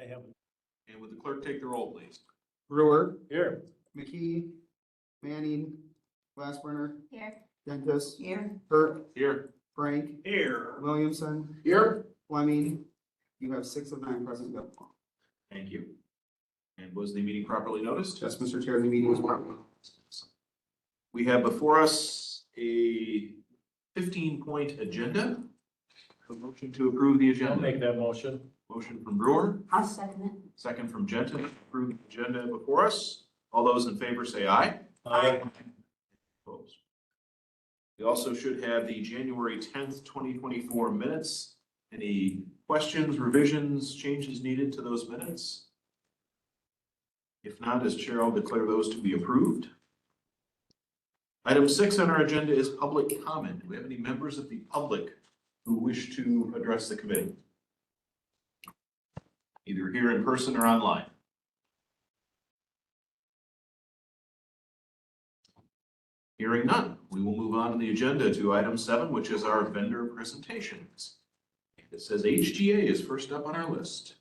I have. And would the clerk take the roll, please? Brewer, Here. McKee, Manning, Glassburner, Here. Dentis, Here. Hurt, Here. Frank, Here. Williamson, Here. Fleming. You have 6 of 9 present. Bill. Thank you. And was the meeting properly noticed? Yes, Mr. Chair, the meeting was properly. We have before us a 15-point agenda. A motion to approve the I'll agenda. make that motion. Motion from Brewer, I'll second it. second from Genton. Approve the agenda before us. All those in favor say aye. Aye. Opposed. We also should have the January 10th, 2024 minutes. Any questions, revisions, changes needed to those minutes? If not, as chair, I'll declare those to be approved. Item 6 on our agenda is public comment. Do we have any members of the public who wish to address the committee? Either here in person or online. Hearing none, we will move on to the agenda to item 7, which is our vendor presentations. It says HGA is first up on our list.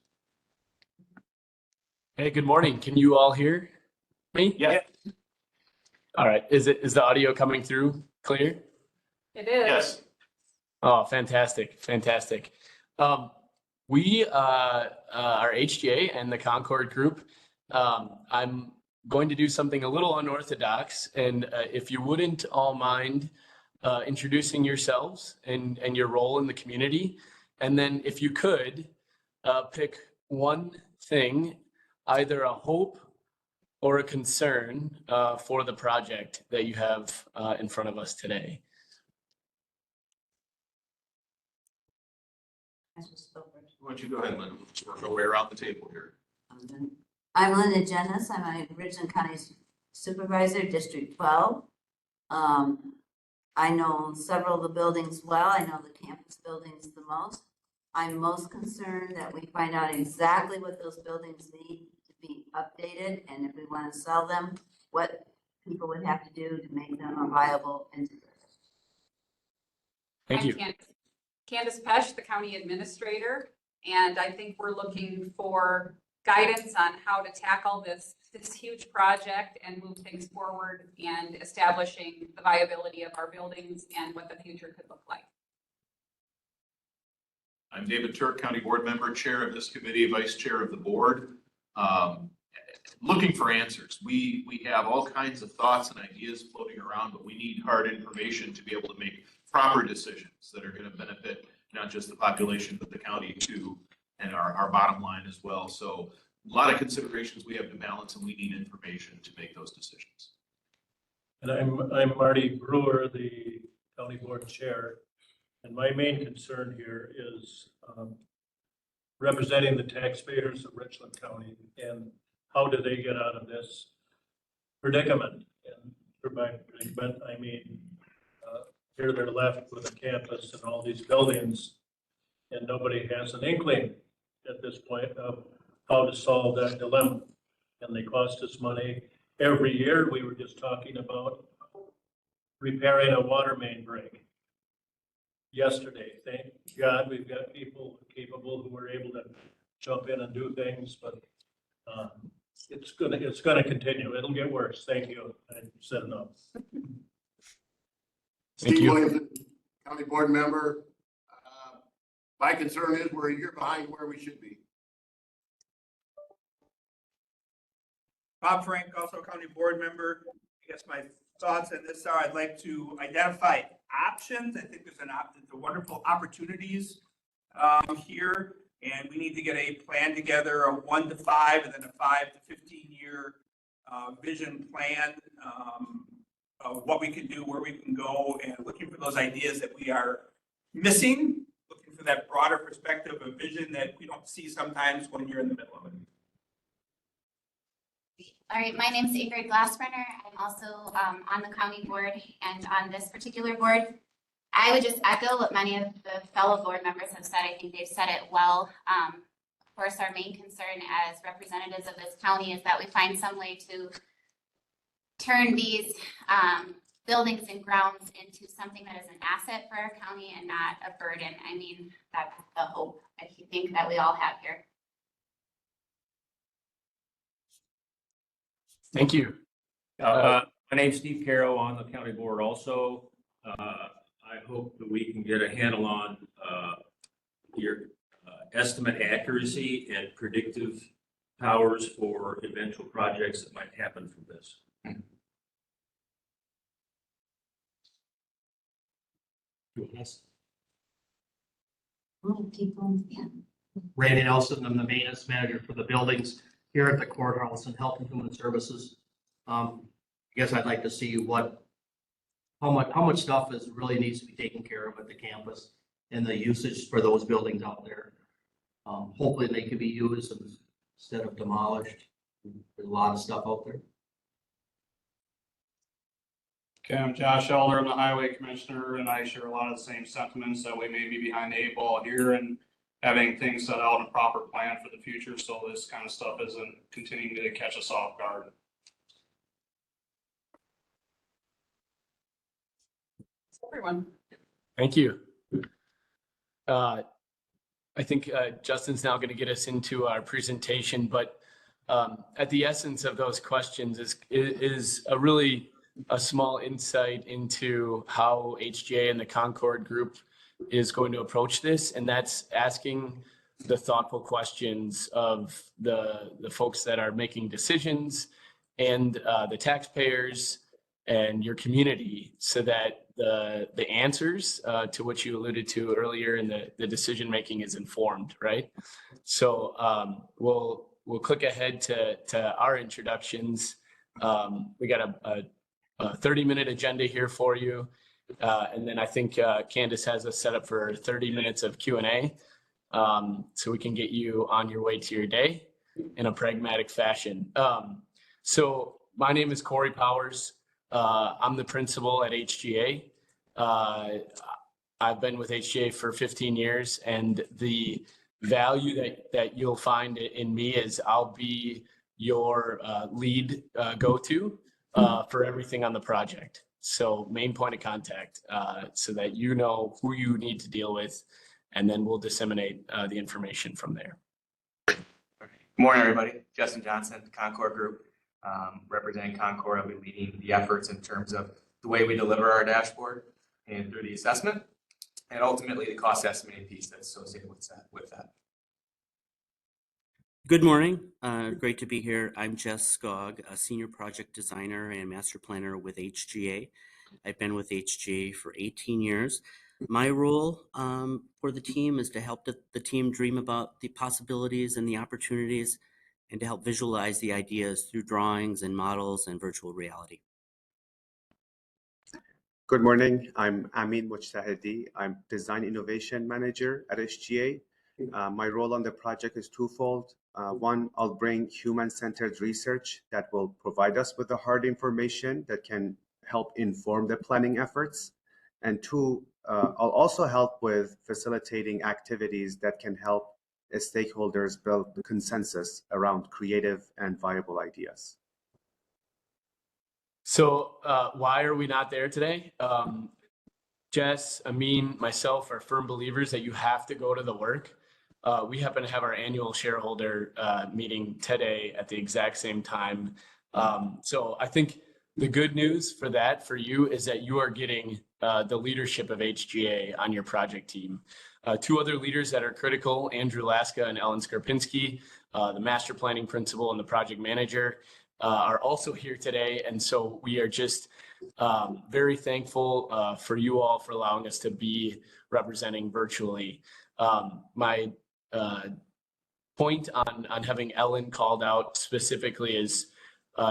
Hey, good morning. Can you all hear me? Yeah. All right. Is the audio coming through clear? It is. Yes. Oh, fantastic. Fantastic. We are HGA and the Concord group. I'm going to do something a little unorthodox, and if you wouldn't all mind introducing yourselves and your role in the community, and then if you could pick one thing, either a hope or a concern for the project that you have in front of us today. Why don't you go ahead, Linda? We'll work our way around the table here. I'm Linda Jennis. I'm a Richland County Supervisor, District 12. I know several of the buildings well. I know the campus buildings the most. I'm most concerned that we find out exactly what those buildings need to be updated, and if we want to sell them, what people would have to do to make them a viable entity. Thank you. Candace Pesh, the county administrator, and I think we're looking for guidance on how to tackle this huge project and move things forward and establishing the viability of our buildings and what the future could look like. I'm David Turk, County Board Member, Chair of this committee, Vice Chair of the board. Looking for answers. We have all kinds of thoughts and ideas floating around, but we need hard information to be able to make proper decisions that are going to benefit not just the population, but the county too, and our bottom line as well. So a lot of considerations we have to balance, and we need information to make those decisions. And I'm Marty Brewer, the county board chair. And my main concern here is representing the taxpayers of Richland County and how do they get out of this predicament? And by predicament, I mean, here they're left with a campus and all these buildings, and nobody has an inkling at this point of how to solve that dilemma. And they cost us money every year. We were just talking about repairing a water main break yesterday. Thank God we've got people capable who are able to jump in and do things, but it's gonna continue. It'll get worse. Thank you. I said enough. Thank Steve you. Williamson, county board member. My concern is we're a year behind where we should be. Bob Frank, also county board member. I guess my thoughts on this are I'd like to identify options. I think there's wonderful opportunities here, and we need to get a plan together, a 1 to 5 and then a 5 to 15 year vision plan of what we can do, where we can go, and looking for those ideas that we are missing, looking for that broader perspective of vision that we don't see sometimes when you're in the middle of it. All right, my name is Ingrid Glassbrenner. I'm also on the county board and on this particular board. I would just echo what many of the fellow board members have said. I think they've said it well. Of course, our main concern as representatives of this county is that we find some way to turn these buildings and grounds into something that is an asset for our county and not a burden. I mean, that's the hope I think that we all have here. Thank you. My name's Steve Carroll on the county board also. I hope that we can get a handle on your estimate accuracy and predictive powers for eventual projects that might happen from this. Yes. People, yeah. Randy Nelson, I'm the maintenance manager for the buildings here at the courthouse and Health and Human Services. I guess I'd like to see how much stuff really needs to be taken care of at the campus and the usage for those buildings out there. Hopefully they can be used instead of demolished. There's a lot of stuff out there. Okay, I'm Josh Elder, I'm the highway commissioner, and I share a lot of the same sentiments that we may be behind the 8 ball here and having things set out in a proper plan for the future, so this kind of stuff isn't continuing to catch us off guard. Everyone. Thank you. I think Justin's now going to get us into our presentation, but at the essence of those questions is a small insight into how HGA and the Concord Group is going to approach this, and that's asking the thoughtful questions of the folks that are making decisions and the taxpayers and your community, so that the answers to what you alluded to earlier in the decision making is informed, right? So we'll click ahead to our introductions. We got a 30-minute agenda here for you. And then I think Candace has us set up for 30 minutes of Q&A, so we can get you on your way to your day in a pragmatic fashion. So my name is Corey Powers. I'm the principal at HGA. I've been with HGA for 15 years, and the value that you'll find in me is I'll be your lead go-to for everything on the project. So main point of contact, so that you know who you need to deal with, and then we'll disseminate the information from there. Good morning, everybody. Justin Johnson, Concord Group. Representing Concord, I'll be leading the efforts in terms of the way we deliver our dashboard and through the assessment, and ultimately the cost estimating piece that's associated with that. Good morning. Great to be here. I'm Jess Skog, a senior project designer and master planner with HGA. I've been with HGA for 18 years. My role for the team is to help the team dream about the possibilities and the opportunities, and to help visualize the ideas through drawings and models and virtual reality. Good morning. I'm Amin Mujtahidi. I'm Design Innovation Manager at HGA. My role on the project is twofold. One, I'll bring human-centered research that will provide us with the hard information that can help inform the planning efforts. And two, I'll also help with facilitating activities that can help stakeholders build the consensus around creative and viable ideas. So why are we not there today? Jess, Amin, myself are firm believers that you have to go to the work. We happen to have our annual shareholder meeting today at the exact same time. So I think the good news for you is that you are getting the leadership of HGA on your project team. Two other leaders that are critical, Andrew Laska and Ellen Skarpinski, the master planning principal and the project manager, are also here today. And so we are just very thankful for you all for allowing us to be representing virtually. My point on having Ellen called out specifically is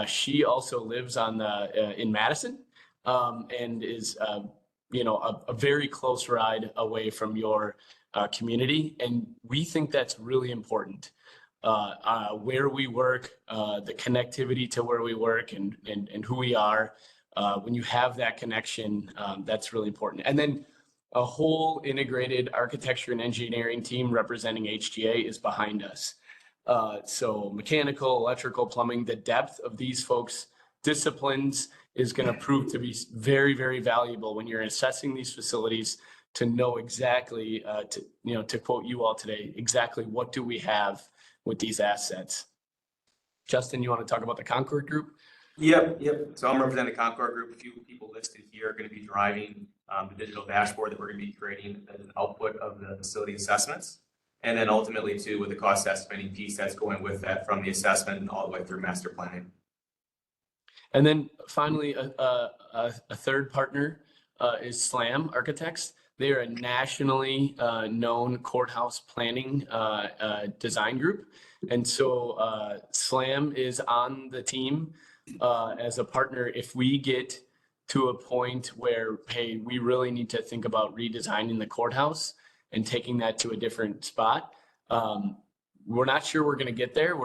she also lives in Madison, and is a very close ride away from your community. And we think that's really important. Where we work, the connectivity to where we work and who we are, when you have that connection, that's really important. And then a whole integrated architecture and engineering team representing HGA is behind us. So mechanical, electrical, plumbing, the depth of these folks' disciplines is going to prove to be very, very valuable when you're assessing these facilities, to know exactly, to quote you all today, exactly what do we have with these assets. Justin, you want to talk about the Concord Group? Yep. So I'm representing the Concord Group. A few people listed here are going to be driving the digital dashboard that we're going to be creating as an output of the facility assessments. And then ultimately too, with the cost estimating piece that's going with that from the assessment and all the way through master planning. And then finally, a third partner is SLAM Architects. They are a nationally known courthouse planning design group. And so SLAM is on the team as a partner. If we get to a point where, hey, we really need to think about redesigning the courthouse and taking that to a different spot, we're not sure we're going to get there.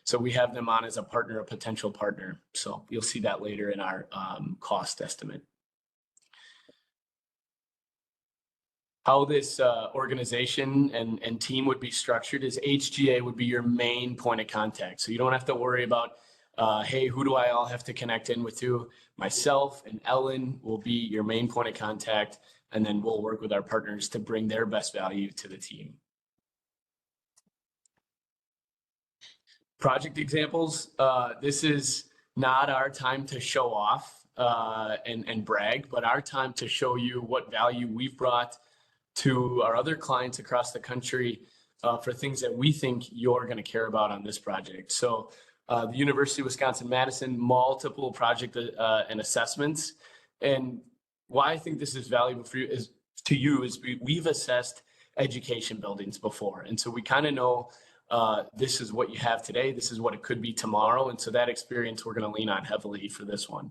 So we have them on as a partner, a potential partner. So you'll see that later in our cost estimate. How this organization and team would be structured is HGA would be your main point of contact. So you don't have to worry about, hey, who do I all have to connect in with who? Myself and Ellen will be your main point of contact, and then we'll work with our partners to bring their best value to the team. Project examples. This is not our time to show off and brag, but our time to show you what value we've brought to our other clients across the country for things that we think you're going to care about on this project. So the University of Wisconsin-Madison, multiple project and assessments. And why I think this is valuable for you is we've assessed education buildings before. And so we kind of know this is what you have today. This is what it could be tomorrow. And so that experience we're going to lean on heavily for this one.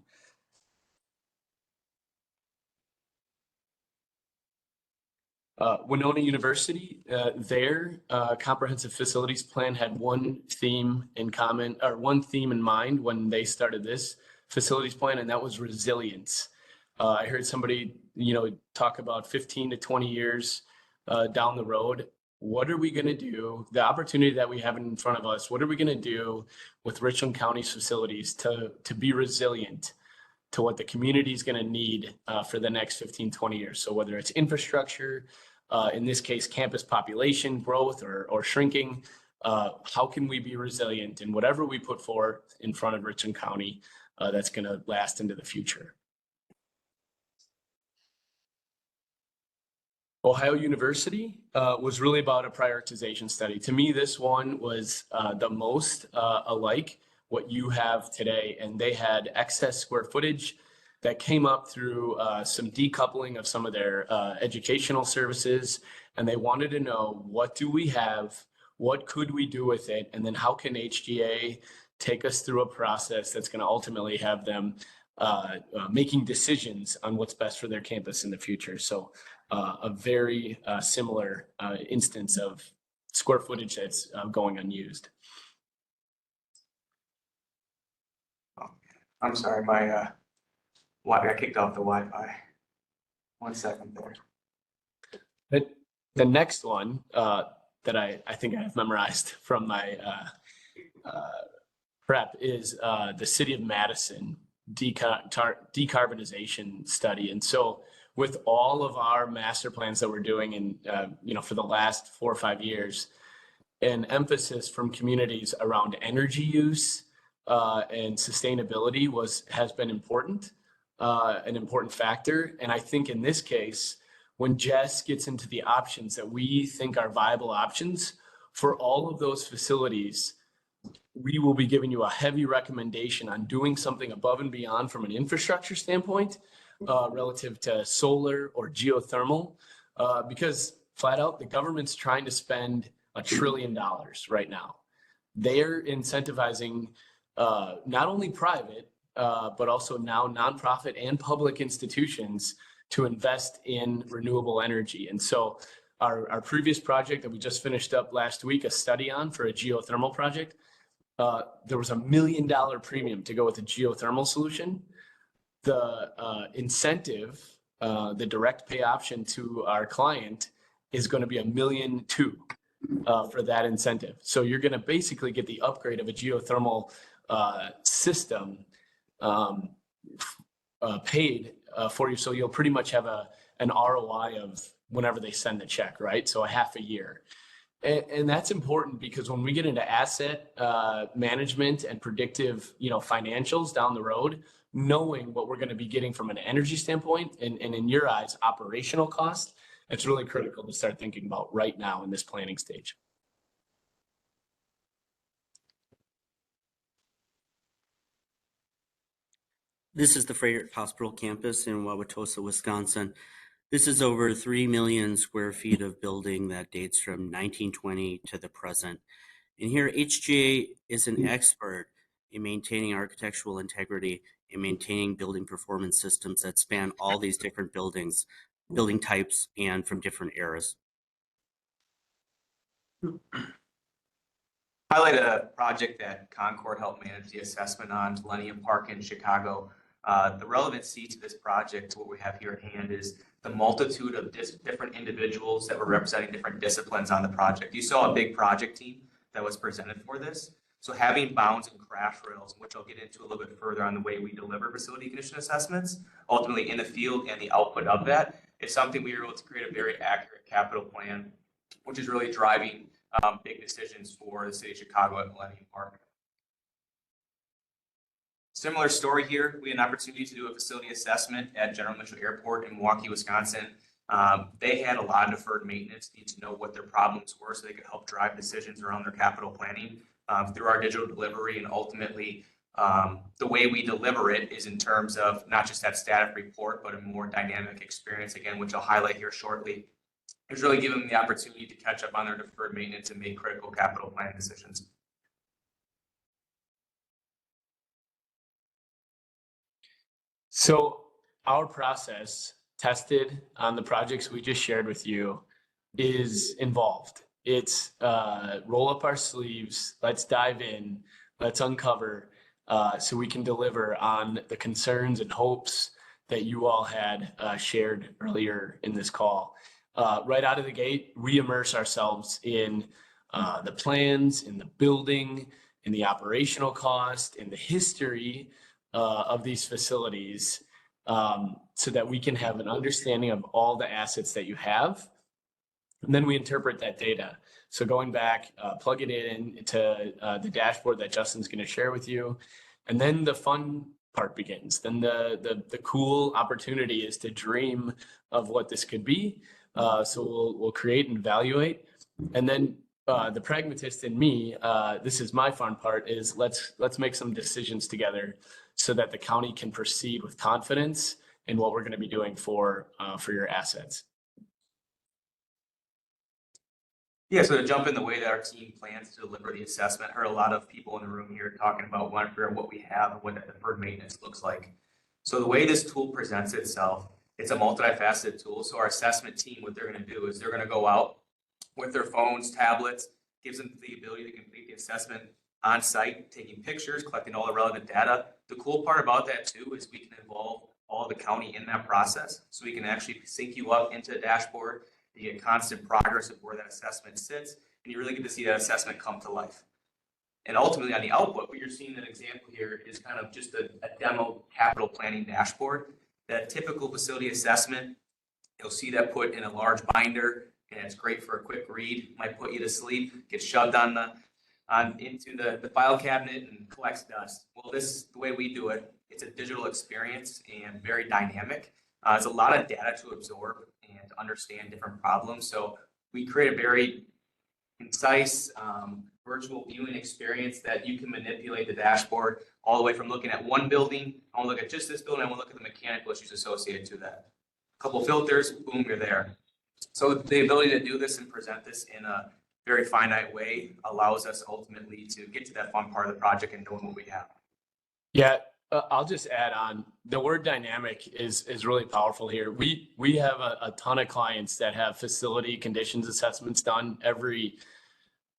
Winona University, their comprehensive facilities plan had one theme in common, or one theme in mind when they started this facilities plan, and that was resilience. I heard somebody, talk about 15 to 20 years down the road. What are we going to do? The opportunity that we have in front of us, what are we going to do with Richland County's facilities to be resilient to what the community is going to need for the next 15, 20 years? So whether it's infrastructure, in this case, campus population growth or shrinking, how can we be resilient in whatever we put forth in front of Richland County that's going to last into the future? Ohio University was really about a prioritization study. To me, this one was the most alike what you have today. And they had excess square footage that came up through some decoupling of some of their educational services. And they wanted to know, what do we have? What could we do with it? And then how can HGA take us through a process that's going to ultimately have them making decisions on what's best for their campus in the future. So a very similar instance of square footage that's going unused. I'm sorry, my I kicked off the Wi-Fi. 1 second there. The next one that I think I have memorized from my prep is the City of Madison decarbonization study. And so with all of our master plans that we're doing in, for the last 4 or 5 years, an emphasis from communities around energy use and sustainability has been important, an important factor. And I think in this case, when Jess gets into the options that we think are viable options for all of those facilities, we will be giving you a heavy recommendation on doing something above and beyond from an infrastructure standpoint relative to solar or geothermal, because flat out, the government's trying to spend $1 trillion right now. They're incentivizing not only private, but also now nonprofit and public institutions to invest in renewable energy. And so our previous project that we just finished up last week, a study on for a geothermal project, there was $1 million premium to go with a geothermal solution. The incentive, the direct pay option to our client is going to be $1.2 million for that incentive. So you're going to basically get the upgrade of a geothermal system paid for you. So you'll pretty much have an ROI of whenever they send the check, right? So a half a year. And that's important because when we get into asset management and predictive, financials down the road, knowing what we're going to be getting from an energy standpoint and in your eyes, operational cost, it's really critical to start thinking about right now in this planning stage. This is the Frederick Hospital campus in Wauwatosa, Wisconsin. This is over 3 million square feet of building that dates from 1920 to the present. And here, HGA is an expert in maintaining architectural integrity and maintaining building performance systems that span all these different buildings, building types, and from different eras. Highlight a project that Concord helped manage the assessment on, Millennium Park in Chicago. The relevancy to this project, to what we have here at hand, is the multitude of different individuals that were representing different disciplines on the project. You saw a big project team that was presented for this. So having bounds and crash rails, which I'll get into a little bit further on the way we deliver facility condition assessments, ultimately in the field and the output of that, is something we were able to create a very accurate capital plan, which is really driving big decisions for the city of Chicago at Millennium Park. Similar story here. We had an opportunity to do a facility assessment at General Mitchell Airport in Milwaukee, Wisconsin. They had a lot of deferred maintenance, need to know what their problems were so they could help drive decisions around their capital planning through our digital delivery. And ultimately, the way we deliver it is in terms of not just that static report, but a more dynamic experience, again, which I'll highlight here shortly. It's really given them the opportunity to catch up on their deferred maintenance and make critical capital planning decisions. So our process, tested on the projects we just shared with you, is involved. It's roll up our sleeves, let's dive in, let's uncover so we can deliver on the concerns and hopes that you all had shared earlier in this call. Right out of the gate, we immerse ourselves in the plans, in the building, in the operational cost, in the history of these facilities, so that we can have an understanding of all the assets that you have. And then we interpret that data. So going back, plug it into the dashboard that Justin's going to share with you. And then the fun part begins. Then the cool opportunity is to dream of what this could be. So we'll create and evaluate. And then the pragmatist in me, this is my fun part, is let's make some decisions together so that the county can proceed with confidence in what we're going to be doing for your assets. Yeah, so to jump in the way that our team plans to deliver the assessment, I heard a lot of people in the room here talking about wanting to figure out what we have and what that deferred maintenance looks like. So the way this tool presents itself, it's a multifaceted tool. So our assessment team, what they're going to do is they're going to go out with their phones, tablets, gives them the ability to complete the assessment on site, taking pictures, collecting all the relevant data. The cool part about that too is we can involve all the county in that process. So we can actually sync you up into the dashboard. You get constant progress of where that assessment sits, and you really get to see that assessment come to life. And ultimately on the output, what you're seeing an example here is kind of just a demo capital planning dashboard. That typical facility assessment, you'll see that put in a large binder, and it's great for a quick read. Might put you to sleep, get shoved into the file cabinet and collects dust. Well, the way we do it, it's a digital experience and very dynamic. There's a lot of data to absorb and to understand different problems. So we create a very concise virtual viewing experience that you can manipulate the dashboard all the way from looking at one building. I want to look at just this building. I want to look at the mechanical issues associated to that. A couple filters, boom, you're there. So the ability to do this and present this in a very finite way allows us ultimately to get to that fun part of the project and knowing what we have. Yeah, I'll just add on, the word dynamic is really powerful here. We have a ton of clients that have facility conditions assessments done every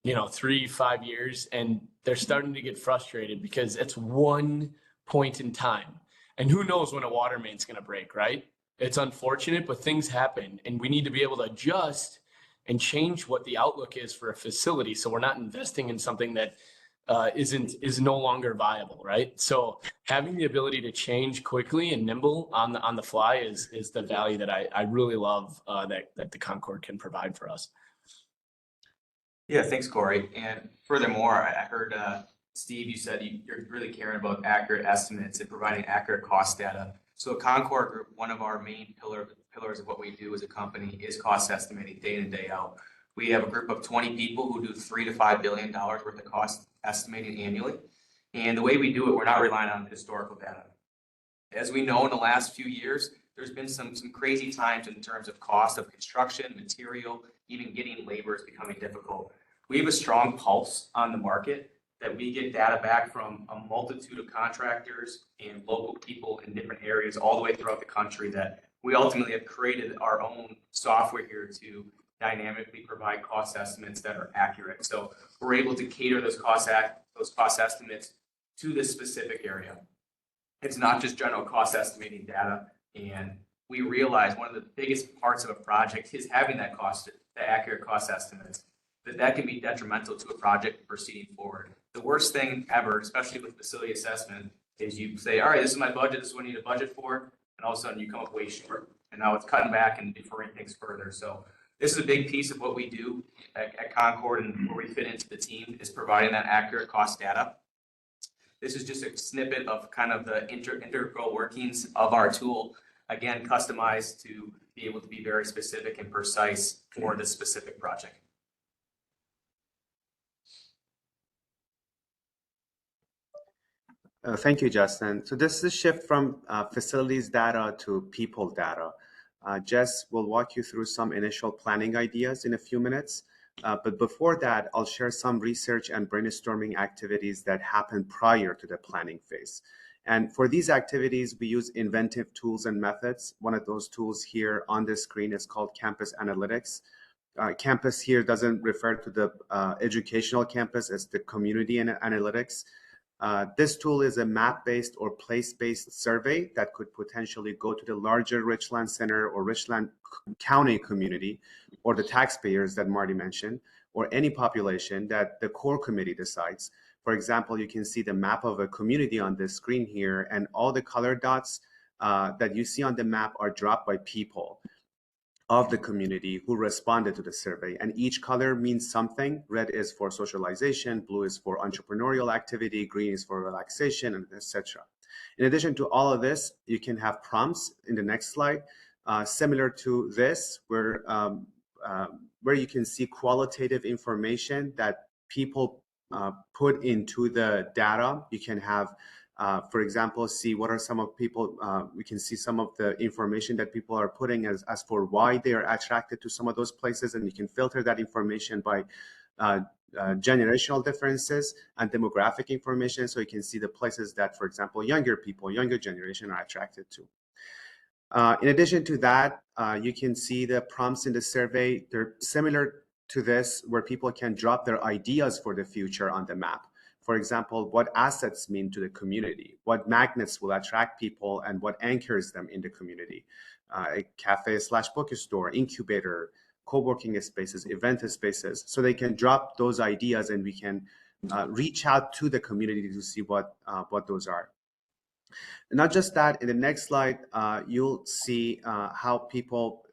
3-5 years, and they're starting to get frustrated because it's one point in time, and who knows when a water main's going to break, right? It's unfortunate, but things happen, and we need to be able to adjust and change what the outlook is for a facility, so we're not investing in something that is no longer viable, right? So having the ability to change quickly and nimble on the fly is the value that I really love that the Concord can provide for us. Yeah, thanks, Corey. And furthermore, I heard, Steve, you said you're really caring about accurate estimates and providing accurate cost data. So at Concord Group, one of our main pillars of what we do as a company is cost estimating day in and day out. We have a group of 20 people who do $3 to $5 billion worth of cost estimating annually. And the way we do it, we're not relying on historical data. As we know, in the last few years, there's been some crazy times in terms of cost of construction, material, even getting labor is becoming difficult. We have a strong pulse on the market that we get data back from a multitude of contractors and local people in different areas all the way throughout the country that we ultimately have created our own software here to dynamically provide cost estimates that are accurate. So we're able to cater those cost estimates to this specific area. It's not just general cost estimating data. And we realize one of the biggest parts of a project is having the accurate cost estimates, that can be detrimental to a project proceeding forward. The worst thing ever, especially with facility assessment, is you say, all right, this is my budget, this is what I need to budget for, and all of a sudden you come up way short. And now it's cutting back and deferring things further. So this is a big piece of what we do at Concord, and where we fit into the team is providing that accurate cost data. This is just a snippet of kind of the integral workings of our tool, again, customized to be able to be very specific and precise for this specific project. Thank you, Justin. So this is a shift from facilities data to people data. Jess will walk you through some initial planning ideas in a few minutes. But before that, I'll share some research and brainstorming activities that happen prior to the planning phase. And for these activities, we use inventive tools and methods. One of those tools here on the screen is called Campus Analytics. Campus here doesn't refer to the educational campus as the community analytics. This tool is a map-based or place-based survey that could potentially go to the larger Richland Center or Richland County community, or the taxpayers that Marty mentioned, or any population that the core committee decides. For example, you can see the map of a community on this screen here, and all the color dots that you see on the map are dropped by people of the community who responded to the survey. And each color means something. Red is for socialization, blue is for entrepreneurial activity, green is for relaxation, and etc. In addition to all of this, you can have prompts in the next slide, similar to this, where you can see qualitative information that people put into the data. You can have, for example, see what are some of people, we can see some of the information that people are putting as for why they are attracted to some of those places, and you can filter that information by generational differences and demographic information, so you can see the places that, for example, younger people, younger generation are attracted to. In addition to that, you can see the prompts in the survey. They're similar to this, where people can drop their ideas for the future on the map. For example, what assets mean to the community, what magnets will attract people, and what anchors them in the community. A cafe/bookstore, incubator, co-working spaces, event spaces, so they can drop those ideas and we can reach out to the community to see what those are. Not just that, in the next slide, you'll see how people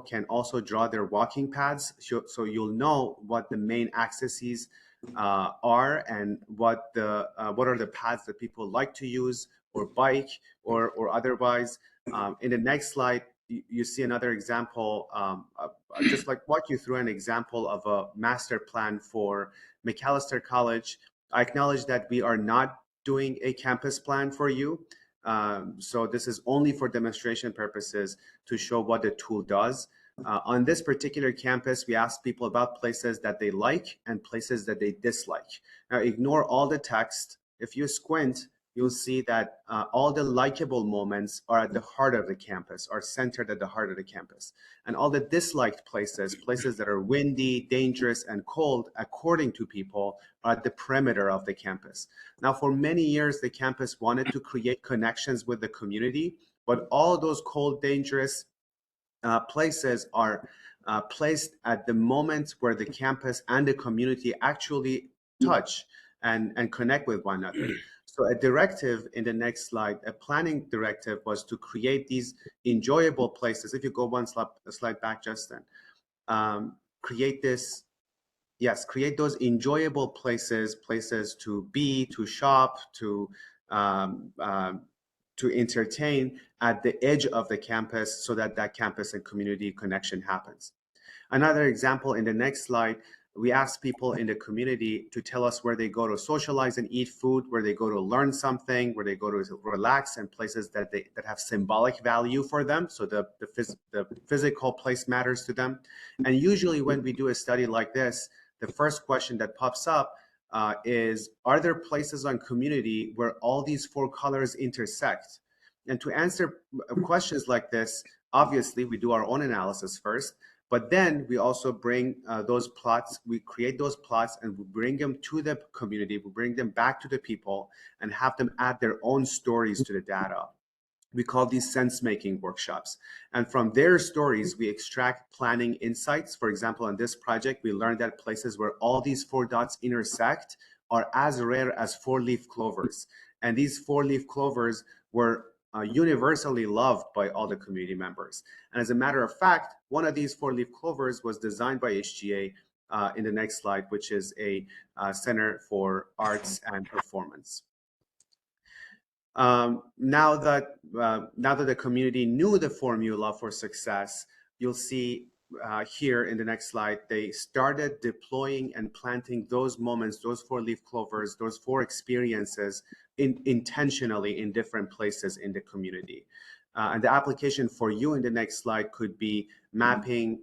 can also draw their walking paths. So you'll know what the main accesses are and what are the paths that people like to use or bike or otherwise. In the next slide, you see another example, just like walk you through an example of a master plan for McAllister College. I acknowledge that we are not doing a campus plan for you. So this is only for demonstration purposes to show what the tool does. On this particular campus, we ask people about places that they like and places that they dislike. Now, ignore all the text. If you squint, you'll see that all the likable moments are at the heart of the campus, are centered at the heart of the campus. And all the disliked places, places that are windy, dangerous, and cold, according to people, are at the perimeter of the campus. Now, for many years, the campus wanted to create connections with the community, but all those cold, dangerous places are placed at the moment where the campus and the community actually touch and connect with one another. So a directive in the next slide, a planning directive, was to create these enjoyable places. If you go one slide back, Justin, create this yes, create those enjoyable places to be, to shop, um, um, to entertain at the edge of the campus so that that campus and community connection happens. Another example in the next slide, we ask people in the community to tell us where they go to socialize and eat food, where they go to learn something, where they go to relax, and places that have symbolic value for them. So the physical place matters to them. And usually when we do a study like this, the first question that pops up is, are there places on community where all these four colors intersect? And to answer questions like this, obviously we do our own analysis first. But then we also bring those plots, we create those plots and we bring them to the community, we bring them back to the people and have them add their own stories to the data. We call these sense-making workshops. And from their stories, we extract planning insights. For example, on this project, we learned that places where all these four dots intersect are as rare as four-leaf clovers. And these four-leaf clovers were universally loved by all the community members. And as a matter of fact, one of these four-leaf clovers was designed by HGA in the next slide, which is a Center for Arts and Performance. Now that the community knew the formula for success, you'll see here in the next slide, they started deploying and planting those moments, those four-leaf clovers, those four experiences intentionally in different places in the community. And the application for you in the next slide could be mapping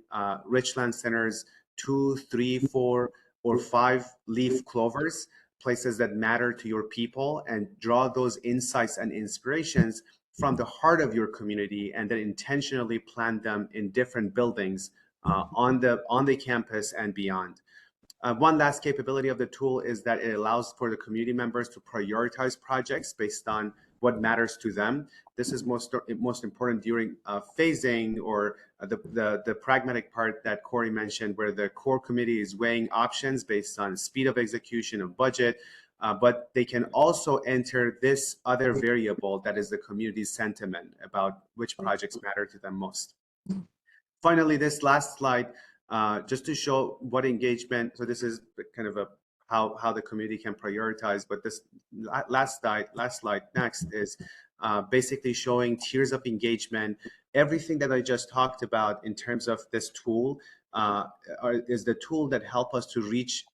Richland Center's 2, 3, 4, or 5 leaf clovers, places that matter to your people, and draw those insights and inspirations from the heart of your community, and then intentionally plant them in different buildings on the campus and beyond. One last capability of the tool is that it allows for the community members to prioritize projects based on what matters to them. This is most important during phasing, or the pragmatic part that Corey mentioned, where the core committee is weighing options based on speed of execution of budget, but they can also enter this other variable that is the community's sentiment about which projects matter to them most. Finally, this last slide, just to show what engagement, so this is kind of how the community can prioritize, but this last slide next is basically showing tiers of engagement. Everything that I just talked about in terms of this tool is the tool that help us to reach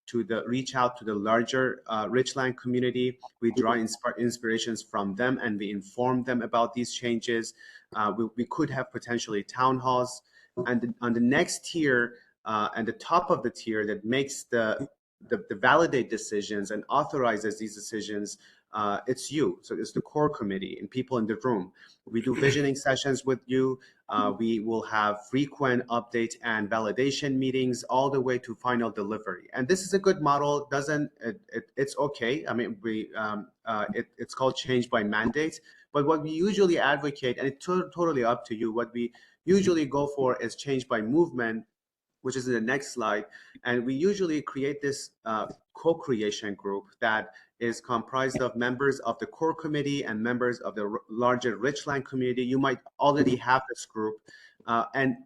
out to the larger Richland community. We draw inspirations from them and we inform them about these changes. We could have potentially town halls. And on the next tier, and the top of the tier that makes the validate decisions and authorizes these decisions, it's you. So it's the core committee and people in the room. We do visioning sessions with you. We will have frequent update and validation meetings all the way to final delivery. And this is a good model. It's okay. I mean, it's called change by mandate. But what we usually advocate, and it's totally up to you, what we usually go for is change by movement, which is in the next slide. And we usually create this co-creation group that is comprised of members of the core committee and members of the larger Richland community. You might already have this group. And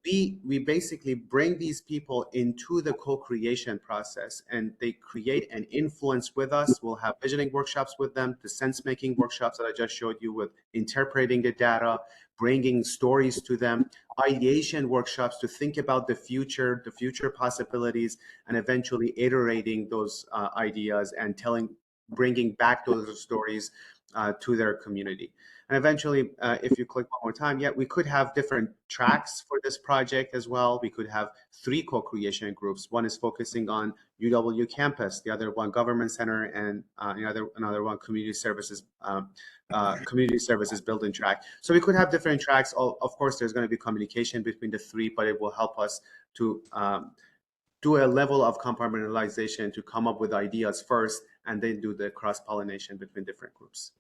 we basically bring these people into the co-creation process, and they create an influence with us. We'll have visioning workshops with them, the sense-making workshops that I just showed you with interpreting the data, bringing stories to them, ideation workshops to think about the future possibilities, and eventually iterating those ideas and bringing back those stories to their community. And eventually, if you click one more time, we could have different tracks for this project as well. We could have 3 co-creation groups. One is focusing on UW campus, the other one government center, and another one community services building track. So we could have different tracks. Of course, there's going to be communication between the 3, but it will help us to do a level of compartmentalization to come up with ideas first, and then do the cross-pollination between different groups.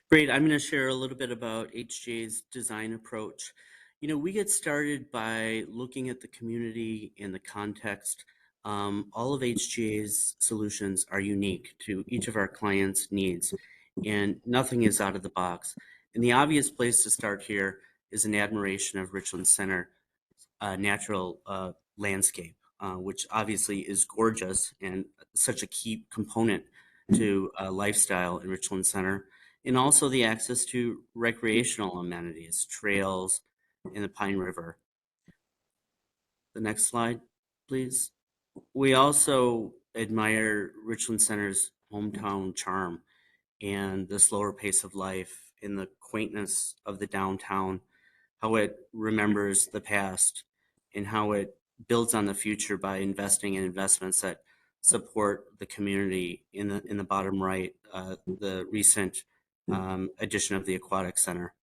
Great. I'm going to share a little bit about HGA's design approach. We get started by looking at the community and the context. All of HGA's solutions are unique to each of our clients' needs, and nothing is out of the box. And the obvious place to start here is an admiration of Richland Center. natural landscape, which obviously is gorgeous and such a key component to lifestyle in Richland Center, and also the access to recreational amenities, trails in the Pine River. The next slide, please. We also admire Richland Center's hometown charm and the slower pace of life and the quaintness of the downtown, how it remembers the past and how it builds on the future by investing in investments that support the community. In the bottom right, the recent addition of the aquatic center.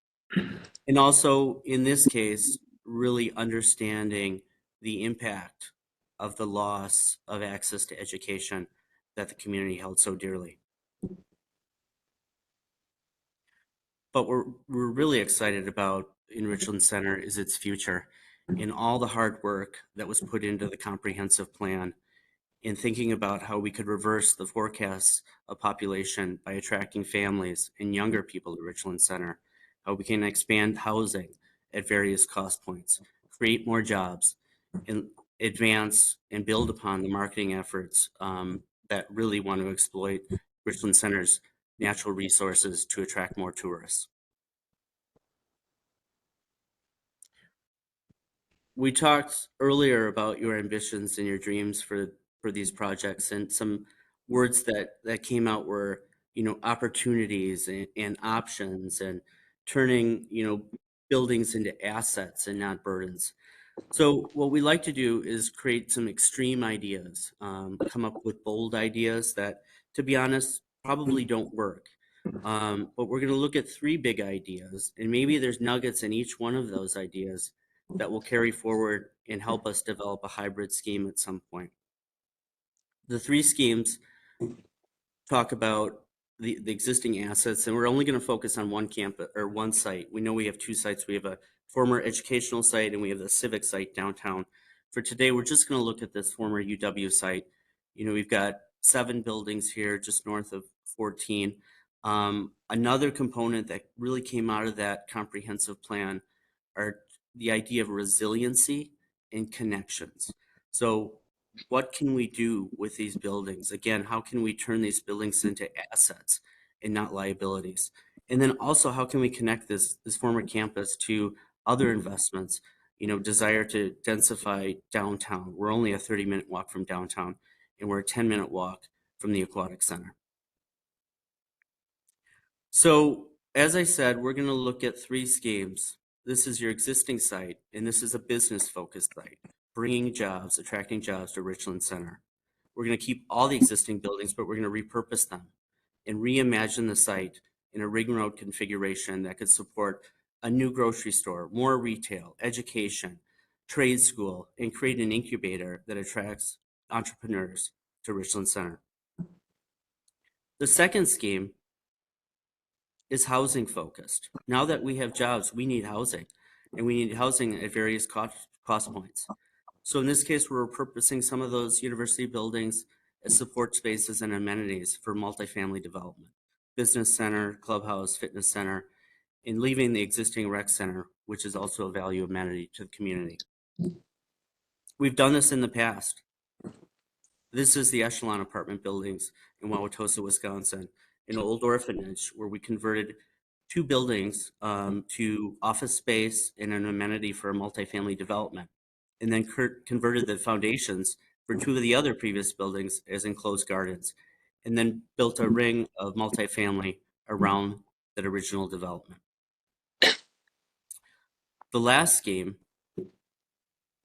And also in this case, really understanding the impact of the loss of access to education that the community held so dearly. But we're really excited about in Richland Center is its future and all the hard work that was put into the comprehensive plan in thinking about how we could reverse the forecasts of population by attracting families and younger people to Richland Center, how we can expand housing at various cost points, create more jobs, and advance and build upon the marketing efforts that really want to exploit Richland Center's natural resources to attract more tourists. We talked earlier about your ambitions and your dreams for these projects, and some words that came out were, opportunities and options, and turning, buildings into assets and not burdens. So what we like to do is create some extreme ideas, come up with bold ideas that, to be honest, probably don't work. But we're going to look at 3 big ideas, and maybe there's nuggets in each one of those ideas that will carry forward and help us develop a hybrid scheme at some point. The 3 schemes talk about the existing assets, and we're only going to focus on one campus or one site. We know we have 2 sites. We have a former educational site and we have the civic site downtown. For today, we're just going to look at this former UW site. We've got 7 buildings here just north of 14. Another component that really came out of that comprehensive plan are the idea of resiliency and connections. So what can we do with these buildings? Again, how can we turn these buildings into assets and not liabilities? And then also, how can we connect this former campus to other investments? Desire to densify downtown. We're only a 30-minute walk from downtown, and we're a 10-minute walk from the aquatic center. So as I said, we're going to look at 3 schemes. This is your existing site, and this is a business-focused site, bringing jobs, attracting jobs to Richland Center. We're going to keep all the existing buildings, but we're going to repurpose them and reimagine the site in a ring road configuration that could support a new grocery store, more retail, education, trade school, and create an incubator that attracts entrepreneurs to Richland Center. The second scheme is housing focused. Now that we have jobs, we need housing, and we need housing at various cost points. So in this case, we're repurposing some of those university buildings as support spaces and amenities for multifamily development, business center, clubhouse, fitness center, and leaving the existing rec center, which is also a value amenity to the community. We've done this in the past. This is the Echelon apartment buildings in Wauwatosa, Wisconsin, an old orphanage where we converted 2 buildings to office space and an amenity for a multifamily development, and then converted the foundations for 2 of the other previous buildings as enclosed gardens, and then built a ring of multifamily around that original development. The last scheme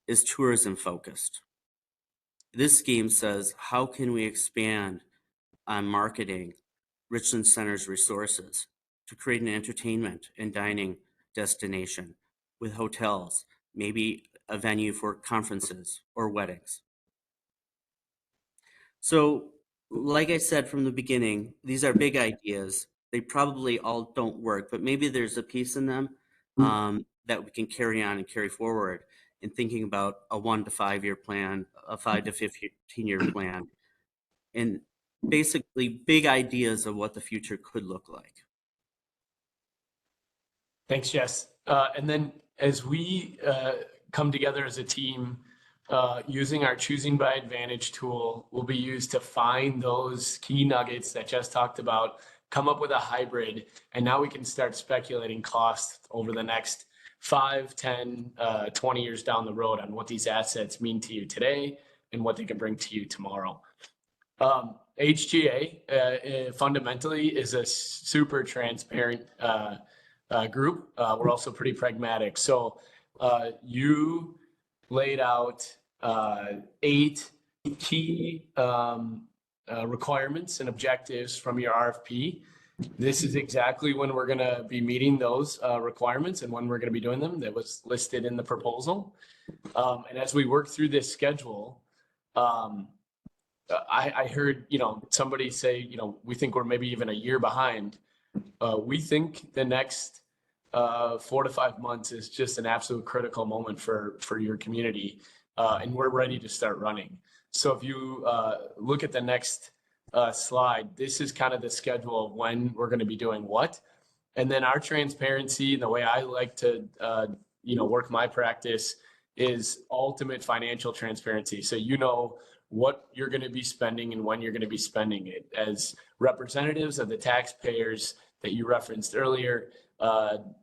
is tourism focused. This scheme says, how can we expand on marketing Richland Center's resources to create an entertainment and dining destination with hotels, maybe a venue for conferences or weddings. So, like I said from the beginning, these are big ideas. They probably all don't work, but maybe there's a piece in them that we can carry on and carry forward in thinking about a 1 to 5 year plan, a 5 to 15 year plan, and basically big ideas of what the future could look like. Thanks, Jess. And then as we come together as a team using our Choosing by Advantage tool will be used to find those key nuggets that Jess talked about, come up with a hybrid, and now we can start speculating costs over the next 5, 10, 20 years down the road on what these assets mean to you today and what they can bring to you tomorrow. HGA fundamentally is a super transparent group. We're also pretty pragmatic. So you laid out 8 key requirements and objectives from your RFP. This is exactly when we're going to be meeting those requirements and when we're going to be doing them. That was listed in the proposal. And as we work through this schedule, I heard, somebody say, we think we're maybe even a year behind. We think the next 4 to 5 months is just an absolute critical moment for your community. And we're ready to start running. So if you look at the next slide, this is kind of the schedule of when we're going to be doing what. And then our transparency and the way I like to, work my practice is ultimate financial transparency. So what you're going to be spending and when you're going to be spending it. As representatives of the taxpayers that you referenced earlier,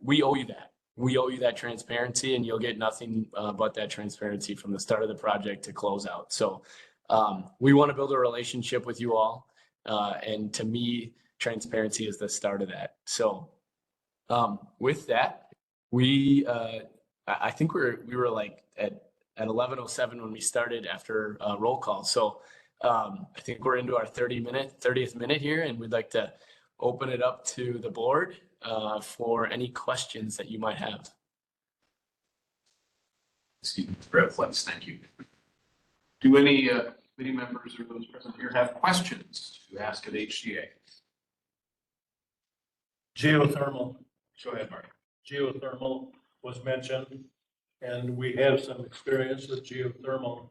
we owe you that. We owe you that transparency, and you'll get nothing but that transparency from the start of the project to close out. So we want to build a relationship with you all. And to me, transparency is the start of that. So with that, I think we were like at 11:07 when we started after roll call. So I think we're into our 30th minute here, and we'd like to open it up to the board for any questions that you might have. Excuse me, Brett Flex, thank you. Do any committee members or those present here have questions to ask of HGA? Geothermal. Go ahead, Mark. Geothermal was mentioned, and we have some experience with geothermal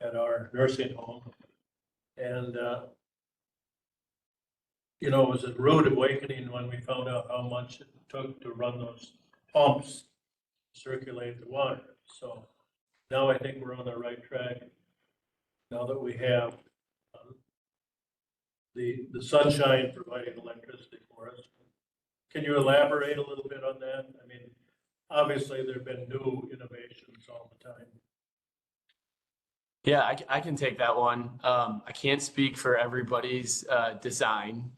at our nursing home. And, it was a rude awakening when we found out how much it took to run those pumps, circulate the water. So now I think we're on the right track. Now that we have the sunshine providing electricity for us. Can you elaborate a little bit on that? I mean, obviously there've been new innovations all the time. Yeah, I can take that one. I can't speak for everybody's design.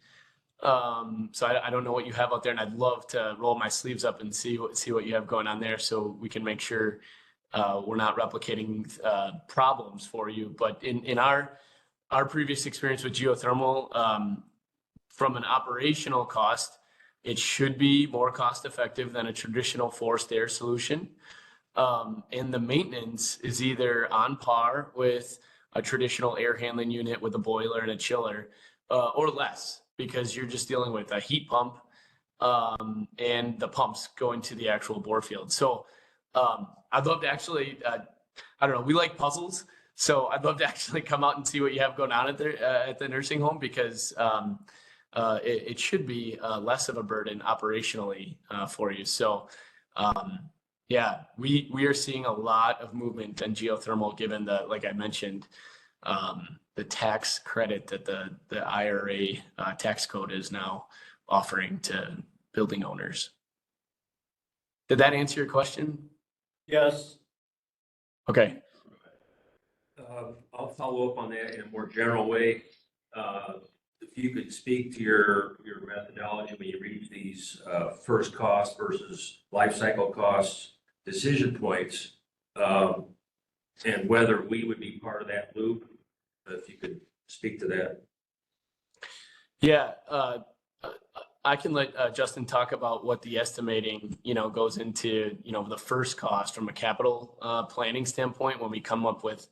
So I don't know what you have out there, and I'd love to roll my sleeves up and see what you have going on there, so we can make sure we're not replicating problems for you. But in our previous experience with geothermal, from an operational cost, it should be more cost effective than a traditional forced air solution. And the maintenance is either on par with a traditional air handling unit with a boiler and a chiller, or less, because you're just dealing with a heat pump and the pumps going to the actual bore field. So I'd love to actually, I don't know, we like puzzles. So I'd love to actually come out and see what you have going on at the nursing home, because it should be less of a burden operationally for you. So yeah, we are seeing a lot of movement in geothermal, given the, like I mentioned, the tax credit that the IRA tax code is now offering to building owners. Did that answer your question? Yes. Okay. I'll follow up on that in a more general way. If you could speak to your methodology when you reach these first cost versus life cycle costs decision points, and whether we would be part of that loop, if you could speak to that. Yeah, I can let Justin talk about what the estimating, goes into, the first cost from a capital planning standpoint when we come up with,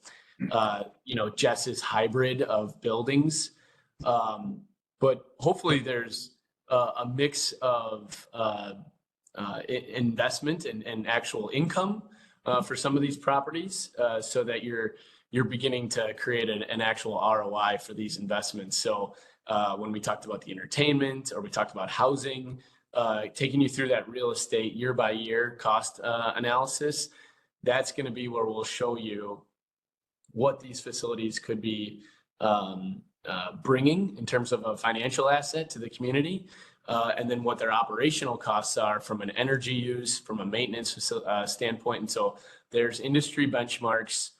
Jess's hybrid of buildings. But hopefully there's a mix of investment and actual income for some of these properties, so that you're beginning to create an actual ROI for these investments. So when we talked about the entertainment, or we talked about housing, taking you through that real estate year by year cost analysis, that's going to be where we'll show you what these facilities could be bringing in terms of a financial asset to the community, and then what their operational costs are from an energy use, from a maintenance standpoint. And so there's industry benchmarks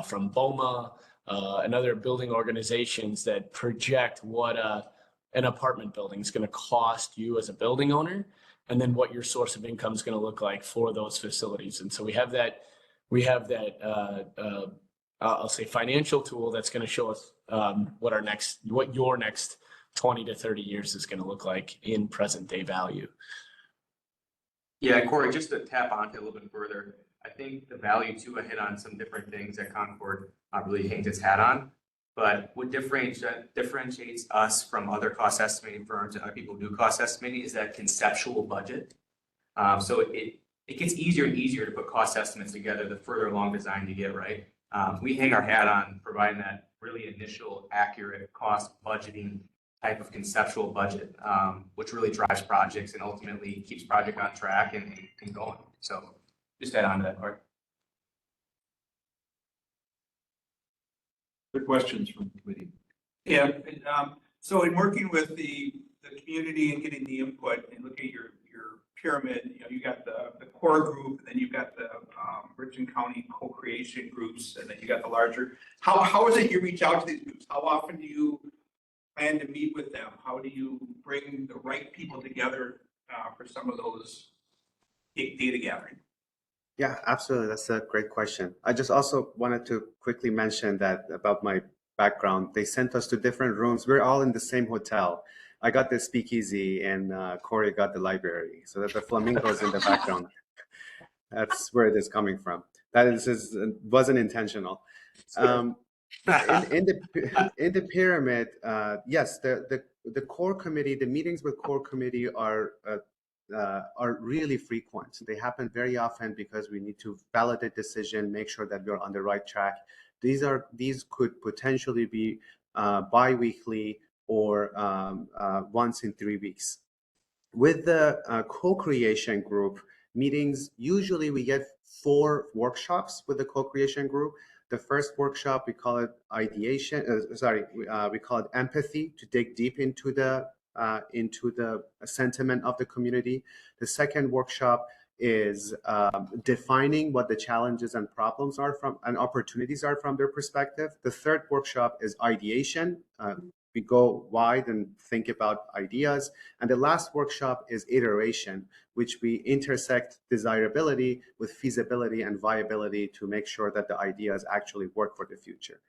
from BOMA and other building organizations that project what an apartment building is going to cost you as a building owner, and then what your source of income is going to look like for those facilities. And so we have that I'll say financial tool that's going to show us what your next 20 to 30 years is going to look like in present day value. Yeah, Corey, just to tap onto it a little bit further, I think the value too, I hit on some different things that Concord really hangs its hat on. But what differentiates us from other cost estimating firms and other people who do cost estimating is that conceptual budget. So it gets easier and easier to put cost estimates together the further along design you get, right? We hang our hat on providing that really initial accurate cost budgeting type of conceptual budget, which really drives projects and ultimately keeps project on track and going. So just add on to that part. Other questions from the committee? Yeah, so in working with the community and getting the input and looking at your pyramid, you got the core group, and then you've got the Richland County co-creation groups, and then you got the larger. How is it you reach out to these groups? How often do you plan to meet with them? How do you bring the right people together for some of those data gathering? Yeah, absolutely. That's a great question. I just also wanted to quickly mention that about my background. They sent us to different rooms. We're all in the same hotel. I got the speakeasy and Corey got the library. So that the flamingos in the background. That's where it is coming from. Wasn't intentional. In the pyramid, yes, the core committee, the meetings with core committee are really frequent. They happen very often because we need to validate decision, make sure that we're on the right track. These could potentially be bi-weekly or once in 3 weeks. With the co-creation group meetings, usually we get 4 workshops with the co-creation group. The first workshop, we call it ideation, we call it empathy, to dig deep into the sentiment of the community. The second workshop is defining what the challenges and problems are and opportunities are from their perspective. The third workshop is ideation. We go wide and think about ideas. And the last workshop is iteration, which we intersect desirability with feasibility and viability to make sure that the ideas actually work for the future.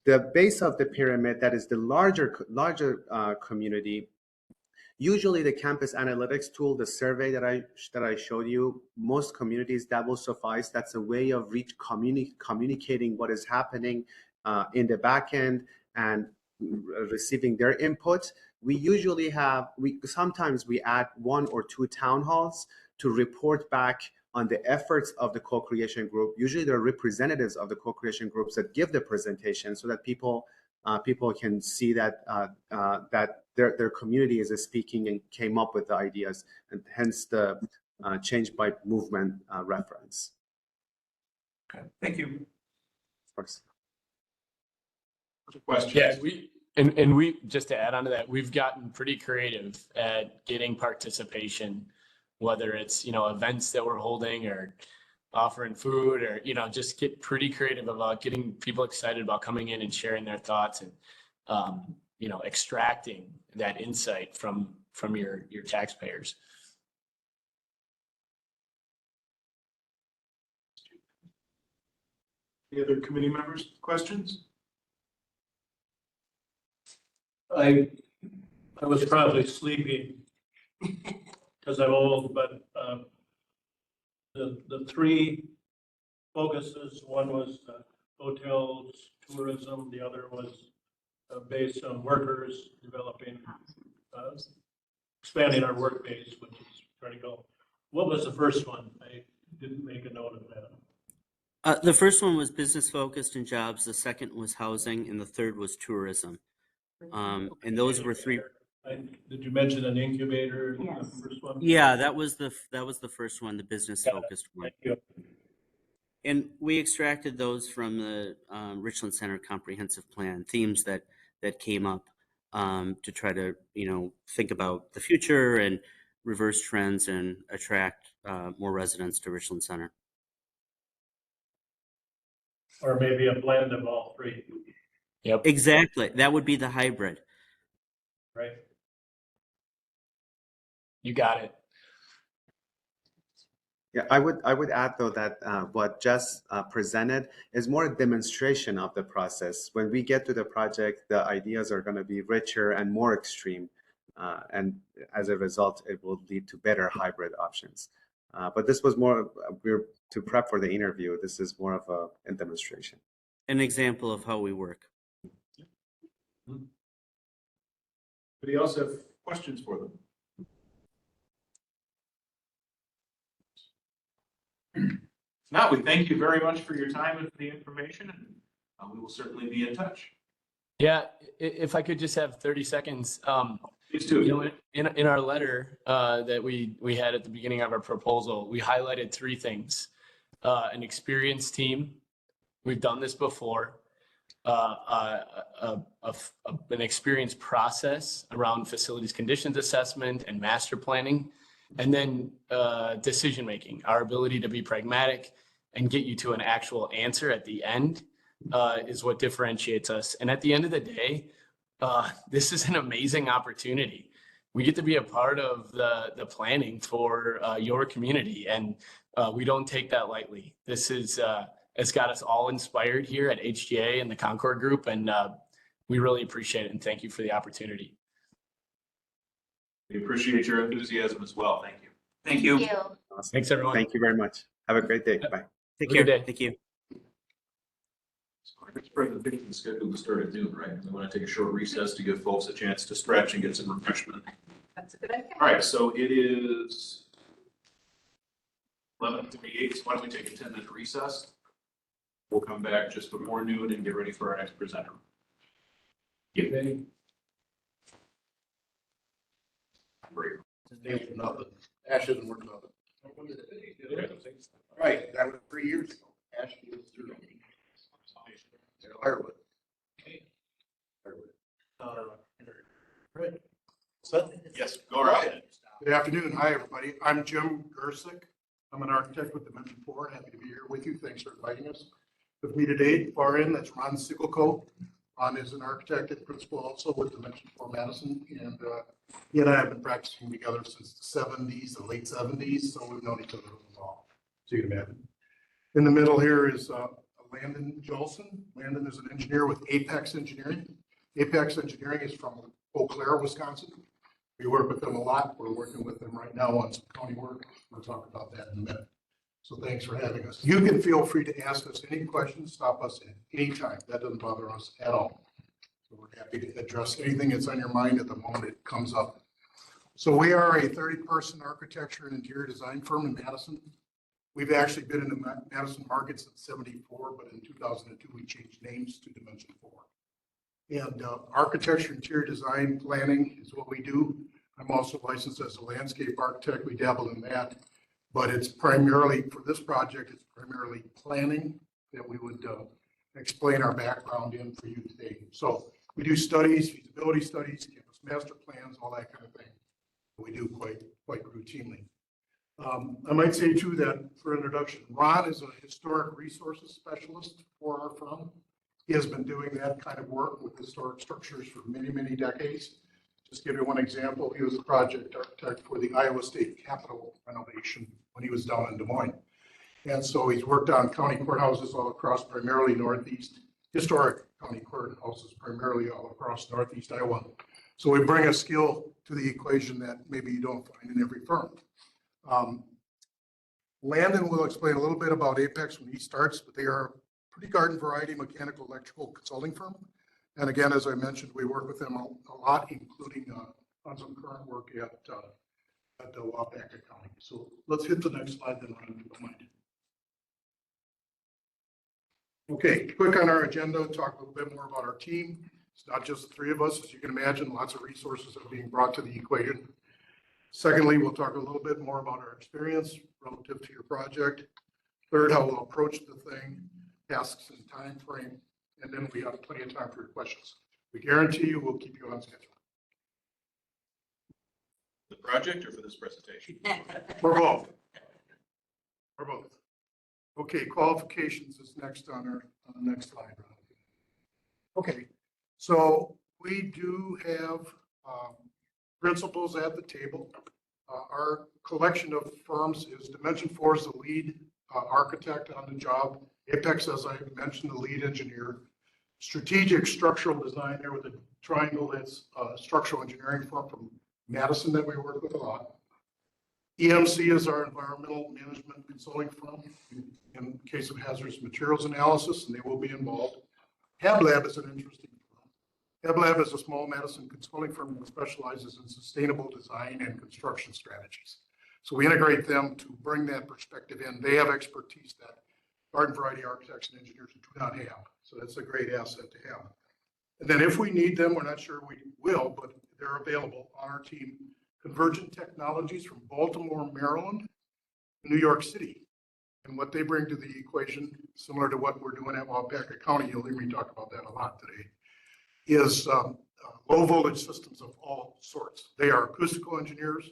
The base of the pyramid, that is the larger community, usually the campus analytics tool, the survey that I showed you, most communities, that will suffice. That's a way of communicating what is happening in the back end and receiving their input. Sometimes we add 1 or 2 town halls to report back on the efforts of the co-creation group. Usually there are representatives of the co-creation groups that give the presentation so that people can see that their community is speaking and came up with the ideas, and hence the change by movement reference. Okay, thank you. Of course. Questions? Yeah, we just to add on to that, we've gotten pretty creative at getting participation, whether it's events that we're holding or offering food, or just get pretty creative about getting people excited about coming in and sharing their thoughts and extracting that insight from your taxpayers. Any other committee members, questions? I was probably sleeping because I'm old, but the 3 focuses, one was hotels, tourism, the other was based on workers, developing, expanding our work base, which is critical. What was the first one? I didn't make a note of that. The first one was business focused and jobs. The second was housing, and the third was tourism. And those were 3. Did you mention an incubator? Yes. The first one? Yeah, that was the first one, the business focused one. Thank you. And we extracted those from the Richland Center Comprehensive Plan, themes that came up to try to, think about the future and reverse trends and attract more residents to Richland Center. Or maybe a blend of all three, Yep. Exactly. That would be the hybrid. right? You got it. Yeah, I would add though that what Jess presented is more a demonstration of the process. When we get to the project, the ideas are going to be richer and more extreme, and as a result, it will lead to better hybrid options. But this was more we're to prep for the interview. This is more of a demonstration. An example of how we work. Anybody else have questions for them? If not, we thank you very much for your time and for the information, and we will certainly be in touch. Yeah, if I could just have 30 seconds. Please do. In our letter that we had at the beginning of our proposal, we highlighted three things. An experienced team. We've done this before. An experienced process around facilities conditions assessment and master planning. And then decision making, our ability to be pragmatic and get you to an actual answer at the end is what differentiates us. And at the end of the day, this is an amazing opportunity. We get to be a part of the planning for your community, and we don't take that lightly. This is it's got us all inspired here at HGA and the Concord Group, and we really appreciate it and thank you for the opportunity. We appreciate your enthusiasm as well. Thank you. Thank you. Awesome. Thanks, everyone. Thank you very much. Have a great day. Bye. Take Have a care. good day. Thank you. So our next presentation scheduled to start at noon, right? We want to take a short recess to give folks a chance to stretch and get some refreshment. That's a good idea. All right, so it is 11:58, so why don't we take a 10-minute recess? We'll come back just before noon and get ready for our next presenter. Get ready. Great. Nothing. Ash isn't worth nothing. Right, that was 3 years ago. Ash was through. Firewood. Right. Yes, go right ahead. Good afternoon. Hi, everybody. I'm Jim Gersick. I'm an architect with Dimension 4. Happy to be here with you. Thanks for inviting us. With me today, far in, that's Ron Sigelko. Ron is an architect and principal also with Dimension 4 Madison. And he and I have been practicing together since the 70s, the late 70s. So we've known each other really long, so you can imagine. In the middle here is Landon Jolson. Landon is an engineer with Apex Engineering. Apex Engineering is from Eau Claire, Wisconsin. We work with them a lot. We're working with them right now on some county work. We'll talk about that in a minute. So thanks for having us. You can feel free to ask us any questions, stop us at any time. That doesn't bother us at all. So we're happy to address anything that's on your mind at the moment it comes up. So we are a 30-person architecture and interior design firm in Madison. We've actually been in the Madison market since '74, but in 2002, we changed names to Dimension 4. And architecture, interior design, planning is what we do. I'm also licensed as a landscape architect. We dabble in that, but it's primarily, for this project, it's primarily planning that we would explain our background in for you today. So we do studies, feasibility studies, campus master plans, all that kind of thing. We do quite routinely. I might say too that for introduction, Ron is a historic resources specialist for our firm. He has been doing that kind of work with historic structures for many, many decades. Just give you one example, he was the project architect for the Iowa State Capitol renovation when he was down in Des Moines. And so he's worked on county courthouses all across primarily Northeast, historic county courthouses primarily all across Northeast Iowa. So we bring a skill to the equation that maybe you don't find in every firm. Landon will explain a little bit about Apex when he starts, but they are a pretty garden variety mechanical electrical consulting firm. And again, as I mentioned, we work with them a lot, including on some current work at Waupaca County. So let's hit the next slide then, Ron, if you don't mind. Okay, quick on our agenda, talk a little bit more about our team. It's not just the three of us, as you can imagine, lots of resources are being brought to the equation. Secondly, we'll talk a little bit more about our experience relative to your project. Third, how we'll approach the thing, tasks and time frame, and then we have plenty of time for your questions. We guarantee you we'll keep you on schedule. The project or for this presentation? For both. For both. Okay, qualifications is next on the next slide. Okay, so we do have principals at the table. Our collection of firms is Dimension 4 is the lead architect on the job. Apex, as I mentioned, the lead engineer. Strategic Structural Design there with a triangle, that's a structural engineering firm from Madison that we work with a lot. EMC is our environmental management consulting firm in case of hazardous materials analysis, and they will be involved. HabLab is an interesting firm. HabLab is a small Madison consulting firm that specializes in sustainable design and construction strategies. So we integrate them to bring that perspective in. They have expertise that garden variety architects and engineers do not have. So that's a great asset to have. And then if we need them, we're not sure we will, but they're available on our team. Convergent Technologies from Baltimore, Maryland, New York City. And what they bring to the equation, similar to what we're doing at Waupaca County, you'll hear me talk about that a lot today, is low voltage systems of all sorts. They are acoustical engineers,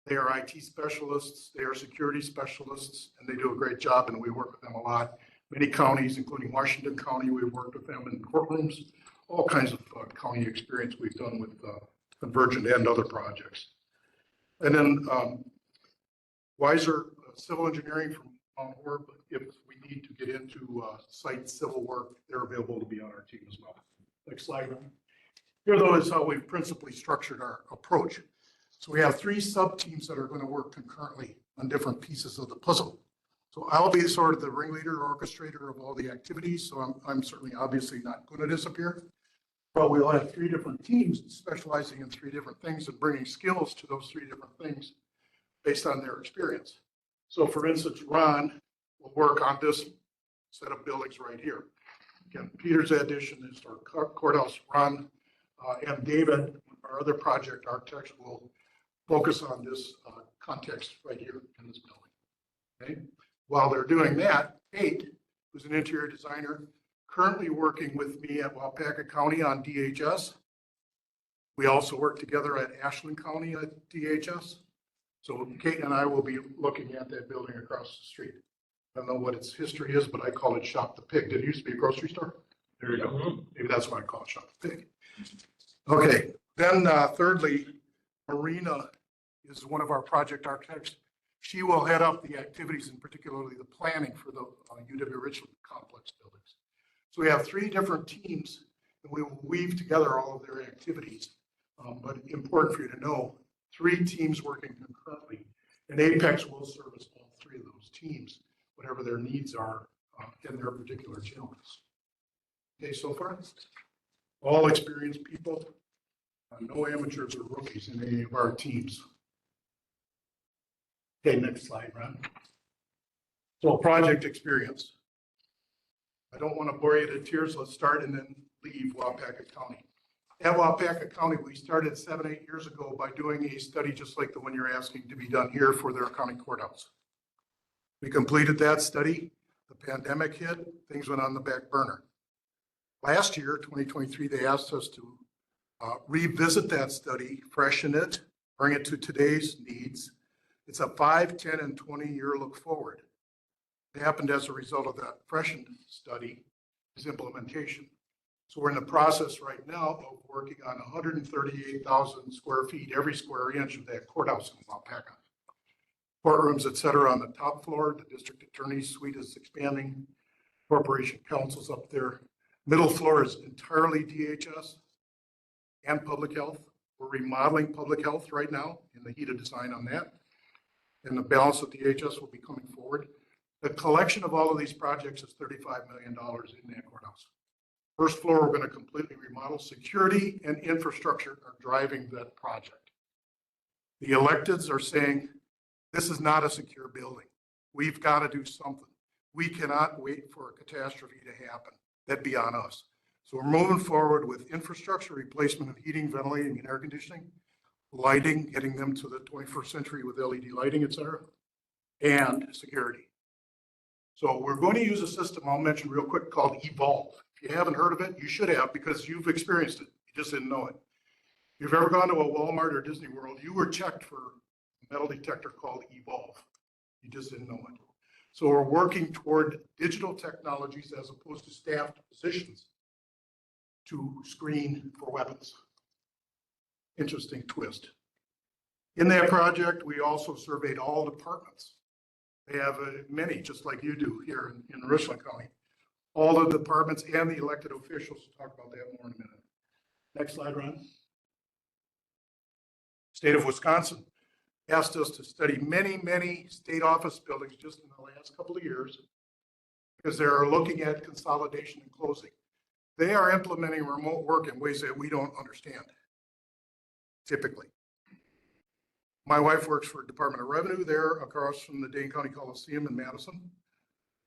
they are IT specialists, they are security specialists, and they do a great job, and we work with them a lot. Many counties, including Washington County, we've worked with them in courtrooms, all kinds of county experience we've done with Convergent and other projects. And then Weiser Civil Engineering from Mount Horeb, if we need to get into site civil work, they're available to be on our team as well. Next slide. Here, though, is how we've principally structured our approach. So we have 3 sub-teams that are going to work concurrently on different pieces of the puzzle. So I'll be sort of the ringleader, orchestrator of all the activities. So I'm certainly obviously not going to disappear. But we'll have 3 different teams specializing in 3 different things and bringing skills to those 3 different things based on their experience. So for instance, Ron will work on this set of buildings right here. Again, Peter's addition is our courthouse. Ron and David, our other project architects, will focus on this context right here in this building. Okay. While they're doing that, Kate, who's an interior designer, currently working with me at Waupaca County on DHS. We also work together at Ashland County at DHS. So Kate and I will be looking at that building across the street. I don't know what its history is, but I call it Shop the Pig. Did it used to be a grocery store? There you go. Maybe that's why I call it Shop the Pig. Okay, then thirdly, Marina is one of our project architects. She will head up the activities and particularly the planning for the UW Richland complex buildings. So we have 3 different teams and we will weave together all of their activities. But important for you to know, 3 teams working concurrently, and Apex will service all 3 of those teams, whatever their needs are in their particular challenges. Okay, so far, all experienced people, no amateurs or rookies in any of our teams. Okay, next slide, Ron. So project experience. I don't want to bore you to tears. Let's start and then leave Waupaca County. At Waupaca County, we started 7, 8 years ago by doing a study just like the one you're asking to be done here for their county courthouse. We completed that study. The pandemic hit, things went on the back burner. Last year, 2023, they asked us to revisit that study, freshen it, bring it to today's needs. It's a 5, 10, and 20-year look forward. It happened as a result of that freshened study is implementation. So we're in the process right now of working on 138,000 square feet, every square inch of that courthouse in Waupaca. Courtrooms, et cetera, on the top floor. The district attorney's suite is expanding. Corporation counsel's up there. Middle floor is entirely DHS and public health. We're remodeling public health right now in the heat of design on that. And the balance of DHS will be coming forward. The collection of all of these projects is $35 million in that courthouse. First floor, we're going to completely remodel. Security and infrastructure are driving that project. The electeds are saying, this is not a secure building. We've got to do something. We cannot wait for a catastrophe to happen. That'd be on us. So we're moving forward with infrastructure, replacement of heating, ventilating, and air conditioning, lighting, getting them to the 21st century with LED lighting, et cetera, and security. So we're going to use a system I'll mention real quick called Evolve. If you haven't heard of it, you should have because you've experienced it. You just didn't know it. If you've ever gone to a Walmart or Disney World, you were checked for a metal detector called Evolve. You just didn't know it. So we're working toward digital technologies as opposed to staffed positions to screen for weapons. Interesting twist. In that project, we also surveyed all departments. They have many, just like you do here in Richland County. All the departments and the elected officials. We'll talk about that more in a minute. Next slide, Ron. State of Wisconsin asked us to study many, many state office buildings just in the last couple of years because they're looking at consolidation and closing. They are implementing remote work in ways that we don't understand, typically. My wife works for Department of Revenue there across from the Dane County Coliseum in Madison.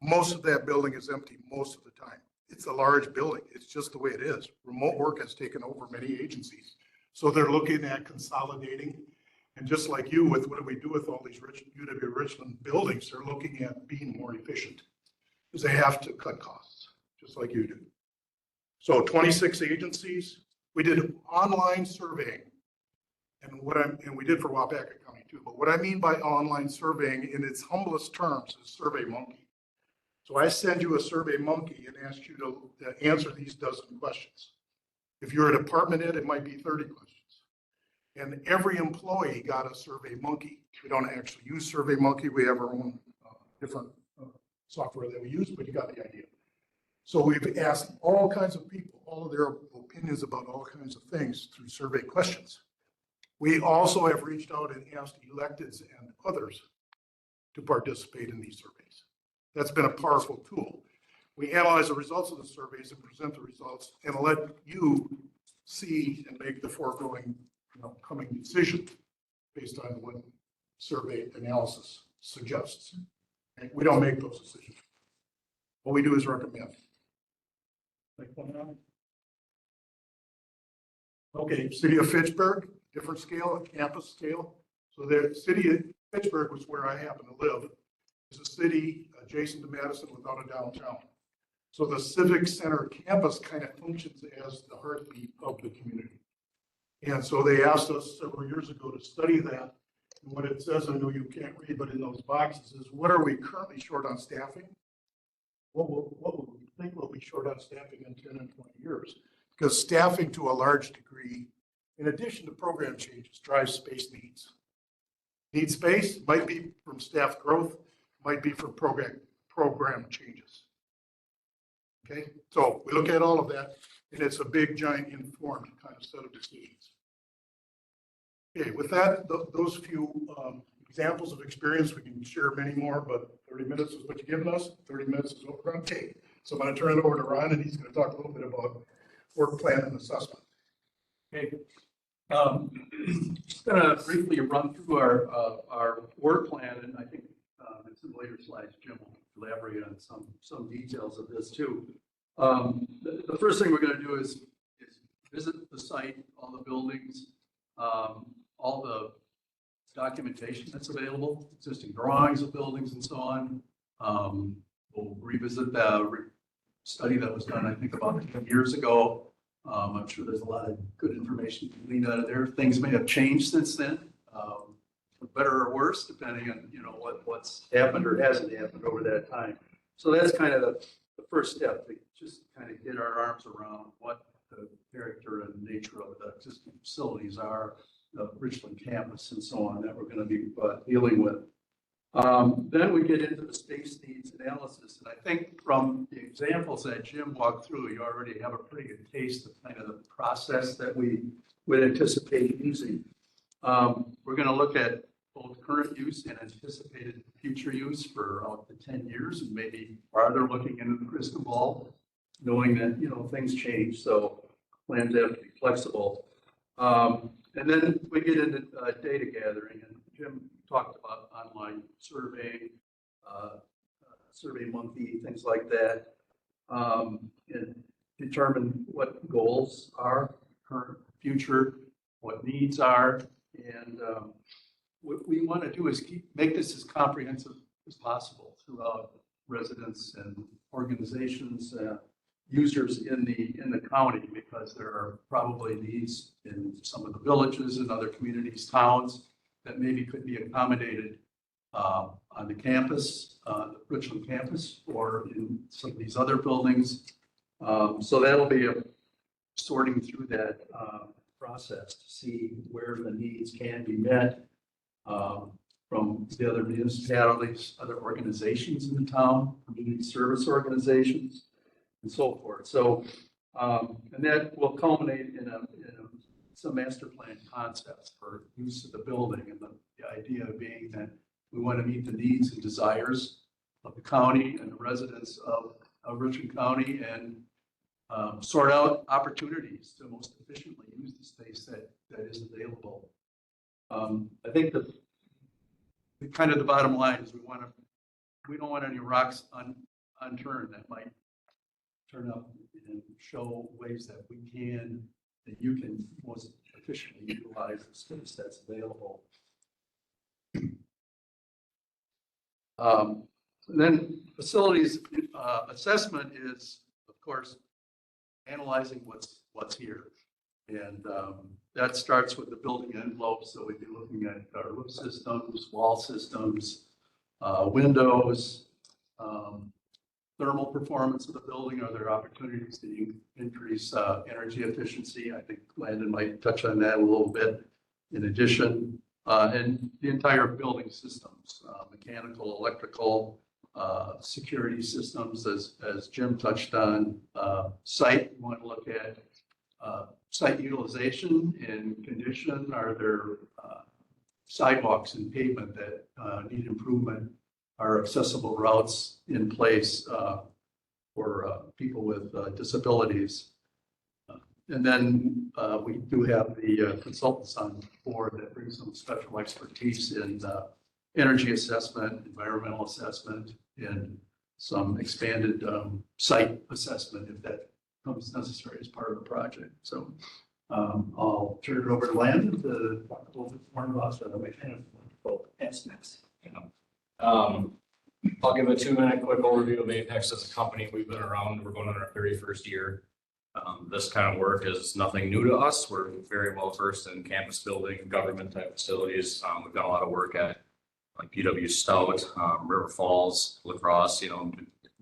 Most of that building is empty most of the time. It's a large building. It's just the way it is. Remote work has taken over many agencies. So they're looking at consolidating. And just like you with what do we do with all these UW Richland buildings, they're looking at being more efficient because they have to cut costs, just like you do. So 26 agencies. We did online surveying. And we did for Waupaca County too. But what I mean by online surveying in its humblest terms is Survey Monkey. So I send you a Survey Monkey and ask you to answer these dozen questions. If you're a department head, it might be 30 questions. And every employee got a Survey Monkey. We don't actually use Survey Monkey. We have our own different software that we use, but you got the idea. So we've asked all kinds of people, all of their opinions about all kinds of things through survey questions. We also have reached out and asked electeds and others to participate in these surveys. That's been a powerful tool. We analyze the results of the surveys and present the results and let you see and make the foregoing coming decision based on what survey analysis suggests. Okay? We don't make those decisions. What we do is recommend. Okay, City of Fitchburg, different scale, a campus scale. So the city of Fitchburg was where I happen to live. It's a city adjacent to Madison without a downtown. So the Civic Center campus kind of functions as the heartbeat of the community. And so they asked us several years ago to study that. And what it says, I know you can't read, but in those boxes is what are we currently short on staffing? What will we think we'll be short on staffing in 10 and 20 years? Because staffing to a large degree, in addition to program changes, drives space needs. Need space might be from staff growth, might be from program changes. Okay, so we look at all of that, and it's a big, giant, informed kind of set of decisions. Okay, with that, those few examples of experience, we can share many more, but 30 minutes is what you've given us. 30 minutes is what we're going to take. So I'm going to turn it over to Ron, and he's going to talk a little bit about work plan and assessment. Okay. Just going to briefly run through our work plan, and I think in some later slides, Jim will elaborate on some details of this too. The first thing we're going to do is visit the site, all the buildings, all the documentation that's available, existing drawings of buildings and so on. We'll revisit the study that was done, I think, about 10 years ago. I'm sure there's a lot of good information gleaned out of there. Things may have changed since then, for better or worse, depending on what's happened or hasn't happened over that time. So that's kind of the first step, to just kind of get our arms around what the character and nature of the existing facilities are, the Richland campus and so on that we're going to be dealing with. Then we get into the space needs analysis. And I think from the examples that Jim walked through, you already have a pretty good taste of kind of the process that we would anticipate using. We're going to look at both current use and anticipated future use for up to 10 years, and maybe farther looking into the crystal ball, knowing that, things change. So plans have to be flexible. And then we get into data gathering, and Jim talked about online surveying, Survey Monkey, things like that, and determine what goals are, current, future, what needs are, and what we want to do is make this as comprehensive as possible throughout residents and organizations, users in the county, because there are probably needs in some of the villages and other communities, towns, that maybe could be accommodated on the campus, the Richland campus, or in some of these other buildings. So that'll be a sorting through that process to see where the needs can be met from the other municipalities, other organizations in the town, community service organizations, and so forth. So, and that will culminate in some master plan concepts for use of the building, and the idea being that we want to meet the needs and desires of the county and the residents of Richland County, and sort out opportunities to most efficiently use the space that is available. I think the kind of the bottom line is we don't want any rocks unturned that might turn up and show ways that you can most efficiently utilize the space that's available. Then facilities assessment is, of course, analyzing what's here. And that starts with the building envelope. So we'd be looking at our roof systems, wall systems, windows, thermal performance of the building. Are there opportunities to increase energy efficiency? I think Landon might touch on that a little bit. In addition, and the entire building systems, mechanical, electrical, security systems, as Jim touched on. Site, we want to look at site utilization and condition. Are there sidewalks and pavement that need improvement? Are accessible routes in place for people with disabilities? And then we do have the consultants on board that bring some special expertise in energy assessment, environmental assessment, and some expanded site assessment if that becomes necessary as part of the project. So I'll turn it over to Landon to talk a little bit more about the mechanical estimates. I'll give a 2-minute quick overview of Apex as a company. We've been around, we're going on our 31st year. This kind of work is nothing new to us. We're very well versed in campus building, government type facilities. We've done a lot of work at like UW Stout, River Falls, La Crosse,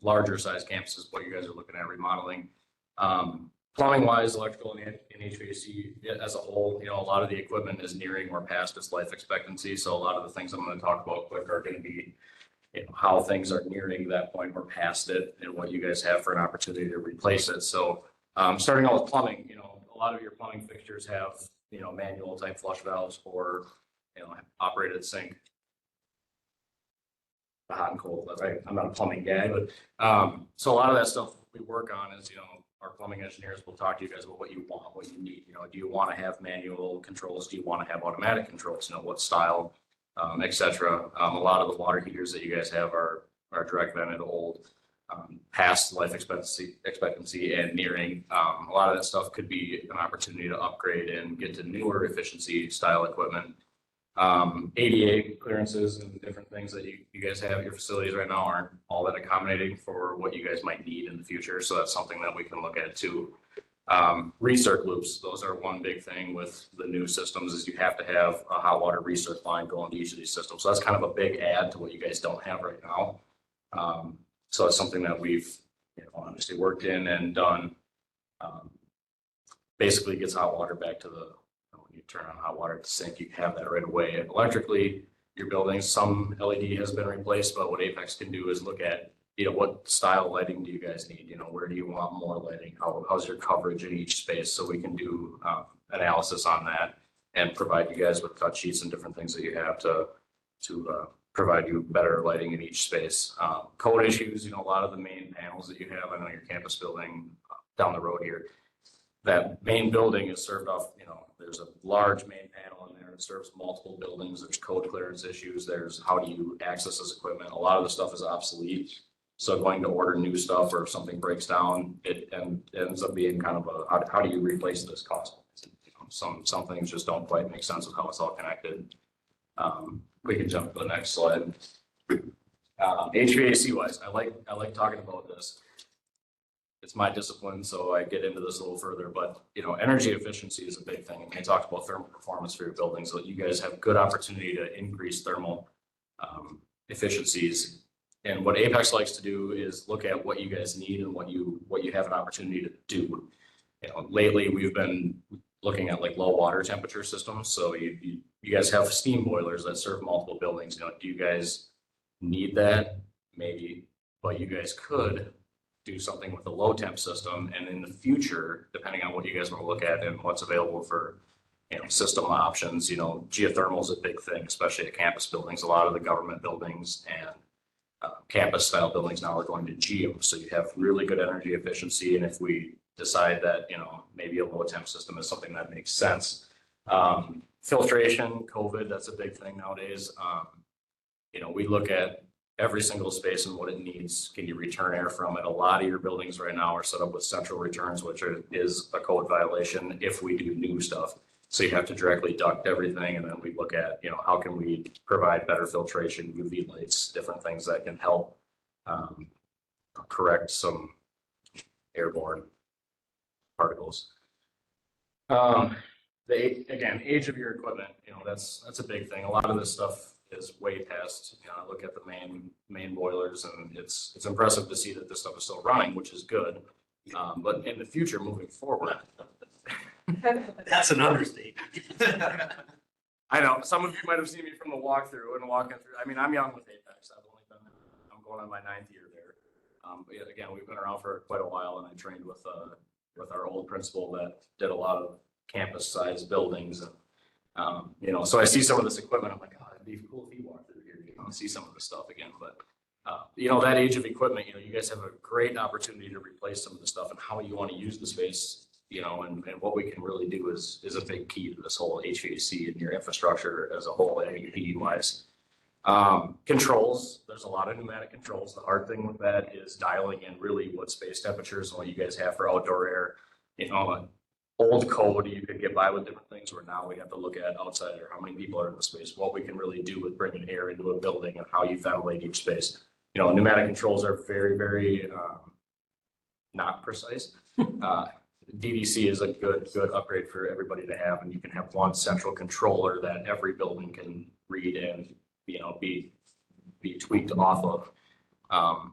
larger size campuses, what you guys are looking at remodeling. Plumbing wise, electrical and HVAC as a whole, a lot of the equipment is nearing or past its life expectancy. So a lot of the things I'm going to talk about quick are going to be how things are nearing that point or past it, and what you guys have for an opportunity to replace it. So starting out with plumbing, a lot of your plumbing fixtures have, manual type flush valves or, operated sink. Hot and cold, right? I'm not a plumbing guy, but so a lot of that stuff we work on is, our plumbing engineers will talk to you guys about what you want, what you need. Do you want to have manual controls? Do you want to have automatic controls? What style, et cetera. A lot of the water heaters that you guys have are direct vented, old, past life expectancy and nearing. A lot of that stuff could be an opportunity to upgrade and get to newer efficiency style equipment. ADA clearances and different things that you guys have at your facilities right now aren't all that accommodating for what you guys might need in the future. So that's something that we can look at too. Recirc loops, those are one big thing with the new systems, is you have to have a hot water recirc line going to each of these systems. So that's kind of a big add to what you guys don't have right now. So it's something that we've obviously worked in and done. Basically gets hot water back to the, when you turn on hot water at the sink, you have that right away. Electrically, your buildings, some LED has been replaced, but what Apex can do is look at, what style lighting do you guys need? Where do you want more lighting? How's your coverage in each space? So we can do analysis on that and provide you guys with cut sheets and different things that you have to provide you better lighting in each space. Code issues, a lot of the main panels that you have, I know your campus building down the road here, that main building is served off, there's a large main panel in there. It serves multiple buildings. There's code clearance issues. There's how do you access this equipment? A lot of the stuff is obsolete. So going to order new stuff, or if something breaks down, it ends up being kind of how do you replace this cost? Some things just don't quite make sense with how it's all connected. We can jump to the next slide. HVAC wise, I like talking about this. It's my discipline, so I get into this a little further, but energy efficiency is a big thing. And I talked about thermal performance for your buildings, so you guys have good opportunity to increase thermal efficiencies. And what Apex likes to do is look at what you guys need and what you have an opportunity to do. Lately we've been looking at like low water temperature systems. So you guys have steam boilers that serve multiple buildings. Do you guys need that? Maybe, but you guys could do something with a low temp system. And in the future, depending on what you guys want to look at and what's available for system options, geothermal is a big thing, especially at campus buildings. A lot of the government buildings and campus style buildings now are going to geo. So you have really good energy efficiency. And if we decide that, maybe a low temp system is something that makes sense. Filtration, COVID, that's a big thing nowadays. We look at every single space and what it needs. Can you return air from it? A lot of your buildings right now are set up with central returns, which is a code violation if we do new stuff. So you have to directly duct everything. And then we look at, how can we provide better filtration, UV lights, different things that can help correct some airborne particles. Again, age of your equipment, that's a big thing. A lot of this stuff is way past, I look at the main boilers, and it's impressive to see that this stuff is still running, which is good. But in the future, moving forward, That's an understatement. I know some of you might have seen me from the walkthrough and walking through. I mean, I'm young with Apex. I'm going on my 9th year there. But yet again, we've been around for quite a while, and I trained with our old principal that did a lot of campus-sized buildings, and so I see some of this equipment. I'm like, oh, it'd be cool if he walked through here, and see some of this stuff again. But that age of equipment, you guys have a great opportunity to replace some of the stuff, and how you want to use the space, and what we can really do is a big key to this whole HVAC and your infrastructure as a whole, AEP wise. Controls, there's a lot of pneumatic controls. The hard thing with that is dialing in really what space temperatures and what you guys have for outdoor air. Old code, you could get by with different things, where now we have to look at outside air, how many people are in the space, what we can really do with bringing air into a building, and how you ventilate each space. Pneumatic controls are very, very not precise. DDC is a good upgrade for everybody to have, and you can have one central controller that every building can read and be tweaked off of.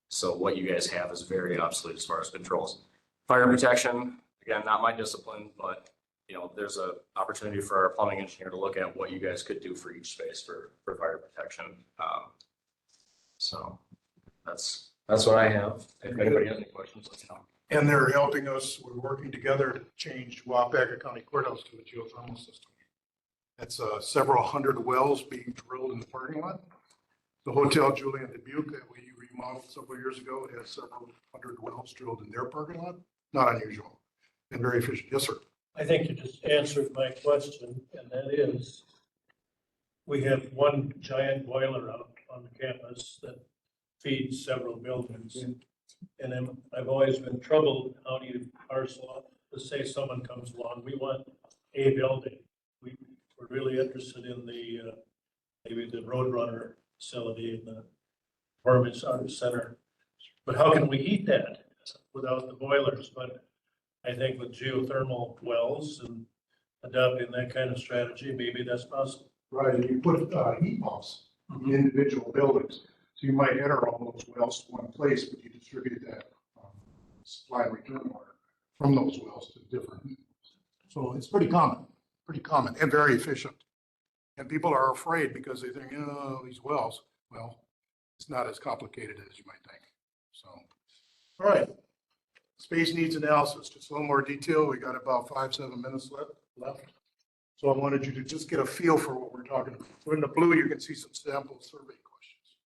So what you guys have is very obsolete as far as controls. Fire protection, again, not my discipline, but there's a opportunity for our plumbing engineer to look at what you guys could do for each space for fire protection. So that's what I have. If anybody has any questions, let me know. And they're helping us, we're working together to change Wapaka County Courthouse to a geothermal system. That's several hundred wells being drilled in the parking lot. The Hotel Julian Dubuque that we remodeled several years ago has several hundred wells drilled in their parking lot. Not unusual and very efficient. Yes, sir. I think you just answered my question, and that is, we have one giant boiler out on the campus that feeds several buildings. And I've always been troubled, how do you parcel out, let's say someone comes along, we want a building. We're really interested in maybe the Roadrunner facility in the Performance Arts Center. But how can we heat that without the boilers? But I think with geothermal wells and adopting that kind of strategy, maybe that's possible. Right, and you put heat pumps in individual buildings. So you might enter all those wells to one place, but you distribute that supply and return water from those wells to different heat pumps. So it's pretty common and very efficient. And people are afraid because they think, these wells, well, it's not as complicated as you might think. So, all right. Space needs analysis, just a little more detail. We got about 5-7 minutes left. So I wanted you to just get a feel for what we're talking about. So in the blue, you can see some sample survey questions.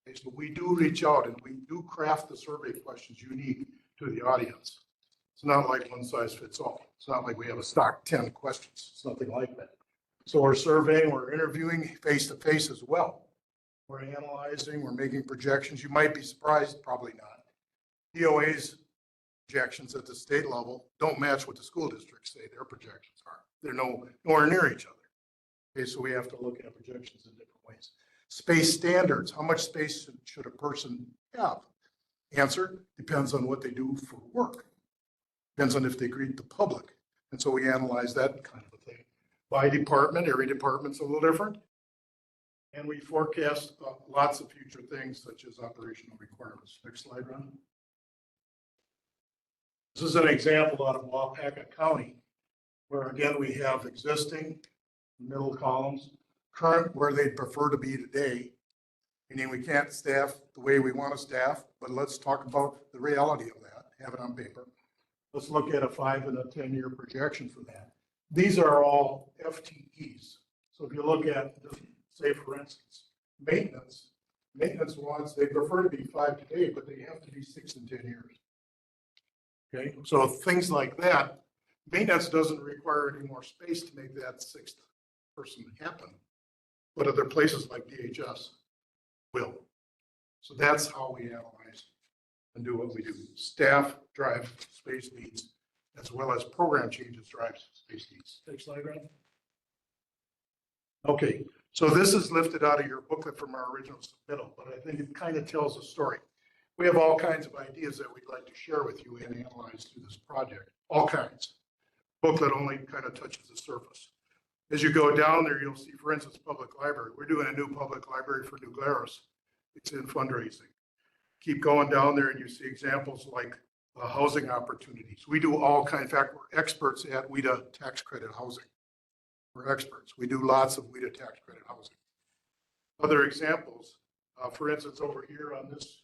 Okay, so we do reach out and we do craft the survey questions unique to the audience. It's not like one size fits all. It's not like we have a stock 10 questions. It's nothing like that. So we're surveying, we're interviewing face to face as well. We're analyzing, we're making projections. You might be surprised, probably not. DOA's projections at the state level don't match what the school districts say their projections are. They're nowhere near each other. Okay, so we have to look at projections in different ways. Space standards, how much space should a person have? Answer, depends on what they do for work. Depends on if they greet the public. And so we analyze that kind of a thing. By department, every department's a little different. And we forecast lots of future things such as operational requirements. Next slide, Ron. This is an example out of Waupaca County, where again, we have existing middle columns, current where they'd prefer to be today, meaning we can't staff the way we want to staff, but let's talk about the reality of that, have it on paper. Let's look at a 5 and a 10-year projection for that. These are all FTEs. So if you look at, say for instance, maintenance ones, they prefer to be 5 today, but they have to be 6 and 10 years. Okay, so things like that, maintenance doesn't require any more space to make that 6th person happen, but other places like DHS will. So that's how we analyze and do what we do. Staff drive space needs, as well as program changes drive space needs. Next slide, Ron. Okay, so this is lifted out of your booklet from our original submittal, but I think it kind of tells a story. We have all kinds of ideas that we'd like to share with you and analyze through this project, all kinds. Booklet only kind of touches the surface. As you go down there, you'll see, for instance, public library. We're doing a new public library for New Glarus. It's in fundraising. Keep going down there and you see examples like housing opportunities. We do all kinds. In fact, we're experts at WIDA tax credit housing. We're experts. We do lots of WIDA tax credit housing. Other examples, for instance, over here on this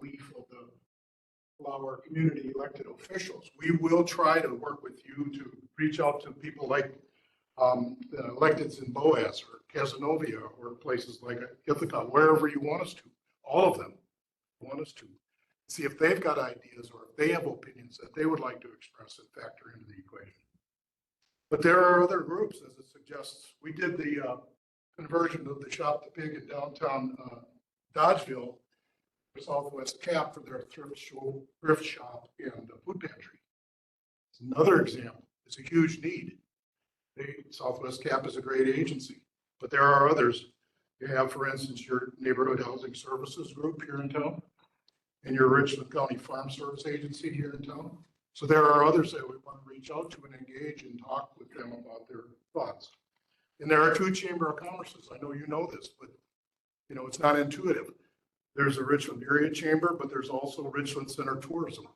leaf of our community elected officials, we will try to work with you to reach out to people like the electeds in Boaz or Casanova or places like Ithaca, wherever you want us to, all of them want us to, see if they've got ideas or if they have opinions that they would like to express and factor into the equation. But there are other groups, as it suggests. We did the conversion of the Shop the Pig in downtown Dodgeville, Southwest Cap, for their thrift shop and food pantry. It's another example. It's a huge need. Southwest Cap is a great agency, but there are others. You have, for instance, your neighborhood housing services group here in town and your Richland County Farm Service Agency here in town. So there are others that we want to reach out to and engage and talk with them about their thoughts. And there are 2 Chamber of Commerces. I know you know this, but you know, it's not intuitive. There's a Richland Area Chamber, but there's also Richland Center Tourism.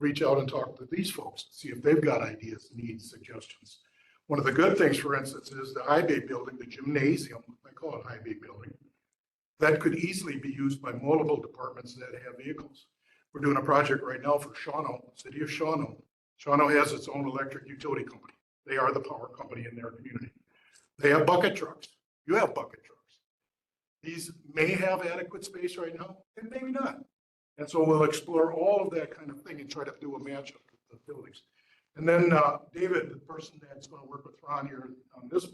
Reach out and talk to these folks, see if they've got ideas, needs, suggestions. One of the good things, for instance, is the High Bay building, the gymnasium, I call it High Bay building, that could easily be used by multiple departments that have vehicles. We're doing a project right now for Shawano, city of Shawano. Shawano has its own electric utility company. They are the power company in their community. They have bucket trucks. You have bucket trucks. These may have adequate space right now, and maybe not. And so we'll explore all of that kind of thing and try to do a matchup with the buildings. And then David, the person that's going to work with Ron here on this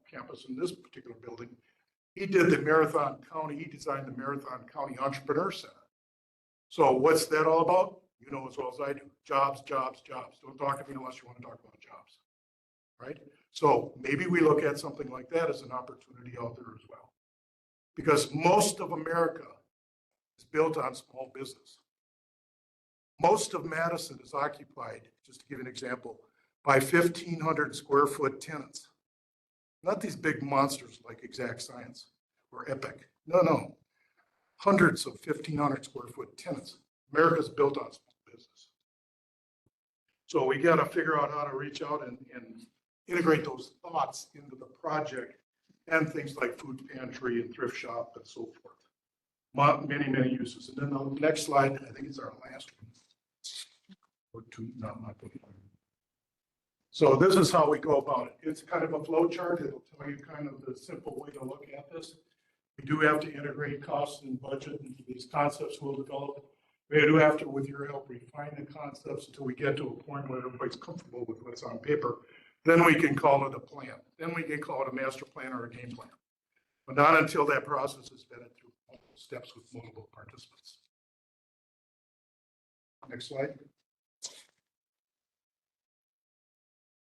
campus in this particular building, he did the Marathon County, he designed the Marathon County Entrepreneur Center. So what's that all about? You know as well as I do. Jobs, jobs, jobs. Don't talk to me unless you want to talk about jobs, right? So maybe we look at something like that as an opportunity out there as well. Because most of America is built on small business. Most of Madison is occupied, just to give an example, by 1,500 square foot tenants. Not these big monsters like Exact Science or Epic. No. Hundreds of 1,500 square foot tenants. America's built on small business. So we got to figure out how to reach out and integrate those thoughts into the project and things like food pantry and thrift shop and so forth. Many, many uses. And then the next slide, I think it's our last one. Or 2, not my book. So this is how we go about it. It's kind of a flow chart. It'll tell you kind of the simple way to look at this. We do have to integrate costs and budget into these concepts we'll develop. We do have to, with your help, refine the concepts until we get to a point where everybody's comfortable with what's on paper. Then we can call it a plan. Then we can call it a master plan or a game plan. But not until that process is vetted through multiple steps with multiple participants. Next slide.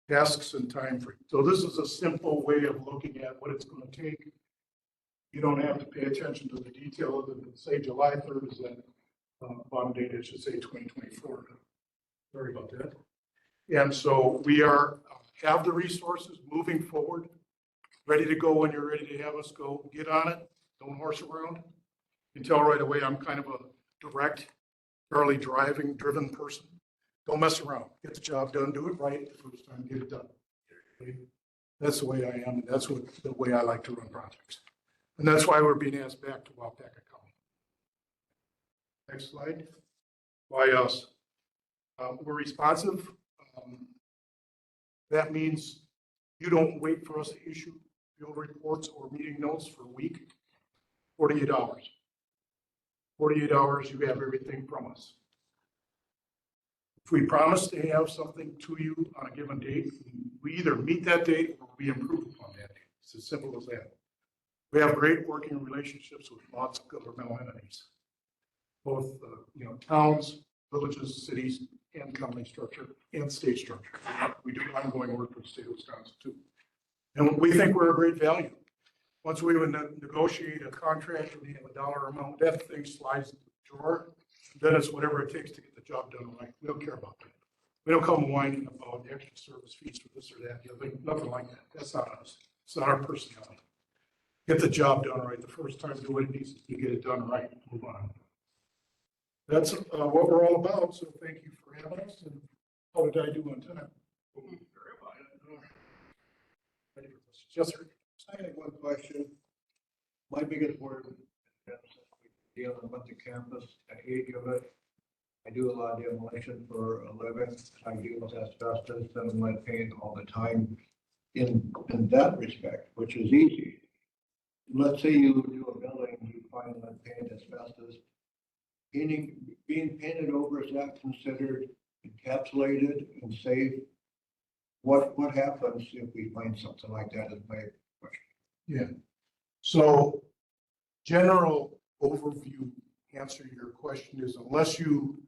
Tasks and time frame. So this is a simple way of looking at what it's going to take You don't have to pay attention to the detail other than say July 3rd is that bond date, it should say 2024. Sorry about that. And so we have the resources moving forward, ready to go when you're ready to have us go. Get on it. Don't horse around. You can tell right away I'm kind of a direct, fairly driven person. Don't mess around. Get the job done. Do it right the first time. Get it done. Okay? That's the way I am. And that's the way I like to run projects. And that's why we're being asked back to Waupaca County. Next slide. Why us? We're responsive. That means you don't wait for us to issue field reports or meeting notes for a week. 48 hours. 48 hours, you have everything from us. If we promise to have something to you on a given date, we either meet that date or we improve upon that date. It's as simple as that. We have great working relationships with lots of governmental entities, both towns, villages, cities, and county structure and state structure. We do ongoing work for the state of Wisconsin too. And we think we're a great value. Once we would negotiate a contract and we have a dollar amount, that thing slides to the drawer. Then it's whatever it takes to get the job done right. We don't care about that. We don't come whining about extra service fees for this or that. Nothing like that. That's not us. It's not our personality. Get the job done right the first time. Do what it needs to get it done right. Move on. That's what we're all about. So thank you for having us. And how did I do on time? Very well. Ready for questions? Yes, sir. I have one question. My biggest worry is dealing with the campus, the age of it. I do a lot of demolition for a living. I deal with asbestos and lead paint all the time in that respect, which is easy. Let's say you do a building, you find lead paint, asbestos. Being painted over, is that considered encapsulated and safe? What happens if we find something like that is my question. Yeah. So general overview answer to your question is unless you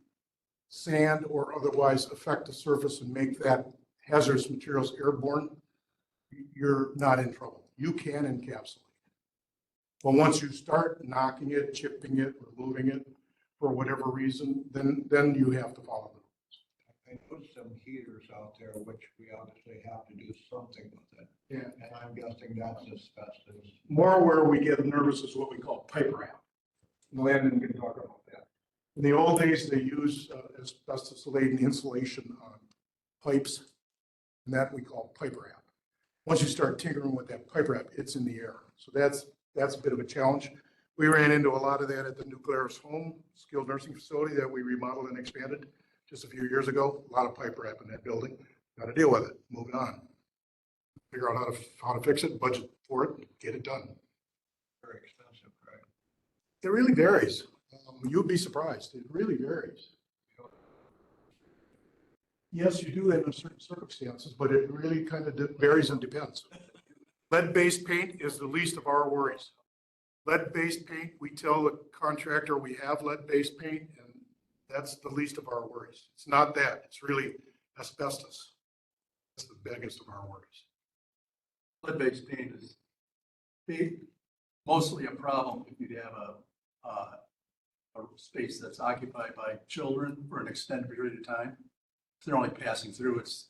sand or otherwise affect the surface and make that hazardous materials airborne, you're not in trouble. You can encapsulate. But once you start knocking it, chipping it, removing it for whatever reason, then you have to follow the rules. I put some heaters out there, which we obviously have to do something with it. Yeah. And I'm guessing that's asbestos. More where we get nervous is what we call pipe wrap. Landon can talk about that. In the old days, they used asbestos-laden insulation on pipes, and that we call pipe wrap. Once you start tinkering with that pipe wrap, it's in the air. So that's a bit of a challenge. We ran into a lot of that at the New Glarus Home skilled nursing facility that we remodeled and expanded just a few years ago. A lot of pipe wrap in that building. Got to deal with it. Moving on. Figure out how to fix it, budget for it, get it done. Very expensive, right? It really varies. You'd be surprised. It really varies. Yes, you do in certain circumstances, but it really kind of varies and depends. Lead-based paint is the least of our worries. Lead-based paint, we tell the contractor we have lead-based paint, and that's the least of our worries. It's not that. It's really asbestos. That's the biggest of our worries. Lead-based paint is mostly a problem if you have a space that's occupied by children for an extended period of time. If they're only passing through, it's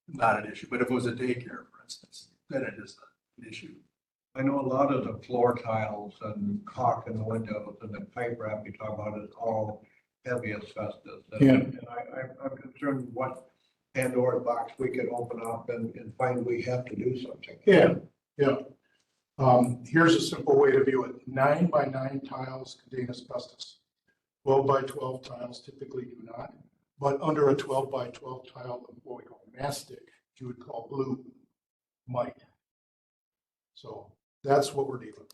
not an issue. But if it was a daycare, for instance, then it is an issue. I know a lot of the floor tiles and caulk in the windows and the pipe wrap you talk about is all heavy asbestos. And I'm concerned what Pandora's box we could open up and find we have to do something. Yeah. Here's a simple way to view it. 9 by 9 tiles contain asbestos. 12 by 12 tiles typically do not. But under a 12 by 12 tile of what we call mastic, you would call blue, might. So that's what we're dealing with.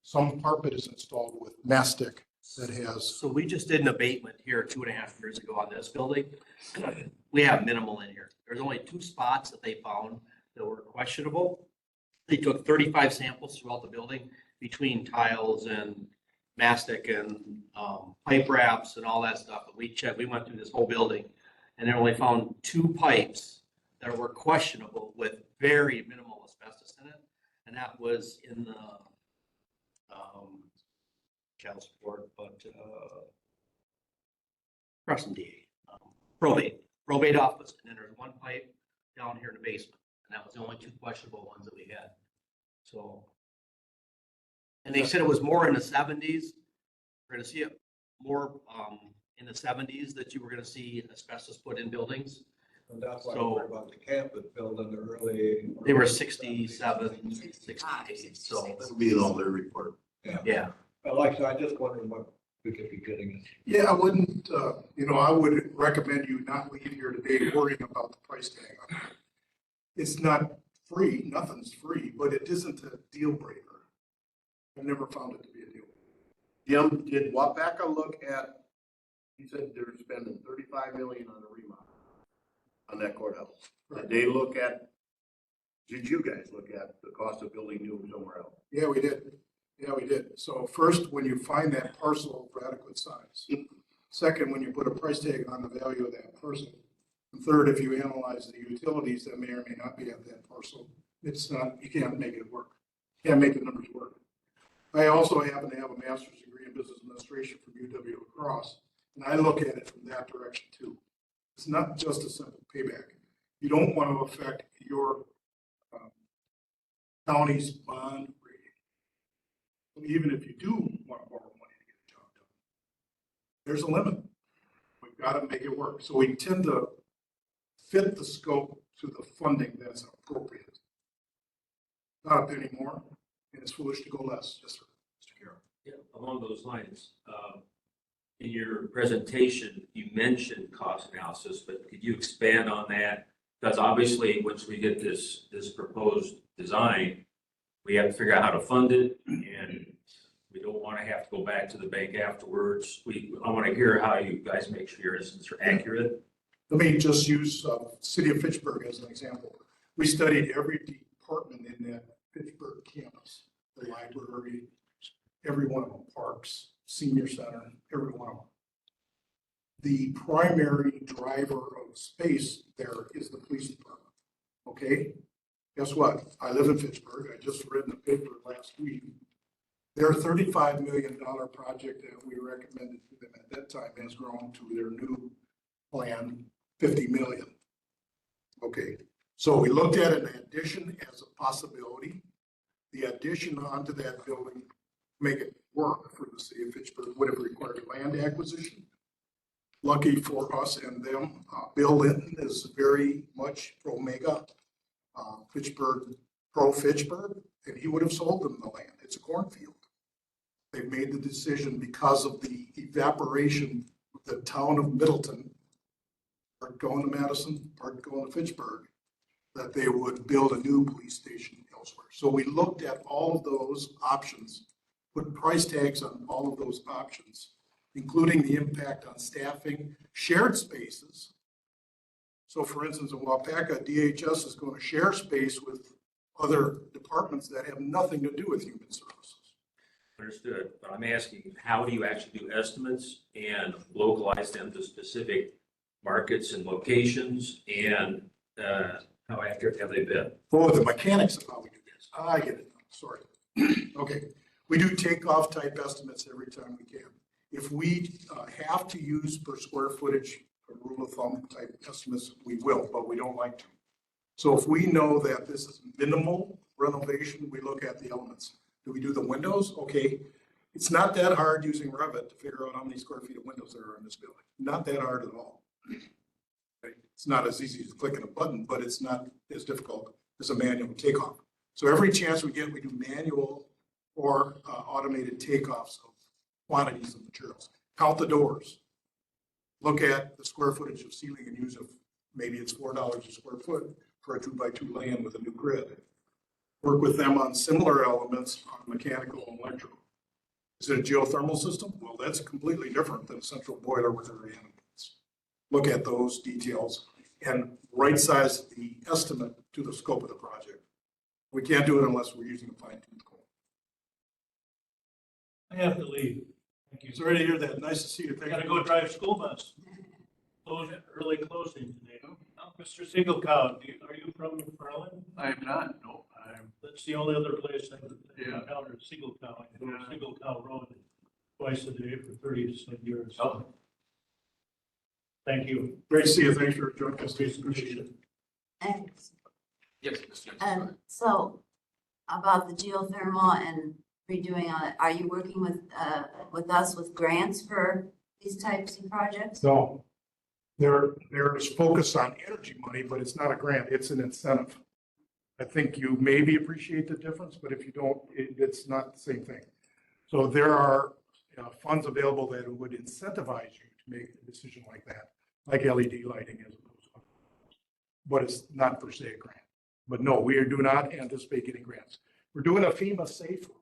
Some carpet is installed with mastic that has. So we just did an abatement here 2.5 years ago on this building. We have minimal in here. There's only 2 spots that they found that were questionable. They took 35 samples throughout the building between tiles and mastic and pipe wraps and all that stuff. But we checked, we went through this whole building and they only found 2 pipes that were questionable with very minimal asbestos in it. And that was in the child support, but, Preston DA, probate office, and then there's one pipe down here in the basement, and that was the only two questionable ones that we had. So, and they said it was more in the seventies. We're gonna see it more, in the seventies that you were gonna see asbestos put in buildings. And that's why I So- worry about the campus building the early. They were 67, 68, so. That'll be in all their report. Yeah. But like I said, I just wondering what we could be getting. Yeah, I wouldn't, I would recommend you not leave here today worrying about the price tag on it. It's not free, nothing's free, but it isn't a deal breaker. I've never found it to be a deal. Jim, did Wapaka look at, he said they're spending 35 million on a remodel on that courthouse. Did they look at, did you guys look at the cost of building new somewhere else? Yeah, we did. Yeah, we did. So first, when you find that parcel of adequate size. Second, when you put a price tag on the value of that parcel. And third, if you analyze the utilities that may or may not be at that parcel, it's not, you can't make it work. Can't make the numbers work. I also happen to have a master's degree in business administration from UW La Crosse, and I look at it from that direction too. It's not just a simple payback. You don't want to affect your county's bond rating. Even if you do want to borrow money to get a job done, there's a limit. We've got to make it work. So we tend to fit the scope to the funding that's appropriate. Not a penny more, and it's foolish to go less. Yes, sir. Mr. Carroll. Yeah, along those lines, in your presentation, you mentioned cost analysis, but could you expand on that? Because obviously, once we get this proposed design, we have to figure out how to fund it, and we don't want to have to go back to the bank afterwards. I want to hear how you guys make sure your estimates are accurate. Let me just use City of Fitchburg as an example. We studied every department in that Fitchburg campus, the library, every one of them, parks, senior center, every one of them. The primary driver of space there is the police department. Okay? Guess what? I live in Fitchburg. I just read in the paper last week. Their $35 million project that we recommended to them at that time has grown to their new plan, $50 million. Okay, so we looked at an addition as a possibility. The addition onto that building, make it work for the city of Fitchburg, would have required land acquisition. Lucky for us and them, Bill Linton is very much pro-mega, Fitchburg, pro-Fitchburg, and he would have sold them the land. It's a cornfield. They've made the decision because of the evaporation of the town of Middleton, part going to Madison, part going to Fitchburg, that they would build a new police station elsewhere. So we looked at all of those options, put price tags on all of those options, including the impact on staffing, shared spaces. So for instance, in Wapaka, DHS is going to share space with other departments that have nothing to do with human services. Understood, but I'm asking, how do you actually do estimates and localize them to specific markets and locations, and how accurate have they been? Oh, the mechanics of how we do this. I get it. Sorry. Okay. We do takeoff type estimates every time we can. If we have to use per square footage, a rule of thumb type estimates, we will, but we don't like to. So if we know that this is minimal renovation, we look at the elements. Do we do the windows? Okay. It's not that hard using Revit to figure out how many square feet of windows there are in this building. Not that hard at all. Okay. It's not as easy as clicking a button, but it's not as difficult as a manual takeoff. So every chance we get, we do manual or automated takeoffs of quantities of materials. Count the doors. Look at the square footage of ceiling and use of, maybe it's $4 a square foot for a 2x2 land with a new grid. Work with them on similar elements on mechanical and electrical. Is it a geothermal system? Well, that's completely different than a central boiler with area animals. Look at those details and right size the estimate to the scope of the project. We can't do it unless we're using a fine-tooth comb. I have to leave. Thank you. Sorry to hear that. Nice to see you. I gotta go drive school bus. Early closing today. Mr. Siegelkow, are you from Berlin? I am not, no. Let's It's the only other place I encountered Siegel County, Siegel County Road twice a day for 30 years. Oh. Thank you. Great to see you. Thanks for joining us. Appreciate it. And, Yes, Ms. Jensen. so about the geothermal and redoing on it, are you working with us with grants for these types of projects? So there's focus on energy money, but it's not a grant, it's an incentive. I think you maybe appreciate the difference, but if you don't, it's not the same thing. So there are funds available that would incentivize you to make a decision like that, like LED lighting as opposed to. But it's not per se a grant. But no, we do not anticipate getting grants. We're doing a FEMA safe room.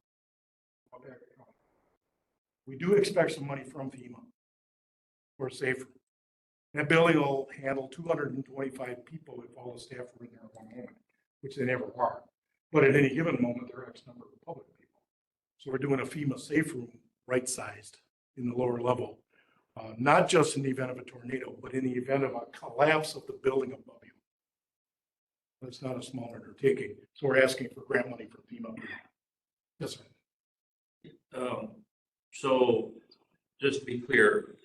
We do expect some money from FEMA for safe room. That building will handle 225 people if all the staff were in there at one moment, which they never are. But at any given moment, there are X number of public people. So we're doing a FEMA safe room right-sized in the lower level, not just in the event of a tornado, but in the event of a collapse of the building above you. It's not a small undertaking. So we're asking for grant money from FEMA. Yes, sir. So just to be clear,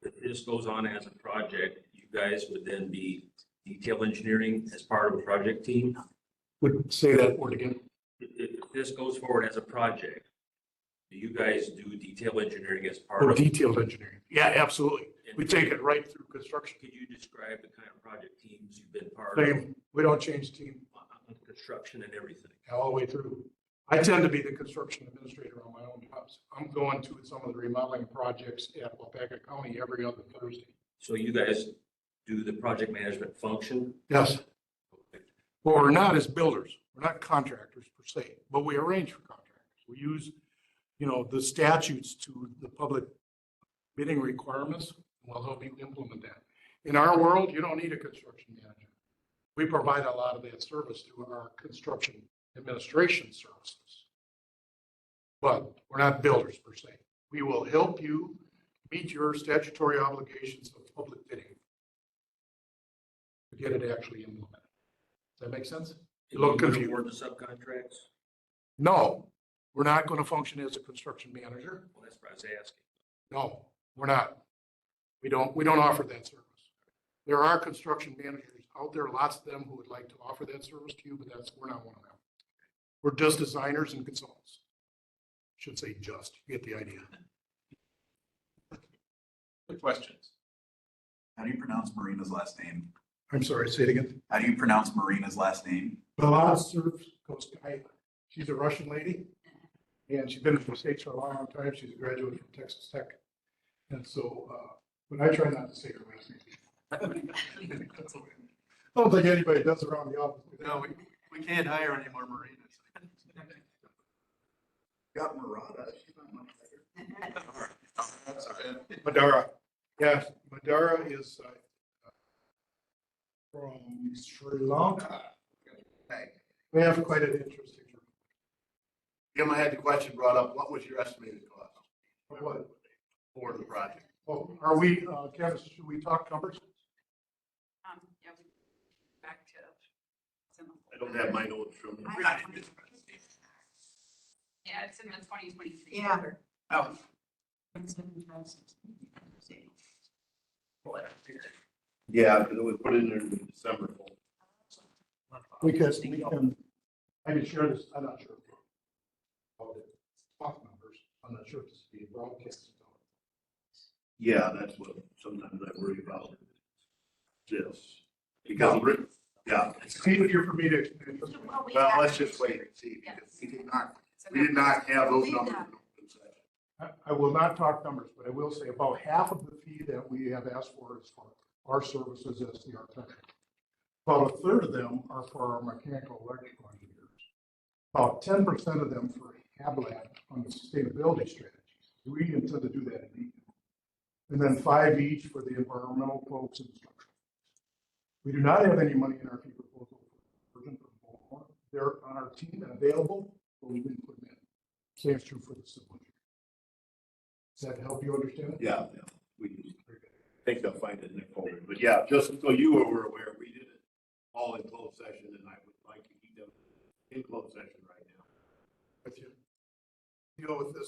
if this goes on as a project, you guys would then be detail engineering as part of a project team? Would say that word again. If this goes forward as a project, do you guys do detail engineering as part of? Detailed engineering. Yeah, absolutely. We take it right through construction. Could you describe the kind of project teams you've been part of? Same. We don't change team. On construction and everything. All the way through. I tend to be the construction administrator on my own jobs. I'm going to some of the remodeling projects at Wapaka County every other Thursday. So you guys do the project management function? Yes. What we're not is builders. We're not contractors per se, but we arrange for contractors. We use, the statutes to the public bidding requirements. We'll help you implement that. In our world, you don't need a construction manager. We provide a lot of that service through our construction administration services. But we're not builders per se. We will help you meet your statutory obligations of public bidding to get it actually implemented. Does that make sense? You look confused. Award the subcontracts? No, we're not going to function as a construction manager. Well, that's what I was asking. No, we're not. We don't offer that service. There are construction managers out there, lots of them who would like to offer that service to you, but we're not one of them. We're just designers and consultants. Should say just, you get the idea. Good questions. How do you pronounce Marina's last name? I'm sorry, say it again. How do you pronounce Marina's last name? Beladsurkovskaya. She's a Russian lady, and she's been in the States for a long, long time. She's a graduate from Texas Tech. And so, but I try not to say her last name. I don't think anybody does around the office. No, we can't hire any more Marinas. Got Murata. She's not much better. Madara. Yes, Madara is from Sri Lanka. We have quite an interesting. Jim, I had the question brought up. What was your estimated cost What? for the project? Oh, are we, Candace, should we talk numbers? Yeah, back to. I don't have my notes from. Yeah, it's in the 2023. Yeah. Oh. Yeah, because it was put in there in December. We can, I can share this, I'm not sure. About the talk numbers, I'm not sure if this is being broadcast. Yeah, that's what sometimes I worry about. Yes. Because, yeah. It's easier for me to explain. Well, let's just wait and see, because we did not have those numbers. I will not talk numbers, but I will say about half of the fee that we have asked for is for our services as the architect. About a third of them are for our mechanical electrical engineers. About 10% of them for HabLab on the sustainability strategies. We intend to do that in Eaton. And then 5 each for the environmental folks and structural. We do not have any money in our fee proposal for Baltimore. They're on our team and available, but we didn't put them in. Same is true for the civil engineer. Does that help you understand it? Yeah, we think they'll find it in the folder, but yeah, just so you were aware, we did it all in closed session, and I would like to keep them in closed session right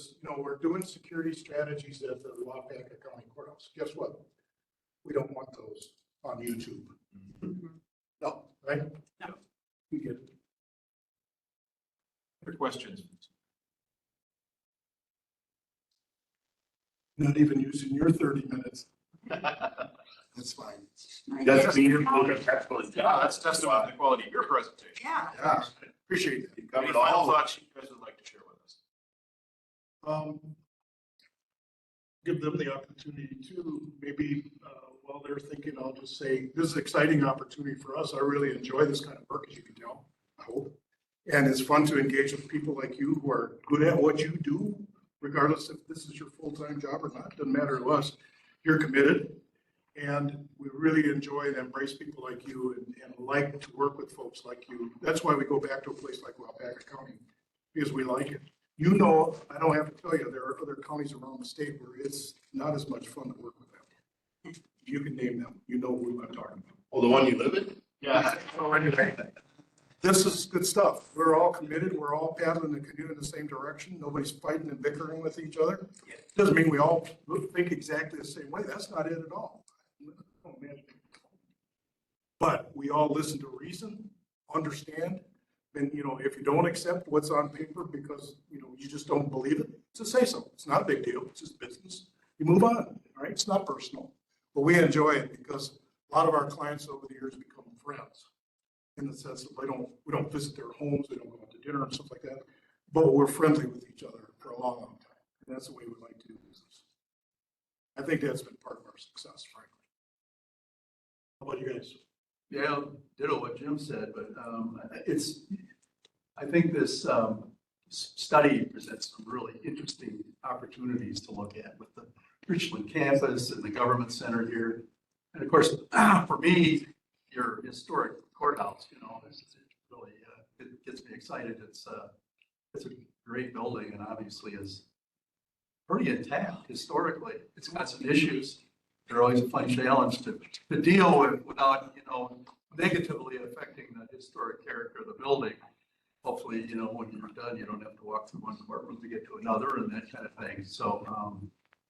is, we're doing security strategies at the Wapaka County Courthouse. Guess what? We don't want those on YouTube. No, right? No. We get it. Other questions? Not even using your 30 minutes. That's fine. That's being excellent. Yeah, that's testament to the quality of your presentation. Yeah, appreciate that. You Any covered final all of thoughts you guys would like to share with us? Give them the opportunity to maybe, while they're thinking, I'll just say, this is an exciting opportunity for us. I really enjoy this kind of work, as you can tell, I hope. And it's fun to engage with people like you who are good at what you do, regardless if this is your full-time job or not, doesn't matter to us. You're committed. And we really enjoy and embrace people like you and like to work with folks like you. That's why we go back to a place like Wapaka County, because we like it. I don't have to tell you, there are other counties around the state where it's not as much fun to work with them. You can name them, you know who I'm talking about. Oh, the one you live in? Yeah. So anyway, this is good stuff. We're all committed. We're all paddling the canoe in the same direction. Nobody's fighting and bickering with each other. Doesn't mean we all think exactly the same way. That's not it at all. But we all listen to reason, understand, and if you don't accept what's on paper because you just don't believe it, just say so. It's not a big deal. It's just business. You move on, all right? It's not personal. But we enjoy it because a lot of our clients over the years become friends in the sense that we don't visit their homes, we don't go out to dinner and stuff like that, but we're friendly with each other for a long, long time. And that's the way we like to do business. I think that's been part of our success, frankly. How about you guys? Yeah, ditto what Jim said, but I think this study presents some really interesting opportunities to look at with the Richland campus and the government center here. And of course, for me, your historic courthouse, is really, it gets me excited. It's a great building and obviously is pretty intact historically. It's got some issues. They're always a fun challenge to deal with without, negatively affecting the historic character of the building. Hopefully, when you're done, you don't have to walk through one courtroom to get to another and that kind of thing. So,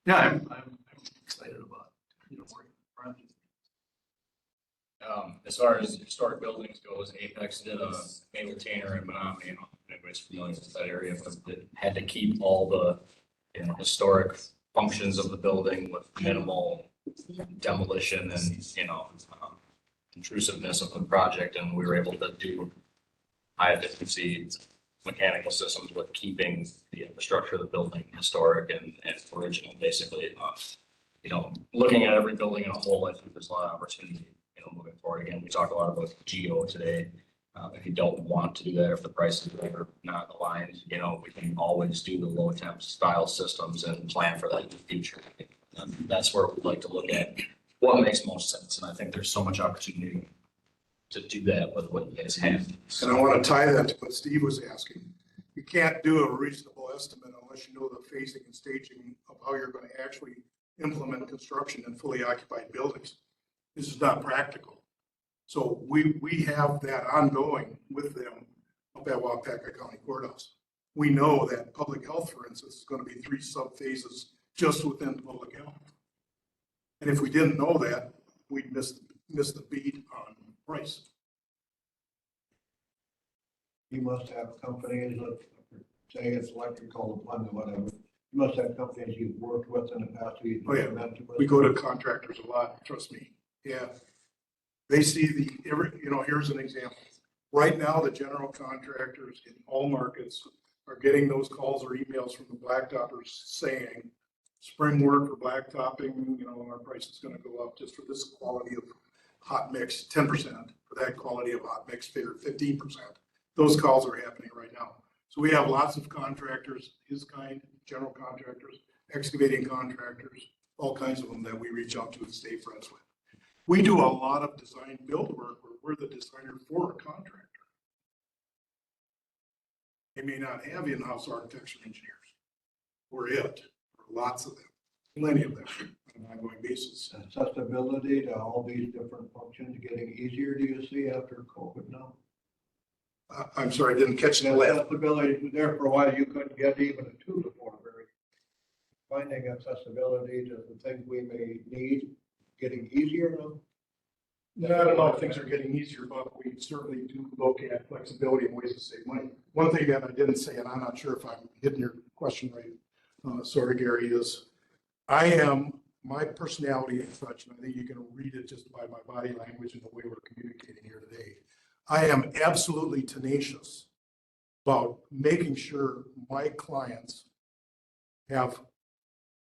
yeah, I'm excited about, working around it. As far as historic buildings goes, Apex did a maintainer in Menominee, anybody's familiar with that area, but it had to keep all the, historic functions of the building with minimal demolition and, intrusiveness of the project, and we were able to do high efficiency mechanical systems with keeping the structure of the building historic and original, basically. Looking at every building in a whole, I think there's a lot of opportunity, moving forward. Again, we talk a lot about geo today. If you don't want to do that, if the prices are not aligned, we can always do the low temp style systems and plan for that in the future. And that's where we'd like to look at what makes most sense. And I think there's so much opportunity to do that with what you guys have. And I want to tie that to what Steve was asking. You can't do a reasonable estimate unless you know the phasing and staging of how you're going to actually implement construction in fully occupied buildings. This is not practical. So we have that ongoing with them up at Wapaka County Courthouse. We know that public health, for instance, is going to be 3 sub-phases just within public health. And if we didn't know that, we'd miss the beat on price. You must have companies that say it's electrical, plumbing, whatever. You must have companies you've worked with in the past. Oh yeah, we go to contractors a lot, trust me. Yeah. They see here's an example. Right now, the general contractors in all markets are getting those calls or emails from the blacktoppers saying, spring work for blacktopping, our price is going to go up just for this quality of hot mix, 10%, for that quality of hot mix, figure 15%. Those calls are happening right now. So we have lots of contractors, his kind, general contractors, excavating contractors, all kinds of them that we reach out to and stay friends with. We do a lot of design build work where we're the designer for a contractor. They may not have in-house architects or engineers. We're it, or lots of them, plenty of them on an ongoing basis. Accessibility to all these different functions getting easier, do you see, after COVID now? I'm sorry, I didn't catch that last. Accessibility, there for a while, you couldn't get even a 2 before very finding accessibility to the things we may need getting easier now? I don't know if things are getting easier, but we certainly do look at flexibility and ways to save money. One thing that I didn't say, and I'm not sure if I'm hitting your question right, sorry, Gary, is my personality is such, and I think you can read it just by my body language and the way we're communicating here today. I am absolutely tenacious about making sure my clients have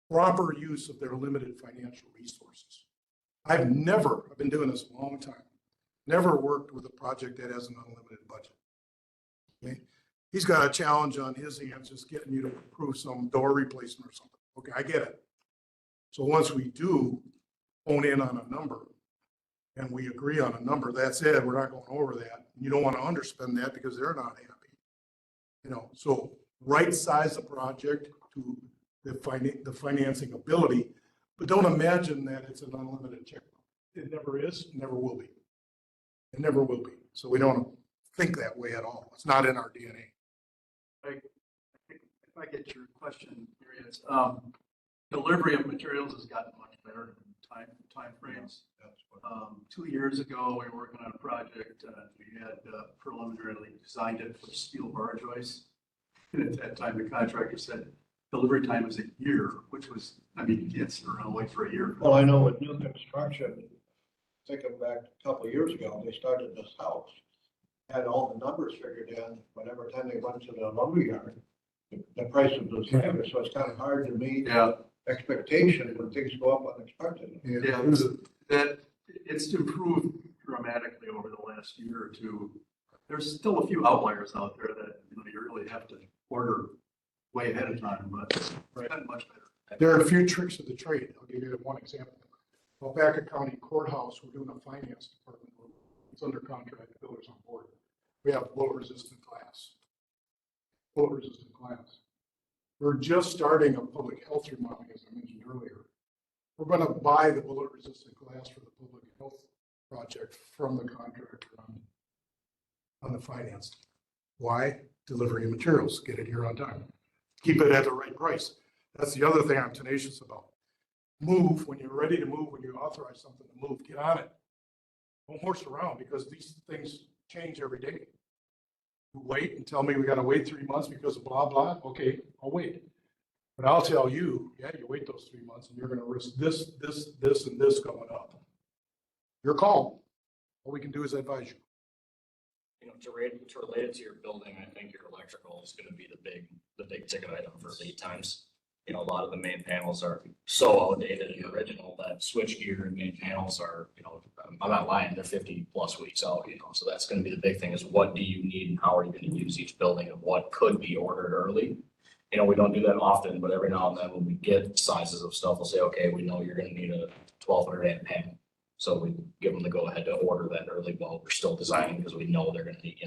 proper use of their limited financial resources. I've been doing this a long time, never worked with a project that has an unlimited budget. Okay? He's got a challenge on his hands just getting you to approve some door replacement or something. Okay, I get it. So once we do hone in on a number and we agree on a number, that's it. We're not going over that. You don't want to underspend that because they're not happy. So right size the project to the financing ability, but don't imagine that it's an unlimited checkbook. It never is, never will be. It never will be. So we don't think that way at all. It's not in our DNA. If I get your question, Marius, delivery of materials has gotten much better in time frames. 2 years ago, we were working on a project, we had preliminarily designed it for steel bar joists. And at that time, the contractor said, delivery time is a year, which was, you can't sit around and wait for a year. Well, I know with new construction, thinking back a couple of years ago, they started this house, had all the numbers figured in, but every time they went to the lumberyard, the price was higher, so it's kind of hard to meet expectation when things go up unexpectedly. It's improved dramatically over the last year or two. There's still a few outliers out there that you really have to order way ahead of time, but it's gotten much better. There are a few tricks of the trade. I'll give you one example. Alpaca County Courthouse, we're doing a finance department. It's under contract, the builder's on board. We have bullet resistant glass. Bullet resistant glass. We're just starting a public health remodeling, as I mentioned earlier. We're going to buy the bullet resistant glass for the public health project from the contractor on the finance. Why? Delivery of materials, get it here on time. Keep it at the right price. That's the other thing I'm tenacious about. Move when you're ready to move, when you authorize something to move, get on it. Don't horse around because these things change every day. You wait and tell me we got to wait 3 months because of blah, blah. Okay, I'll wait. But I'll tell you, you wait those 3 months and you're going to risk this, and this going up. Your call. All we can do is advise you. To relate it to your building, I think your electrical is going to be the big ticket item for lead times. A lot of the main panels are so outdated and original that switch gear and main panels are, I'm not lying, they're 50+ weeks out, so that's going to be the big thing is what do you need and how are you going to use each building and what could be ordered early. We don't do that often, but every now and then when we get sizes of stuff, we'll say, okay, we know you're going to need a 1200 amp panel. So we give them the go ahead to order that early while we're still designing because we know they're going to need,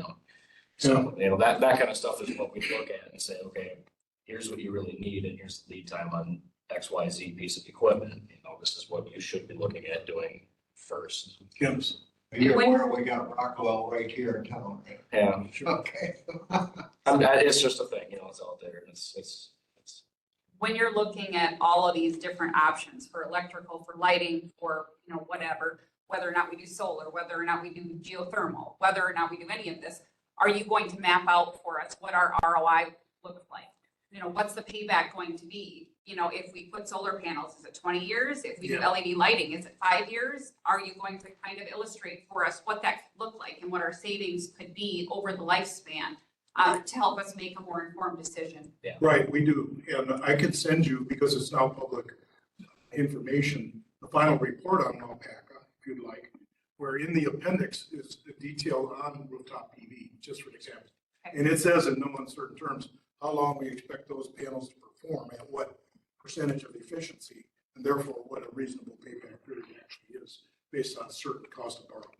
So, that kind of stuff is what we look at and say, okay, here's what you really need and here's the lead time on XYZ piece of equipment. This is what you should be looking at doing first. Yes. We got Rockwell right here in town. Right? Yeah. Okay. It's just a thing, it's out there. It's when you're looking at all of these different options for electrical, for lighting, for, whatever, whether or not we do solar, whether or not we do geothermal, whether or not we do any of this, are you going to map out for us what our ROI looks like? What's the payback going to be? If we put solar panels, is it 20 years? If we do LED lighting, is it 5 years? Are you going to kind of illustrate for us what that could look like and what our savings could be over the lifespan? To help us make a more informed decision. Yeah. Right, we do. And I could send you, because it's now public information, the final report on Alpaca, if you'd like, where in the appendix is detailed on rooftop PV, just for example. And it says in no uncertain terms how long we expect those panels to perform at what percentage of efficiency, and therefore what a reasonable payback period actually is based on certain cost of borrowed money.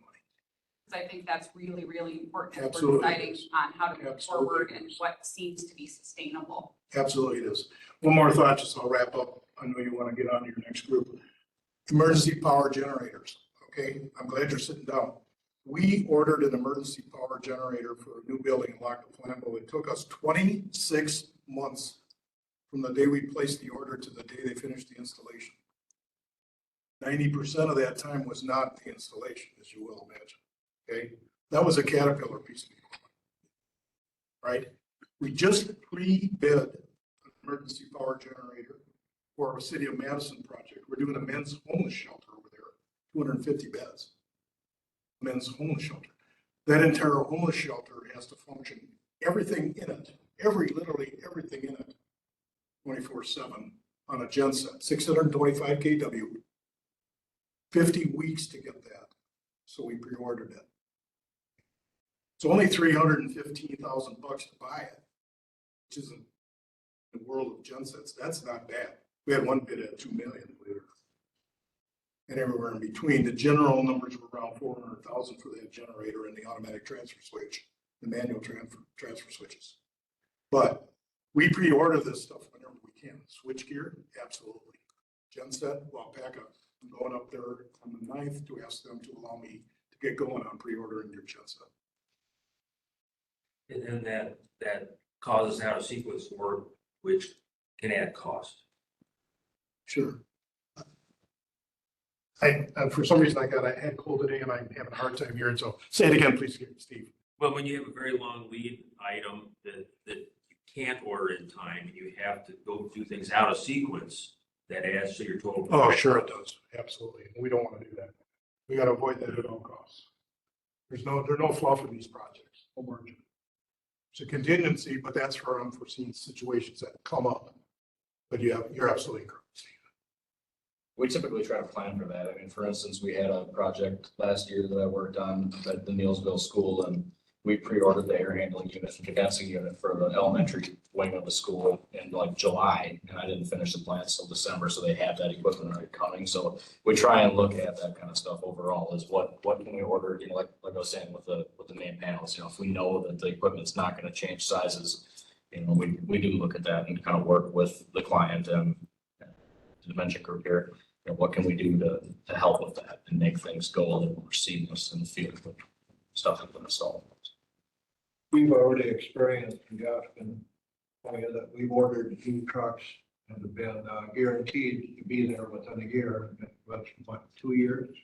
I think that's really, really important. Absolutely We're deciding is. on how to move Absolutely forward is. and what seems to be sustainable. Absolutely it is. One more thought, just I'll wrap up. I know you want to get on to your next group. Emergency power generators, okay? I'm glad you're sitting down. We ordered an emergency power generator for a new building in Lac La Flambeau. It took us 26 months from the day we placed the order to the day they finished the installation. 90% of that time was not the installation, as you will imagine. Okay, that was a Caterpillar piece of equipment, right? We just pre-bid an emergency power generator for our City of Madison project. We're doing a men's homeless shelter over there, 250 beds. Men's homeless shelter. That entire homeless shelter has to function, everything in it, literally everything in it, 24/7 on a genset, 625 kW, 50 weeks to get that. So we pre-ordered it. It's only $315,000 to buy it, which is in the world of gensets. That's not bad. We had one bid at $2 million, believe it or not. And everywhere in between. The general numbers were around $400,000 for that generator and the automatic transfer switch, the manual transfer switches. But we pre-order this stuff whenever we can. Switch gear, absolutely. Genset, Wapaka, I'm going up there on the 9th to ask them to allow me to get going on pre-ordering your genset. And then that causes out of sequence work, which can add cost. Sure. For some reason, I got a head cold today and I'm having a hard time hearing, so say it again, please, Steve. Well, when you have a very long lead item that you can't order in time, and you have to go do things out of sequence, that adds to your total. Oh, sure it does. Absolutely. We don't want to do that. We got to avoid that at all costs. There's no fluff in these projects, no margin. It's a contingency, but that's for unforeseen situations that come up. But you're absolutely correct, Steve. We typically try to plan for that. I mean, for instance, we had a project last year that I worked on at the Neillsville School, and we pre-ordered the air handling unit and condensing unit for the elementary wing of the school in like July, and I didn't finish the plans till December, so they have that equipment already coming. So we try and look at that kind of stuff overall, is what can we order, you know, like I was saying with the main panels, you know, if we know that the equipment's not gonna change sizes, you know, we do look at that and kind of work with the client and the Dimension Group here. You know, what can we do to help with that and make things go a little more seamless in the field with stuff that's been installed. We've already experienced, and Josh can tell you that we've ordered new trucks and have been guaranteed to be there within a year. That's what, 2 years?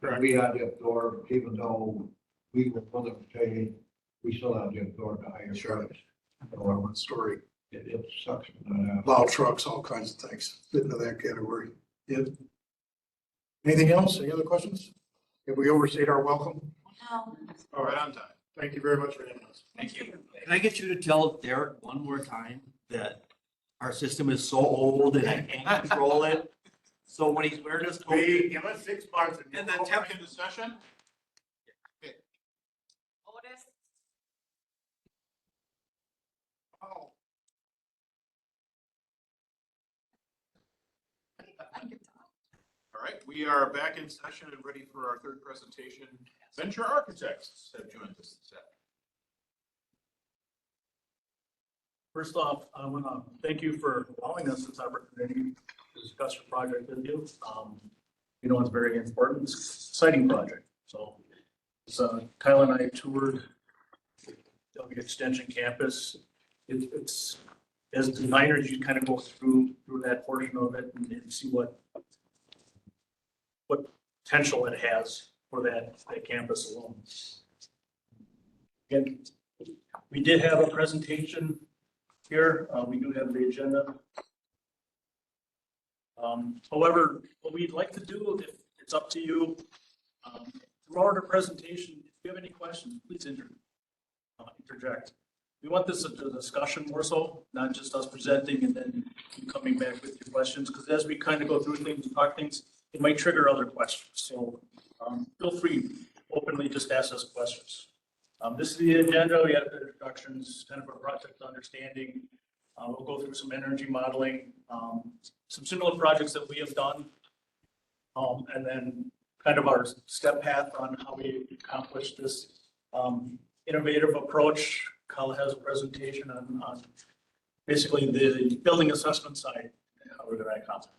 Correct. We had to absorb, even though we were willing to pay, we still had to absorb the higher price. One story. It sucks. Plow trucks, all kinds of things fit into that category. Yeah. Anything else? Any other questions? Have we overstayed our welcome? No. All right, on time. Thank you very much for having us. Thank you. Can I get you to tell Derek one more time that our system is so old and I can't control it? So when he's wearing his coat. Hey, give us 6 months And then temp into session? Otis, Oh. All right, we are back in session and ready for our third presentation. Venture Architects have joined us this afternoon. First off, I want to thank you for allowing us this opportunity to discuss your project with you. You know, it's very important. It's an exciting project. So Kyle and I toured the Extension campus. It's as designers, you kind of go through that portion of it and see what potential it has for that campus alone. Again, we did have a presentation here. We do have the agenda. However, what we'd like to do, if it's up to you, throughout our presentation, if you have any questions, please interject. We want this as a discussion more so, not just us presenting and then you coming back with your questions, because as we kind of go through things and talk things, it might trigger other questions. So feel free to openly just ask us questions. This is the agenda. We have introductions, kind of a project understanding. We'll go through some energy modeling, some similar projects that we have done, and then kind of our step path on how we accomplish this innovative approach. Kyle has a presentation on basically the building assessment side, and how we're going to accomplish.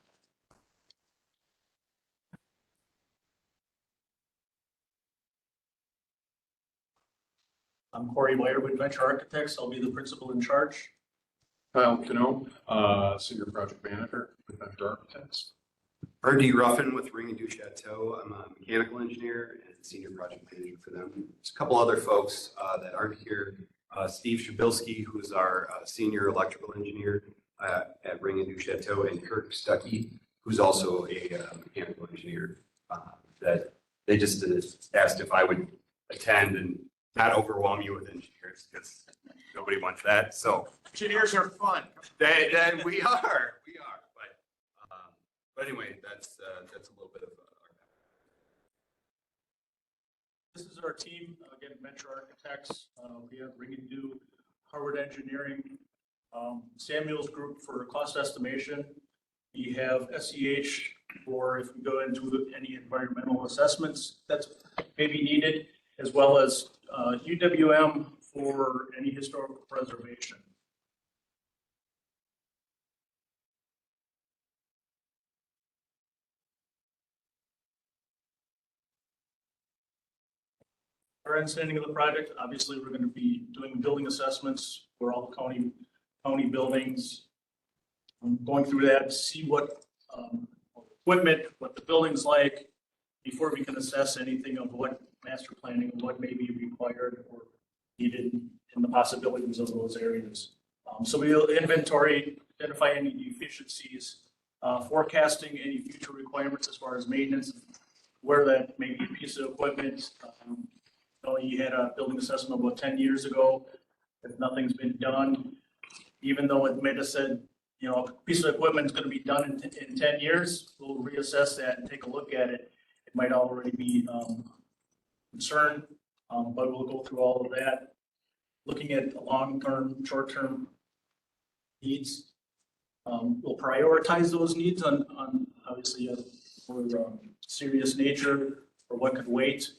I'm Corey Meyer with Venture Architects. I'll be the principal in charge. Kyle Cano, Senior Project Manager with Vector Architects. R.D. Ruffin with Ring and Du Chateau. I'm a mechanical engineer and senior project manager for them. There's a couple other folks that aren't here. Steve Shabilsky, who's our senior electrical engineer at Ring and Du Chateau, and Kirk Stuckey, who's also a mechanical engineer. That they just asked if I would attend and not overwhelm you with engineers, because nobody wants that. So Engineers are fun. then we are. But anyway, that's a little bit of. This is our team, again, Metro Architects. We have Ring and Du, Harvard Engineering, Samuel's Group for cost estimation. We have SEH for if we go into any environmental assessments that's maybe needed, as well as UWM for any historical preservation. Our understanding of the project, obviously, we're going to be doing building assessments for all the county buildings. Going through that to see what equipment, what the building's like, before we can assess anything of what master planning, what may be required or needed in the possibilities of those areas. So we'll inventory, identify any deficiencies, forecasting any future requirements as far as maintenance, where that may be a piece of equipment. You had a building assessment about 10 years ago. If nothing's been done, even though it may have said, a piece of equipment is going to be done in 10 years, we'll reassess that and take a look at it. It might already be concerned, but we'll go through all of that. Looking at the long-term, short-term needs. We'll prioritize those needs on obviously for serious nature or what could wait.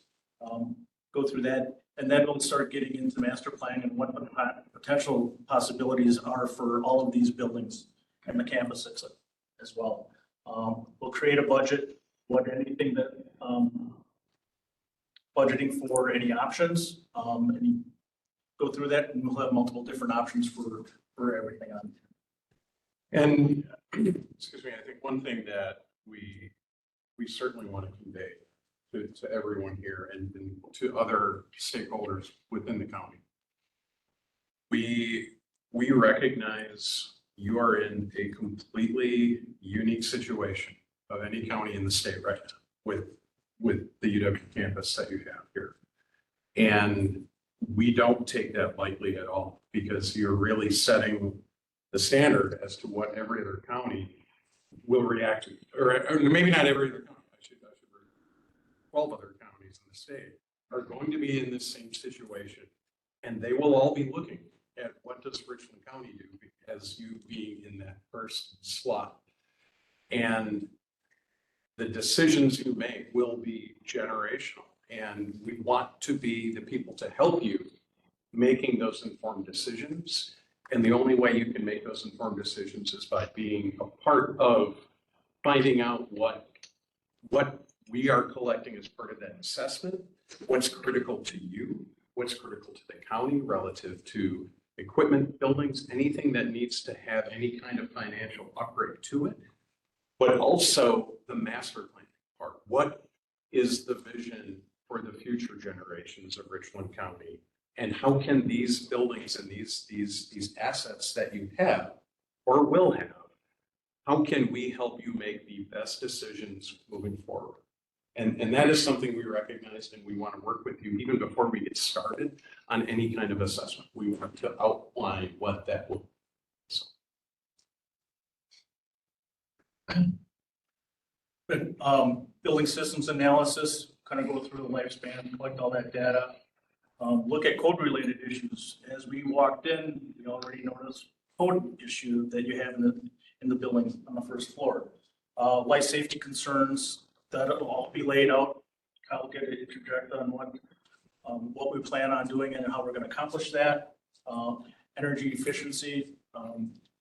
Go through that, and then we'll start getting into master planning and what the potential possibilities are for all of these buildings and the campus as well. We'll create a budget, anything that budgeting for any options, and go through that, and we'll have multiple different options for everything on. And excuse me, I think one thing that we certainly want to convey to everyone here and to other stakeholders within the county. We recognize you are in a completely unique situation of any county in the state right now with the UW campus that you have here. And we don't take that lightly at all, because you're really setting the standard as to what every other county will react to, or maybe not every other county. 12 other counties in the state are going to be in this same situation, and they will all be looking at what does Richland County do as you being in that first slot. And the decisions you make will be generational, and we want to be the people to help you making those informed decisions. And the only way you can make those informed decisions is by being a part of finding out what we are collecting as part of that assessment, what's critical to you, what's critical to the county relative to equipment, buildings, anything that needs to have any kind of financial upgrade to it, but also the master planning part. What is the vision for the future generations of Richland County? And how can these buildings and these assets that you have or will have, how can we help you make the best decisions moving forward? And that is something we recognize, and we want to work with you even before we get started on any kind of assessment. We want to outline what that will be. So. Building systems analysis, kind of go through the lifespan, collect all that data. Look at code-related issues. As we walked in, we already noticed code issue that you have in the building on the first floor. Life safety concerns, that'll all be laid out. I'll get it interject on what we plan on doing and how we're going to accomplish that. Energy efficiency,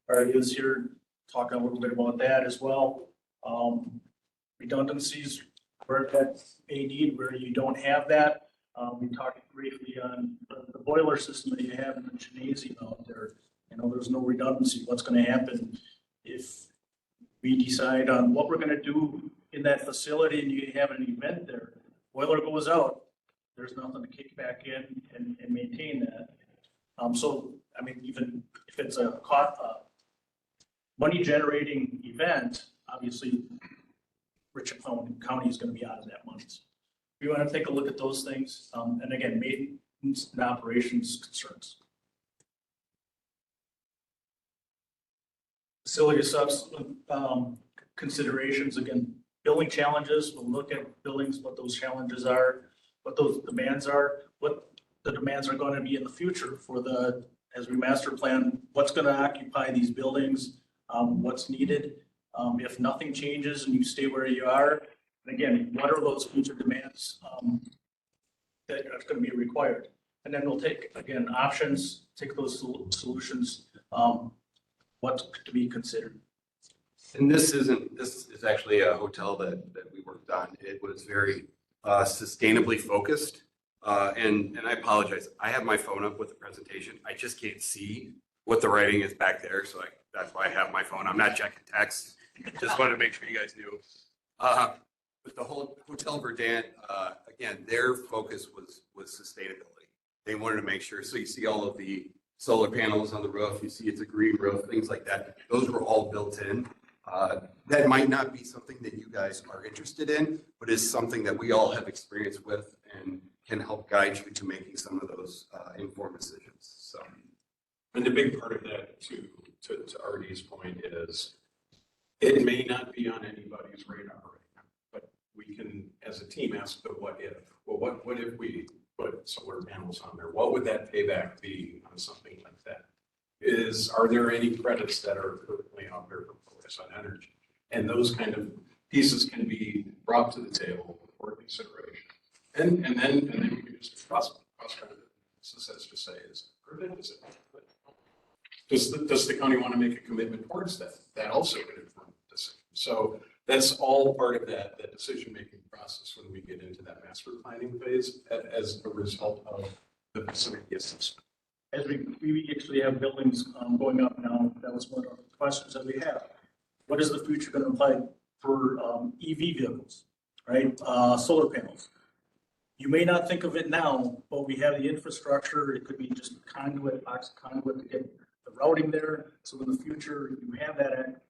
Barry is here talking a little bit about that as well. Redundancies, where that may need, where you don't have that. We talked briefly on the boiler system that you have in the gymnasium out there. You know, there's no redundancy. What's gonna happen if we decide on what we're gonna do in that facility and you have an event there? Boiler goes out, there's nothing to kick back in and maintain that. So, I mean, even if it's a money generating event, obviously Richland County is gonna be out of that money. So we wanna take a look at those things, and again, maintenance and operations concerns. Facility considerations, again, building challenges, we'll look at buildings, what those challenges are, what those demands are, what the demands are gonna be in the future for the, as we master plan, what's gonna occupy these buildings, what's needed. If nothing changes and you stay where you are, again, what are those future demands that are gonna be required? And then we'll take, again, options, take those solutions, what's to be considered. And this is actually a hotel that we worked on. It was very sustainably focused. And I apologize, I have my phone up with the presentation. I just can't see what the writing is back there. So that's why I have my phone. I'm not checking text. Just wanted to make sure you guys knew. But the whole Hotel Verdant, again, their focus was sustainability. They wanted to make sure, so you see all of the solar panels on the roof, you see it's a green roof, things like that. Those were all built in. That might not be something that you guys are interested in, but is something that we all have experience with and can help guide you to making some of those informed decisions. So, and the big part of that, to RD's point, is it may not be on anybody's radar right now, but we can, as a team, ask the what if. Well, what if we put solar panels on there? What would that payback be on something like that? Are there any credits that are currently out there for focus on energy? And those kind of pieces can be brought to the table for consideration. And then we can just cross as to say, is it? Does the county want to make a commitment towards that? That also could inform the decision. So that's all part of that decision-making process when we get into that master planning phase as a result of the facility assessment. As we actually have buildings going up now, that was one of the questions that we have. What is the future going to apply for EV vehicles, right? Solar panels. You may not think of it now, but we have the infrastructure. It could be just conduit, box conduit to get the routing there. So in the future, you have that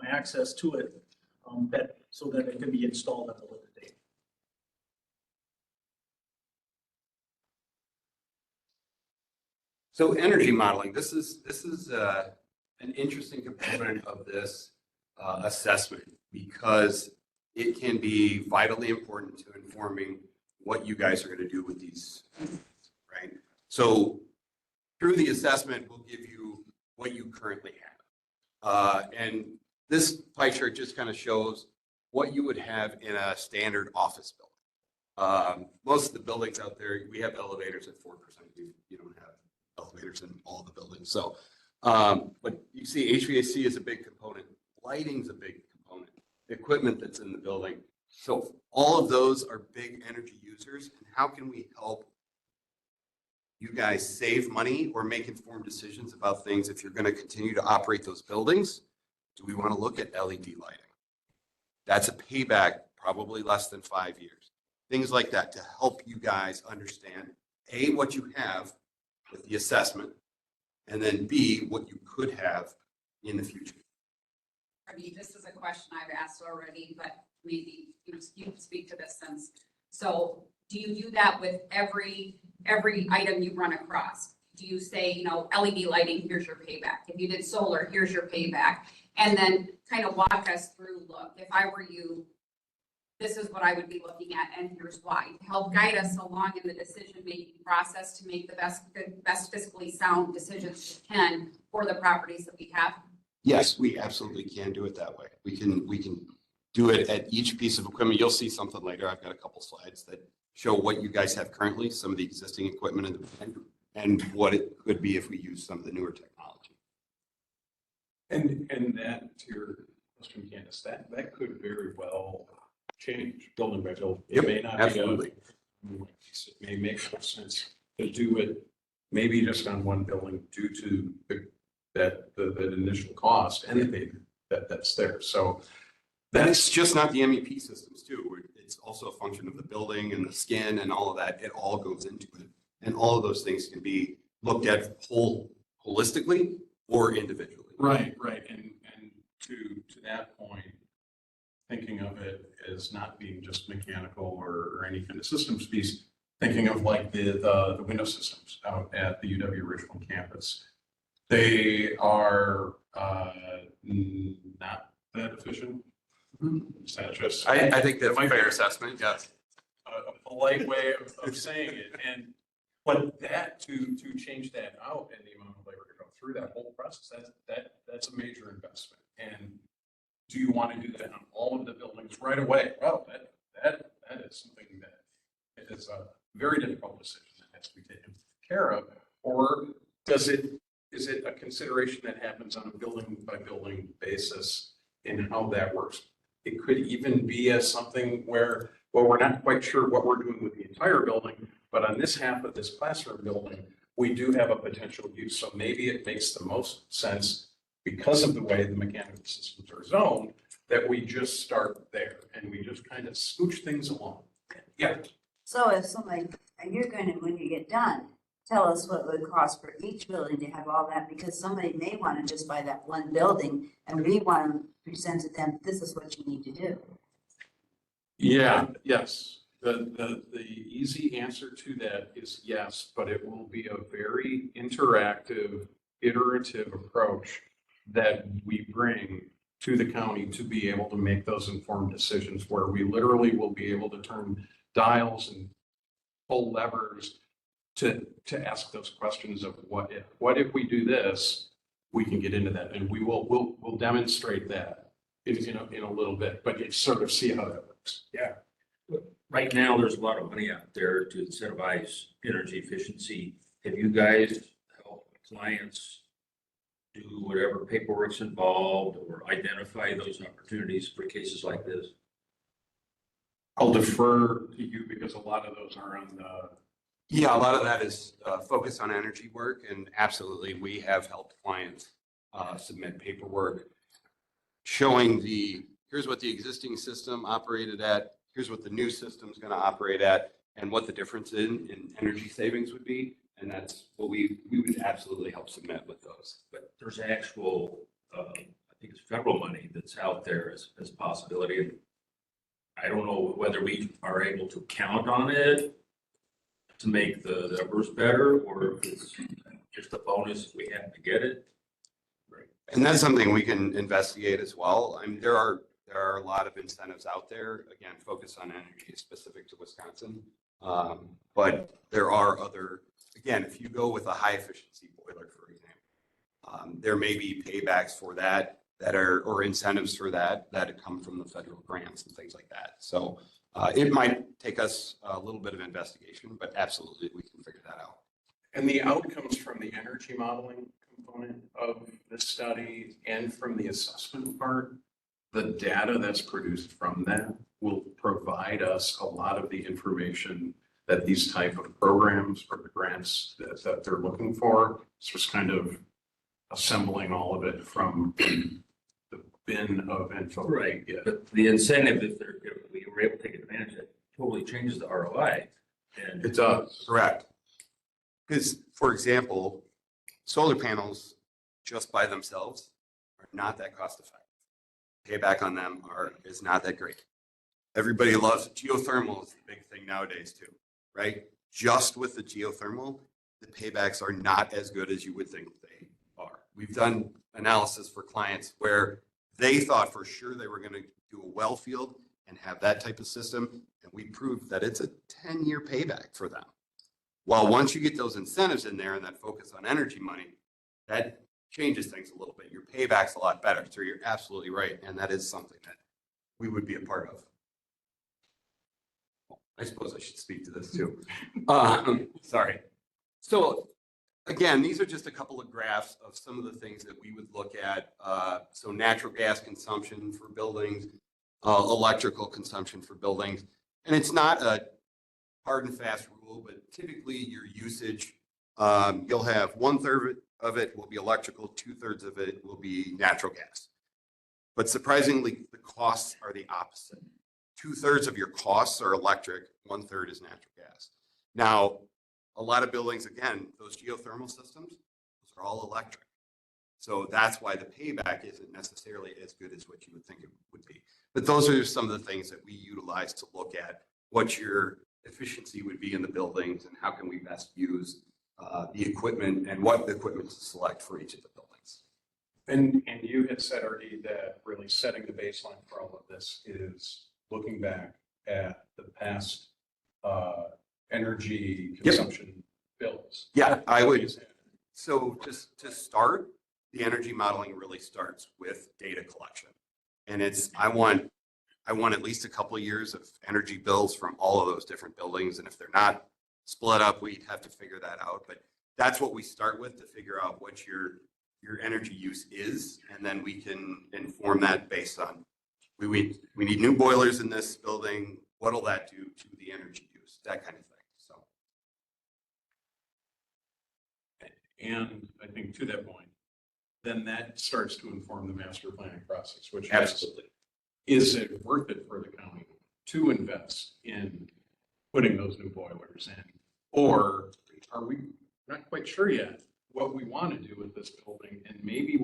access to it, so that it can be installed at a later date. So energy modeling, this is an interesting component of this assessment because it can be vitally important to informing what you guys are going to do with these, right? So through the assessment, we'll give you what you currently have. And this pie chart just kind of shows what you would have in a standard office building. Most of the buildings out there, we have elevators at 4%. You don't have elevators in all the buildings. So, but you see HVAC is a big component. Lighting's a big component. The equipment that's in the building. So all of those are big energy users. And how can we help you guys save money or make informed decisions about things if you're going to continue to operate those buildings? Do we want to look at LED lighting? That's a payback, probably less than 5 years. Things like that to help you guys understand, A, what you have with the assessment, and then B, what you could have in the future. This is a question I've asked already, but maybe you can speak to this since. So do you do that with every item you run across? Do you say, LED lighting, here's your payback. If you did solar, here's your payback. And then kind of walk us through, look, if I were you, this is what I would be looking at, and here's why. To help guide us along in the decision-making process to make the best fiscally sound decisions we can for the properties that we have. Yes, we absolutely can do it that way. We can do it at each piece of equipment. You'll see something later. I've got a couple slides that show what you guys have currently, some of the existing equipment and what it could be if we use some of the newer technology. And that, to your question, Candace, that could very well change building by building. It may not absolutely. It may make more sense to do it maybe just on one building due to the the initial cost and the payment that's there. So That's just not the MEP systems too. It's also a function of the building and the skin and all of that. It all goes into it. And all of those things can be looked at holistically or individually. Right. And to that point, thinking of it as not being just mechanical or any kind of systems piece, thinking of like the window systems out at the UW Richland campus. They are not that efficient. Is that just? I think that's a fair assessment, yes. A polite way of saying it. But that to change that out and the amount of labor to go through that whole process, that's a major investment. And do you want to do that on all of the buildings right away? Well, that is something that is a very difficult decision that has to be taken care of. Or is it a consideration that happens on a building by building basis in how that works? It could even be as something where, well, we're not quite sure what we're doing with the entire building, but on this half of this classroom building, we do have a potential use. So maybe it makes the most sense because of the way the mechanical systems are zoned, that we just start there and we just kind of scooch things along. Yeah. So if somebody, and you're gonna, when you get done, tell us what it would cost for each building to have all that, because somebody may wanna just buy that one building and we wanna present to them, this is what you need to do. Yeah, yes. The easy answer to that is yes, but it will be a very interactive, iterative approach that we bring to the county to be able to make those informed decisions, where we literally will be able to turn dials and pull levers to ask those questions of what if we do this, we can get into that, and we'll demonstrate that in a little bit, but you sort of see how that works. Yeah. Right now, there's a lot of money out there to incentivize energy efficiency. Have you guys helped clients do whatever paperwork's involved or identify those opportunities for cases like this? I'll defer to you because a lot of those are on the. Yeah, a lot of that is focused on energy work, and absolutely, we have helped clients submit paperwork showing here's what the existing system operated at, here's what the new system is going to operate at, and what the difference in energy savings would be. And that's what we would absolutely help submit with those. But there's actual, I think it's federal money that's out there as a possibility. And I don't know whether we are able to count on it to make the numbers better, or if it's just a bonus if we happen to get it. Right. And that's something we can investigate as well. I mean, there are a lot of incentives out there, again, focused on energy specific to Wisconsin. But there are other, again, if you go with a high efficiency boiler, for example, there may be paybacks for that or incentives for that come from the federal grants and things like that. So it might take us a little bit of investigation, but absolutely we can figure that out. And the outcomes from the energy modeling component of the study and from the assessment part, the data that's produced from that will provide us a lot of the information that these type of programs or the grants that they're looking for. It's just kind of assembling all of it from the bin of info. Right. Yeah. But the incentive, if we were able to take advantage of it, totally changes the ROI. And it does. Correct. Because, for example, solar panels just by themselves are not that cost effective. Payback on them is not that great. Everybody loves geothermal is the big thing nowadays too, right? Just with the geothermal, the paybacks are not as good as you would think they are. We've done analysis for clients where they thought for sure they were going to do a well field and have that type of system, and we proved that it's a 10-year payback for them. Well, once you get those incentives in there and that focus on energy money, that changes things a little bit. Your payback's a lot better. So you're absolutely right. And that is something that we would be a part of. I suppose I should speak to this too. Sorry. So again, these are just a couple of graphs of some of the things that we would look at. So natural gas consumption for buildings, electrical consumption for buildings. And it's not a hard and fast rule, but typically your usage, you'll have 1/3 of it will be electrical, 2/3 of it will be natural gas. But surprisingly, the costs are the opposite. 2/3 of your costs are electric, 1/3 is natural gas. Now, a lot of buildings, again, those geothermal systems, those are all electric. So that's why the payback isn't necessarily as good as what you would think it would be. But those are some of the things that we utilize to look at what your efficiency would be in the buildings and how can we best use the equipment and what equipment to select for each of the buildings. And you had said already that really setting the baseline for all of this is looking back at the past energy consumption bills. Yeah, I would. So just to start, the energy modeling really starts with data collection. And I want at least a couple of years of energy bills from all of those different buildings. And if they're not split up, we'd have to figure that out. But that's what we start with to figure out what your energy use is. And then we can inform that based on, we need new boilers in this building. What'll that do to the energy use? That kind of thing. So. And I think to that point, then that starts to inform the master planning process, which Absolutely. Is it worth it for the county to invest in putting those new boilers in? Or are we not quite sure yet what we want to do with this building? And maybe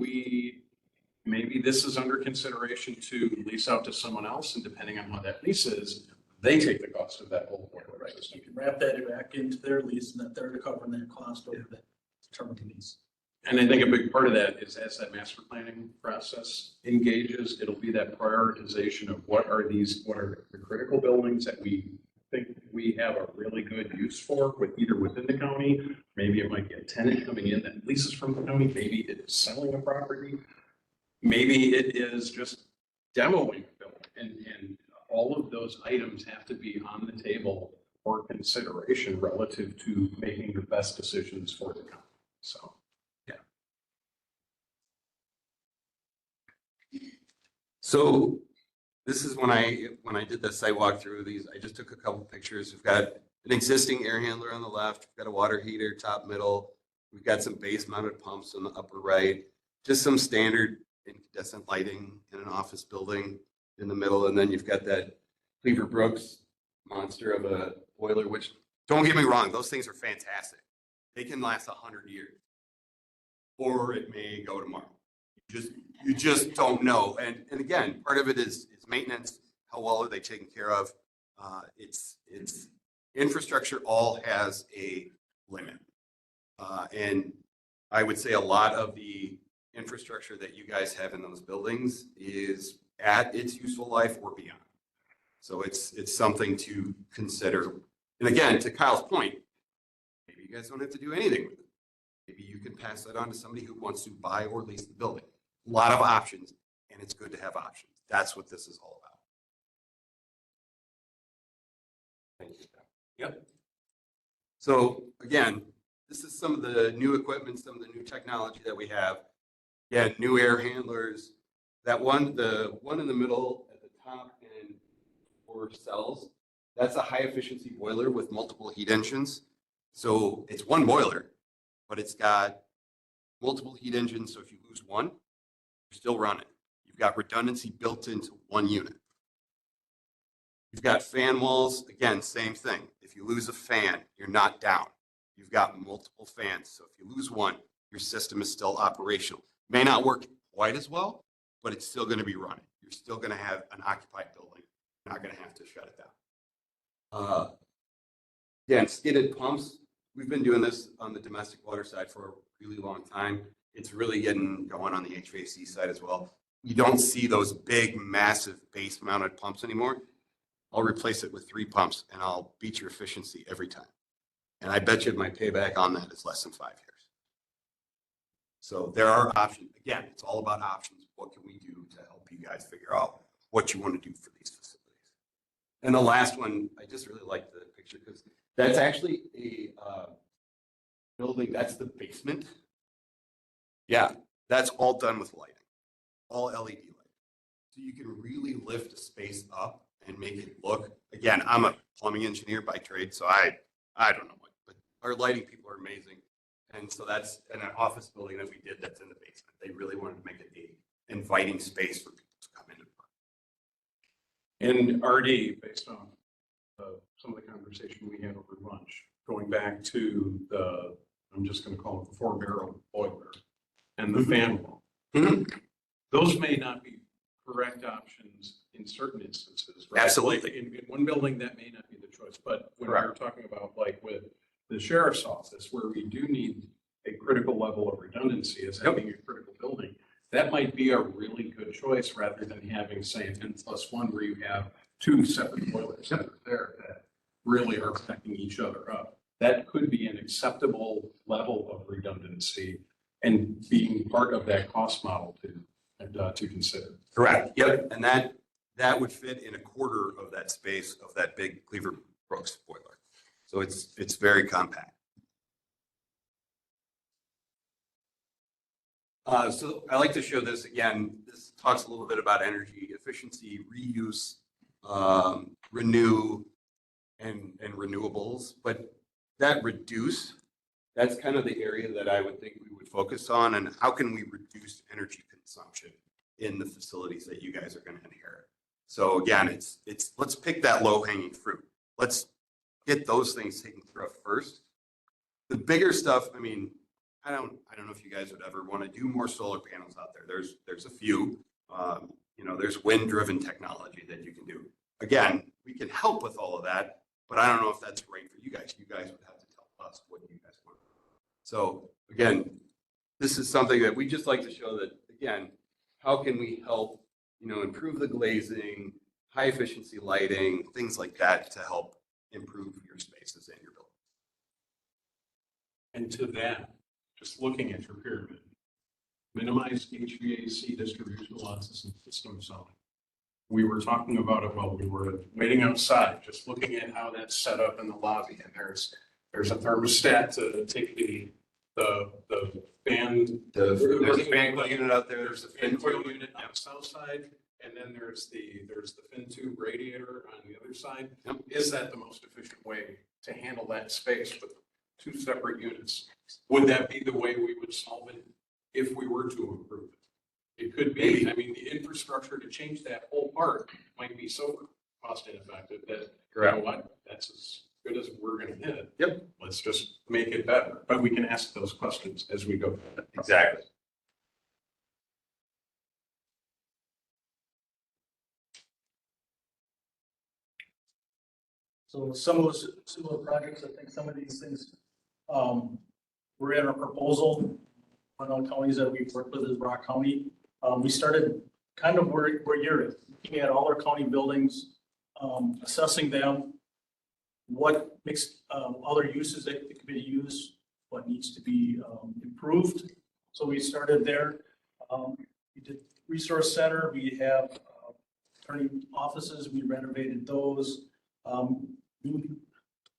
this is under consideration to lease out to someone else, and depending on how that lease is, they take the cost of that whole boiler system. You can wrap that back into their lease and that they're covering that cost over that term of the lease. And I think a big part of that is as that master planning process engages, it'll be that prioritization of what are the critical buildings that we think we have a really good use for with either within the county, maybe it might be a tenant coming in that leases from the county, maybe it is selling a property, maybe it is just demoing a building. And all of those items have to be on the table for consideration relative to making the best decisions for the county. So. So this is when I did the site walk through these, I just took a couple pictures. We've got an existing air handler on the left, we've got a water heater, top, middle. We've got some base mounted pumps on the upper right, just some standard incandescent lighting in an office building in the middle. And then you've got that Cleaver Brooks monster of a boiler, which don't get me wrong, those things are fantastic. They can last 100 years, or it may go tomorrow. You just don't know. And again, part of it is maintenance. How well are they taken care of? It's infrastructure all has a limit. And I would say a lot of the infrastructure that you guys have in those buildings is at its useful life or beyond. So it's something to consider. And again, to Kyle's point, maybe you guys don't have to do anything with it. Maybe you can pass that on to somebody who wants to buy or lease the building. A lot of options, and it's good to have options. That's what this is all about. Thank you. Yep. So again, this is some of the new equipment, some of the new technology that we have. Yeah, new air handlers. The one in the middle at the top and 4 cells, that's a high efficiency boiler with multiple heat engines. So it's one boiler, but it's got multiple heat engines. So if you lose one, you're still running. You've got redundancy built into one unit. You've got fan walls. Again, same thing. If you lose a fan, you're not down. You've got multiple fans. So if you lose one, your system is still operational. May not work quite as well, but it's still going to be running. You're still going to have an occupied building. You're not going to have to shut it down. Again, skidded pumps. We've been doing this on the domestic water side for a really long time. It's really getting going on the HVAC side as well. You don't see those big, massive base mounted pumps anymore. I'll replace it with 3 pumps and I'll beat your efficiency every time. And I bet you my payback on that is less than 5 years. So there are options. Again, it's all about options. What can we do to help you guys figure out what you want to do for these facilities? And the last one, I just really like the picture because that's actually a building. That's the basement. Yeah, that's all done with lighting, all LED lighting. So you can really lift a space up and make it look, again, I'm a plumbing engineer by trade, so I don't know what, but our lighting people are amazing. And so that's an office building that we did that's in the basement. They really wanted to make it a inviting space for people to come in and park. And RD, based on some of the conversation we had over lunch, going back to the, I'm just going to call it the 4-barrel boiler and the fan wall. Those may not be correct options in certain instances. Right? Absolutely. Like in one building, that may not be the choice, but when we're talking about like with the sheriff's office, where we do need a critical level of redundancy as having a critical building, that might be a really good choice rather than having, say, an N+1 where you have 2 separate boilers that are there that really are backing each other up. That could be an acceptable level of redundancy and being part of that cost model to consider. Correct. Yep. And that would fit in a quarter of that space of that big Cleaver Brooks boiler. So it's very compact. So I like to show this again. This talks a little bit about energy efficiency, reuse, renew, and renewables. But that reduce, that's kind of the area that I would think we would focus on. And how can we reduce energy consumption in the facilities that you guys are going to inherit? So again, it's let's pick that low hanging fruit. Let's get those things taken care of first. The bigger stuff, I mean, I don't know if you guys would ever want to do more solar panels out there. There's a few, there's wind driven technology that you can do. Again, we can help with all of that, but I don't know if that's great for you guys. You guys would have to tell us what you guys want. So again, this is something that we just like to show that, again, how can we help, improve the glazing, high efficiency lighting, things like that to help improve your spaces in your building. And to that, just looking at your pyramid, minimize HVAC distribution losses and system zoning. We were talking about it while we were waiting outside, just looking at how that's set up in the lobby. And there's a thermostat to take the fan. There's a fan coil unit out there. There's a fan coil unit on the south side. And then there's the fin tube radiator on the other side. Yep. Is that the most efficient way to handle that space with 2 separate units? Would that be the way we would solve it if we were to improve it? It could be. I mean, the infrastructure to change that whole part might be so cost ineffective that, you know what, that's as good as we're going to hit. Yep. Let's just make it better. But we can ask those questions as we go. Exactly. So some of those similar projects, I think some of these things, were in our proposal. One of the counties that we've worked with is Rock County. We started kind of where you're at, looking at all our county buildings, assessing them, what makes, other uses that could be used, what needs to be, improved. So we started there. We did resource center. We have, attorney offices. We renovated those. New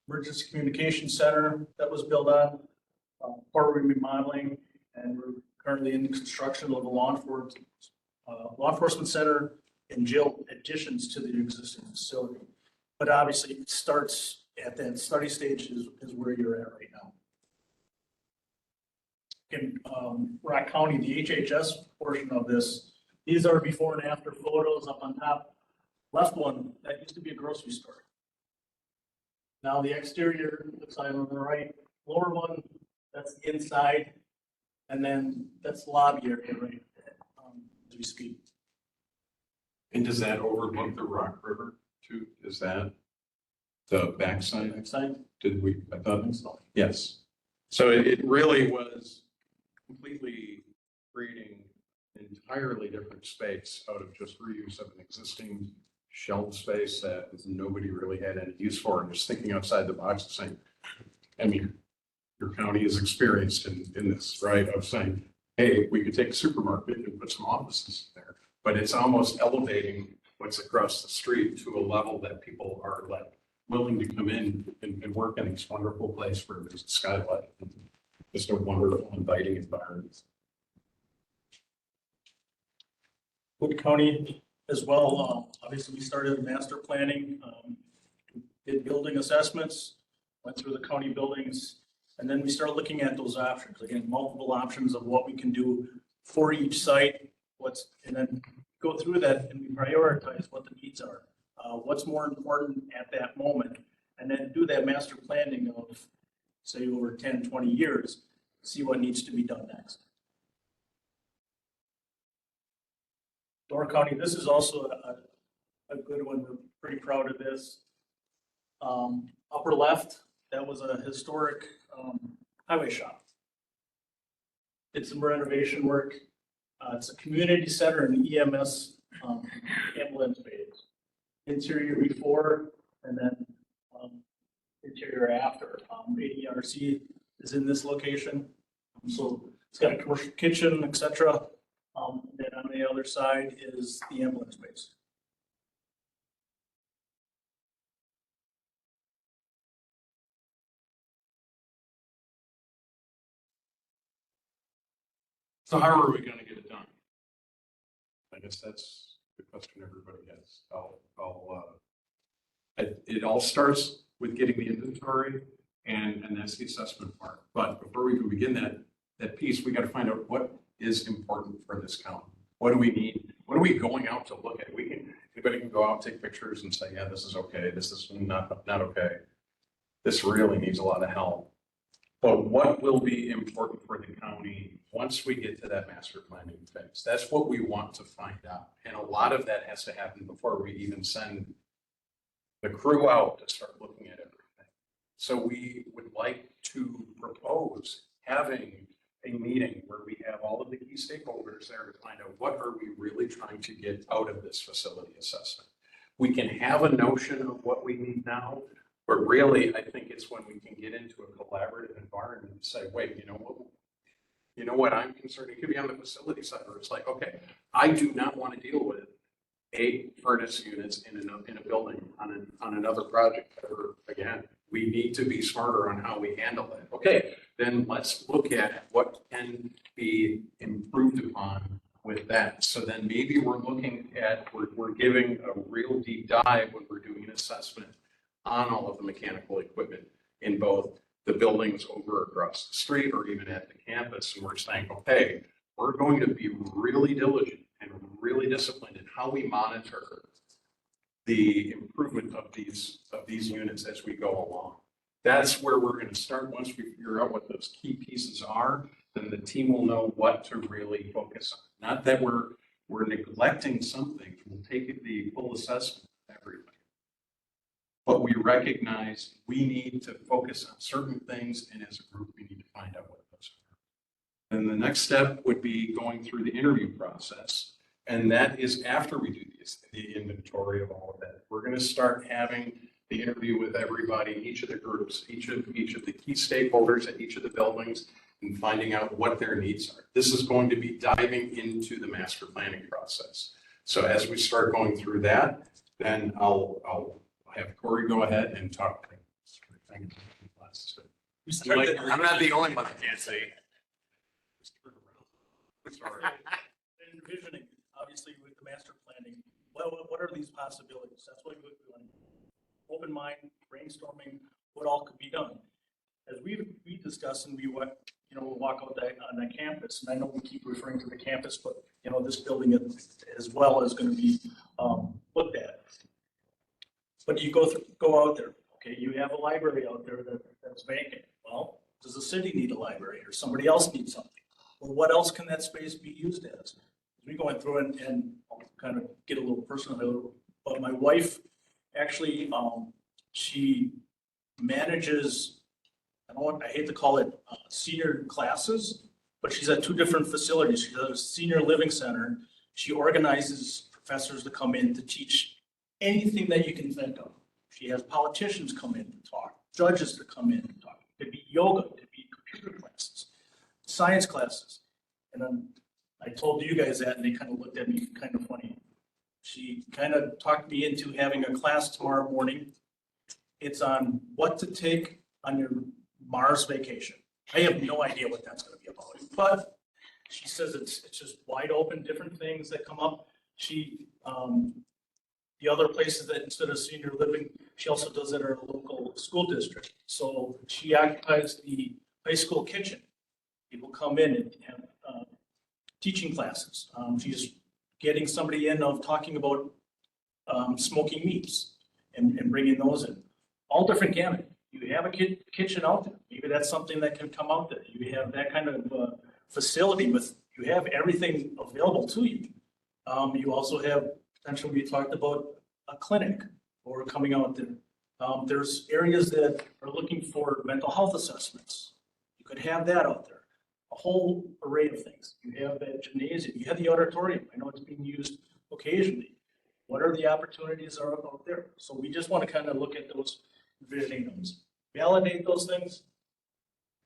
emergency communication center that was built on, courtroom remodeling, and we're currently in the construction of a law enforcement center and jail additions to the existing facility. But obviously it starts at that study stage is where you're at right now. In Rock County, the HHS portion of this, these are before and after photos. Up on top left one, that used to be a grocery store. Now the exterior looks like on the right, lower one, that's the inside, and then that's the lobby area right as we speak. And does that overlook the Rock River too? Is that the backside? Backside? Did we, I thought so. Yes. So it really was completely creating an entirely different space out of just reuse of an existing shelf space that nobody really had any use for, and just thinking outside the box and saying, I mean, your county is experienced in this, right? Of saying, hey, we could take a supermarket and put some offices there, but it's almost elevating what's across the street to a level that people are like willing to come in and work in this wonderful place where there's a skylight, and just a wonderful, inviting environment. Wood County as well, obviously we started master planning, did building assessments, went through the county buildings, And then we start looking at those options, again, multiple options of what we can do for each site, and then go through that and we prioritize what the needs are. What's more important at that moment, and then do that master planning of, say, over 10, 20 years, see what needs to be done next. Door County, this is also a good one. We're pretty proud of this. Upper left, that was a historic highway shop. Did some renovation work. It's a community center and EMS ambulance bays. Interior before and then interior after. ADRC is in this location. So it's got a commercial kitchen, etc. Then on the other side is the ambulance base. So how are we gonna get it done? I guess that's the question everybody has. It all starts with getting the inventory and that's the assessment part. But before we can begin that piece, we gotta find out what is important for this county. What do we need? What are we going out to look at? Anybody can go out, take pictures and say, yeah, this is okay. This is not okay. This really needs a lot of help. But what will be important for the county once we get to that master planning phase? That's what we want to find out. And a lot of that has to happen before we even send the crew out to start looking at everything. So we would like to propose having a meeting where we have all of the key stakeholders there to find out what are we really trying to get out of this facility assessment. We can have a notion of what we need now, but really, I think it's when we can get into a collaborative environment and say, wait, you know what I'm concerned, it could be on the facility side where it's like, okay, I do not want to deal with 8 furnace units in a building on another project ever again. We need to be smarter on how we handle that. Okay, then let's look at what can be improved upon with that. So then maybe we're looking at, we're giving a real deep dive when we're doing an assessment on all of the mechanical equipment in both the buildings over across the street or even at the campus. And we're saying, okay, we're going to be really diligent and really disciplined in how we monitor the improvement of these units as we go along. That's where we're going to start. Once we figure out what those key pieces are, then the team will know what to really focus on. Not that we're neglecting something. We'll take the full assessment of everything. But we recognize we need to focus on certain things, and as a group, we need to find out what those are. And the next step would be going through the interview process. And that is after we do the inventory of all of that. We're going to start having the interview with everybody, each of the groups, each of the key stakeholders at each of the buildings, and finding out what their needs are. This is going to be diving into the master planning process. So as we start going through that, then I'll have Corey go ahead and talk. I'm not the only one that can't see. Sorry. Envisioning, obviously, with the master planning, what are these possibilities? That's what we want. Open mind, brainstorming, what all could be done. As we discuss and we walk out on that campus, and I know we keep referring to the campus, but this building as well is going to be looked at. But you go out there, okay, you have a library out there that's vacant. Well, does the city need a library or somebody else need something? Well, what else can that space be used as? We going through and I'll kind of get a little personal, but my wife actually, she manages, I hate to call it senior classes, but she's at 2 different facilities. She does a senior living center. She organizes professors to come in to teach anything that you can think of. She has politicians come in to talk, judges to come in and talk. It could be yoga, it could be computer classes, science classes. And then I told you guys that and they kind of looked at me kind of funny. She kind of talked me into having a class tomorrow morning. It's on what to take on your Mars vacation. I have no idea what that's going to be about, but she says it's just wide open, different things that come up. She, the other places that instead of senior living, she also does it at her local school district. So she occupies the high school kitchen. People come in and have teaching classes. She's getting somebody in of talking about smoking meats and bringing those in. All different gamut. You have a kitchen out there. Maybe that's something that can come out there. You have that kind of facility with, you have everything available to you. You also have potentially, we talked about a clinic or coming out there. There's areas that are looking for mental health assessments. You could have that out there. A whole array of things. You have that gymnasium, you have the auditorium. I know it's being used occasionally. What are the opportunities are out there? So we just want to kind of look at those, envisioning those, validate those things,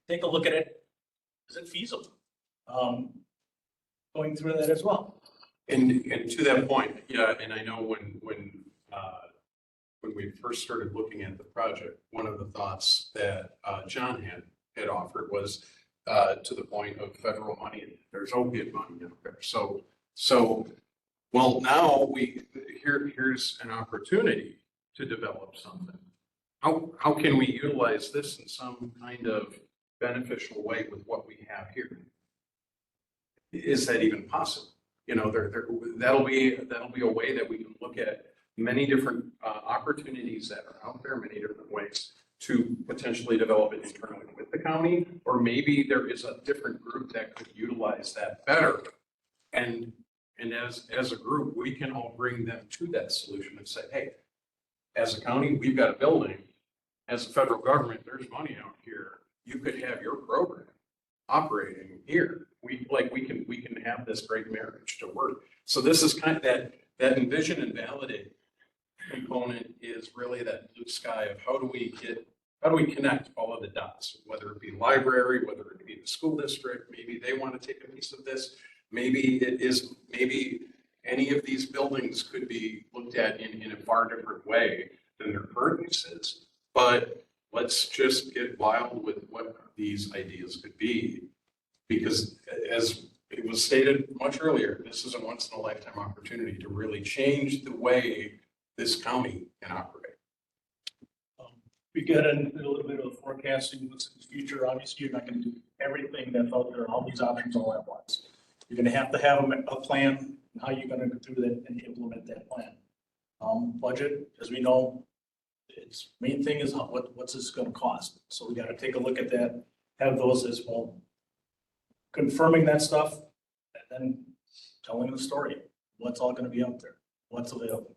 take a look at it. Is it feasible? Going through that as well. And to that point, yeah, and I know when we first started looking at the project, one of the thoughts that John had offered was to the point of federal money. There's opiate money out there. So well, now here's an opportunity to develop something. How can we utilize this in some kind of beneficial way with what we have here? Is that even possible? You know, that'll be a way that we can look at many different opportunities that are out there, many different ways to potentially develop it internally with the county, or maybe there is a different group that could utilize that better. And as a group, we can all bring them to that solution and say, hey, as a county, we've got a building. As a federal government, there's money out here. You could have your program operating here. We can have this great marriage to work. So this is kind of that envision and validate component is really that blue sky of how do we connect all of the dots, whether it be library, whether it be the school district, maybe they want to take a piece of this. Maybe any of these buildings could be looked at in a far different way than their current use is. But let's just get wild with what these ideas could be. Because as it was stated much earlier, this is a once in a lifetime opportunity to really change the way this county can operate. We get a little bit of forecasting what's in the future. Obviously, you're not going to do everything that's out there, all these options all at once. You're going to have a plan, how you're going to go through that and implement that plan. Budget, as we know, its main thing is what's this going to cost. So we got to take a look at that, have those as well, confirming that stuff, and then telling the story. What's all going to be out there? What's available?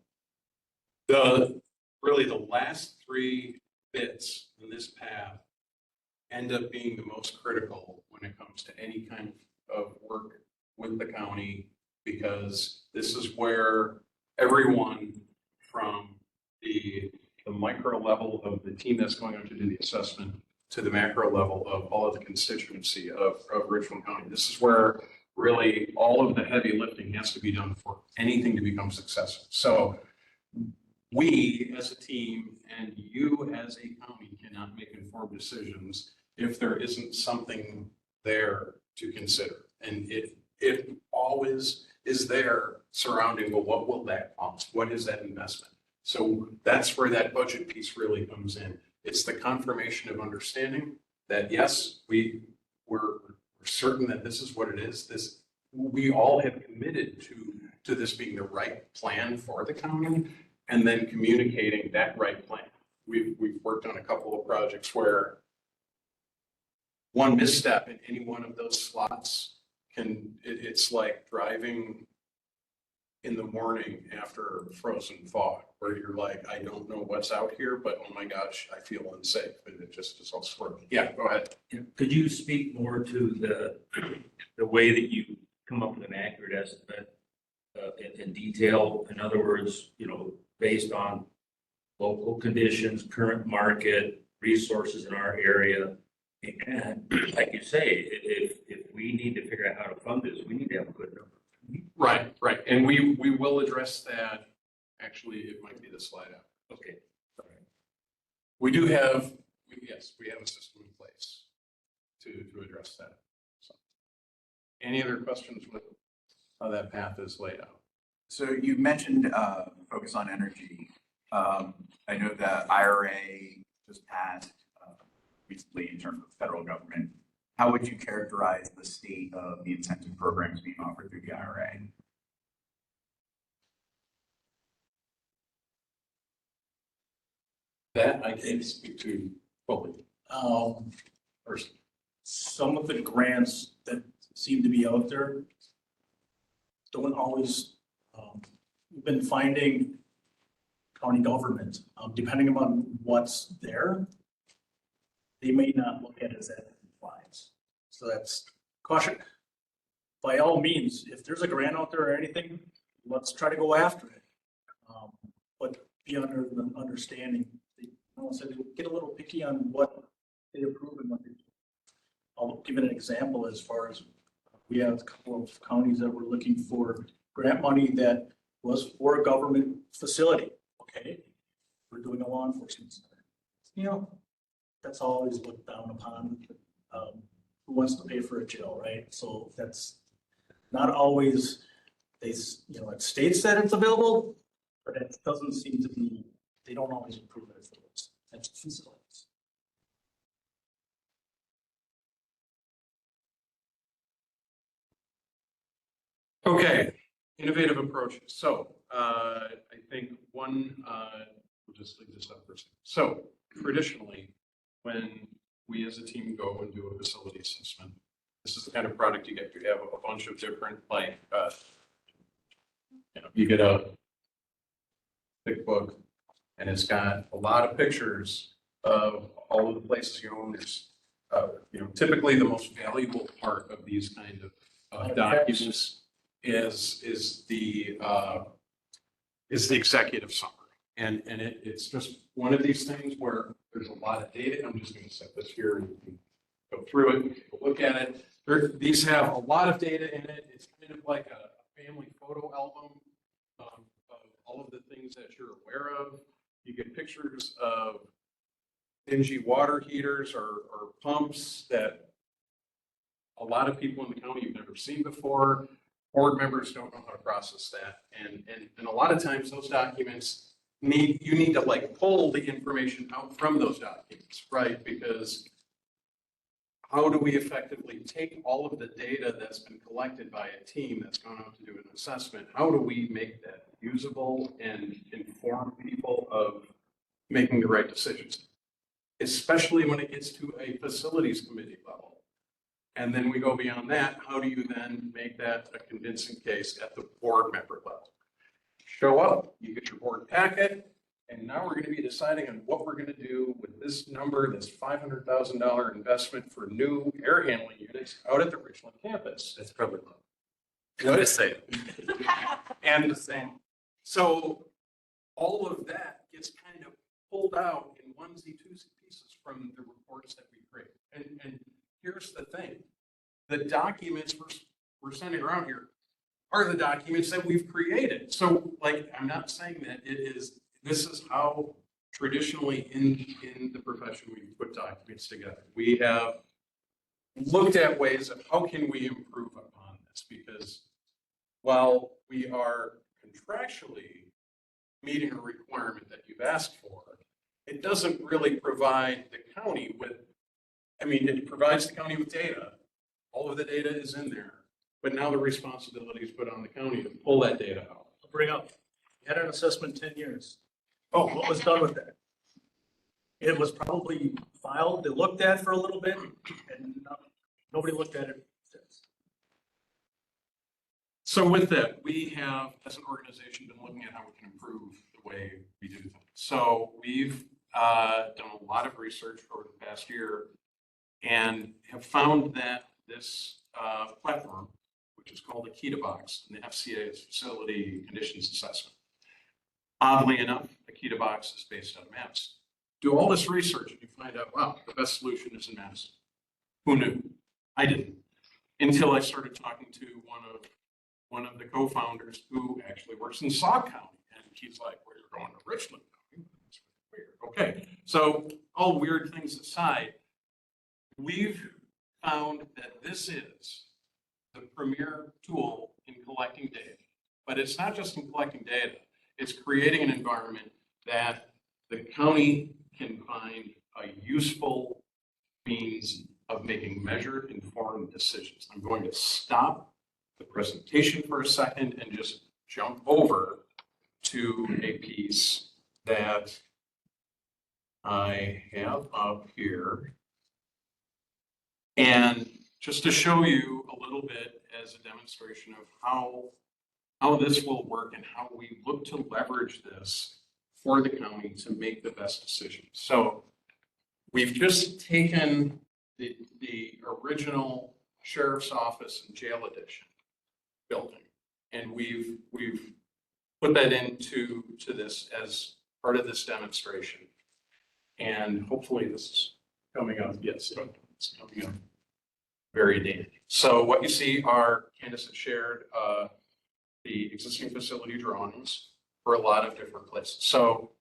Really the last three bits in this path end up being the most critical when it comes to any kind of work with the county, because this is where everyone from the micro level of the team that's going out to do the assessment to the macro level of all of the constituency of Richland County. This is where really all of the heavy lifting has to be done for anything to become successful. So we as a team and you as a county cannot make informed decisions if there isn't something there to consider. And it always is there surrounding, well, what will that cost? What is that investment? So that's where that budget piece really comes in. It's the confirmation of understanding that, yes, we're certain that this is what it is. We all have committed to this being the right plan for the county, and then communicating that right plan. We've worked on a couple of projects where one misstep in any one of those slots it's like driving in the morning after frozen fog, where you're like, I don't know what's out here, but oh my gosh, I feel unsafe, and it just is all swirling. Yeah, go ahead. Could you speak more to the way that you come up with an accurate estimate in detail? In other words, based on local conditions, current market, resources in our area. And like you say, if we need to figure out how to fund this, we need to have a good number. Right. And we will address that. Actually, it might be the slide out. Okay. We do have, we have a system in place to address that. So, any other questions with how that path is laid out? So you mentioned focus on energy. I know the IRA just passed recently in terms of the federal government how would you characterize the state of the incentive programs being offered through the IRA? That I can't speak to fully. First, some of the grants that seem to be out there don't always, we've been finding county government, depending upon what's there, they may not look at it as that compliance. So that's caution. By all means, if there's a grant out there or anything, let's try to go after it. But be under the understanding, get a little picky on what they approve and what they do. I'll give it an example as far as we have a couple of counties that were looking for grant money that was for a government facility. Okay, we're doing a law enforcement center. You know, that's always looked down upon. Who wants to pay for a jail, right? So that's not always, it states that it's available, but it doesn't seem to be, they don't always approve it for those types of facilities. Okay, innovative approaches. So I think one, we'll just leave this up for a second. So traditionally, when we as a team go and do a facility assessment, this is the kind of product you get. You have a bunch of different, like, you get a thick book, and it's got a lot of pictures of all of the places you own. There's, typically the most valuable part of these kind of documents is the executive summary. And it's just one of these things where there's a lot of data. I'm just going to set this here and you can go through it, take a look at it. These have a lot of data in it. It's kind of like a family photo album of all of the things that you're aware of. You get pictures of dingy water heaters or pumps that a lot of people in the county have never seen before. Board members don't know how to process that. And a lot of times those documents you need to like pull the information out from those documents, right? Because how do we effectively take all of the data that's been collected by a team that's gone out to do an assessment? How do we make that usable and inform people of making the right decisions? Especially when it gets to a facilities committee level. And then we go beyond that. How do you then make that a convincing case at the board member level? Show up, you get your board packet, and now we're going to be deciding on what we're going to do with this number, this $500,000 investment for new air handling units out at the Richland campus. That's probably low. What? Just say it. And so all of that gets kind of pulled out in onesie-twosie pieces from the reports that we create. And here's the thing. The documents we're sending around here are the documents that we've created. So like, I'm not saying that this is how traditionally in the profession we put documents together. We have looked at ways of how can we improve upon this, because while we are contractually meeting a requirement that you've asked for, it doesn't really provide the county with, it provides the county with data. All of the data is in there, but now the responsibility is put on the county to pull that data out. I'll bring up, you had an assessment 10 years. Oh, what was done with that? It was probably filed, they looked at for a little bit, and nobody looked at it since. So with that, we have, as an organization, been looking at how we can improve the way we do things. So we've done a lot of research over the past year and have found that this platform, which is called a KETA box, and the FCA is Facility Conditions Assessment. Oddly enough, the KETA box is based on Madison. Do all this research and you find out, wow, the best solution is in Madison. Who knew? I didn't. Until I started talking to one of the co-founders who actually works in Sauk County. And he's like, well, you're going to Richland County. That's weird. Okay. So all weird things aside, we've found that this is the premier tool in collecting data. But it's not just in collecting data. It's creating an environment that the county can find a useful means of making measured, informed decisions. I'm going to stop the presentation for a second and just jump over to a piece that I have up here. And just to show you a little bit as a demonstration of how this will work and how we look to leverage this for the county to make the best decisions. So we've just taken the original sheriff's office and jail edition building, and we've put that into this as part of this demonstration. And hopefully this is coming up. Yes, it's coming up very dandy. So what you see are Candace had shared the existing facility drawings for a lot of different places. So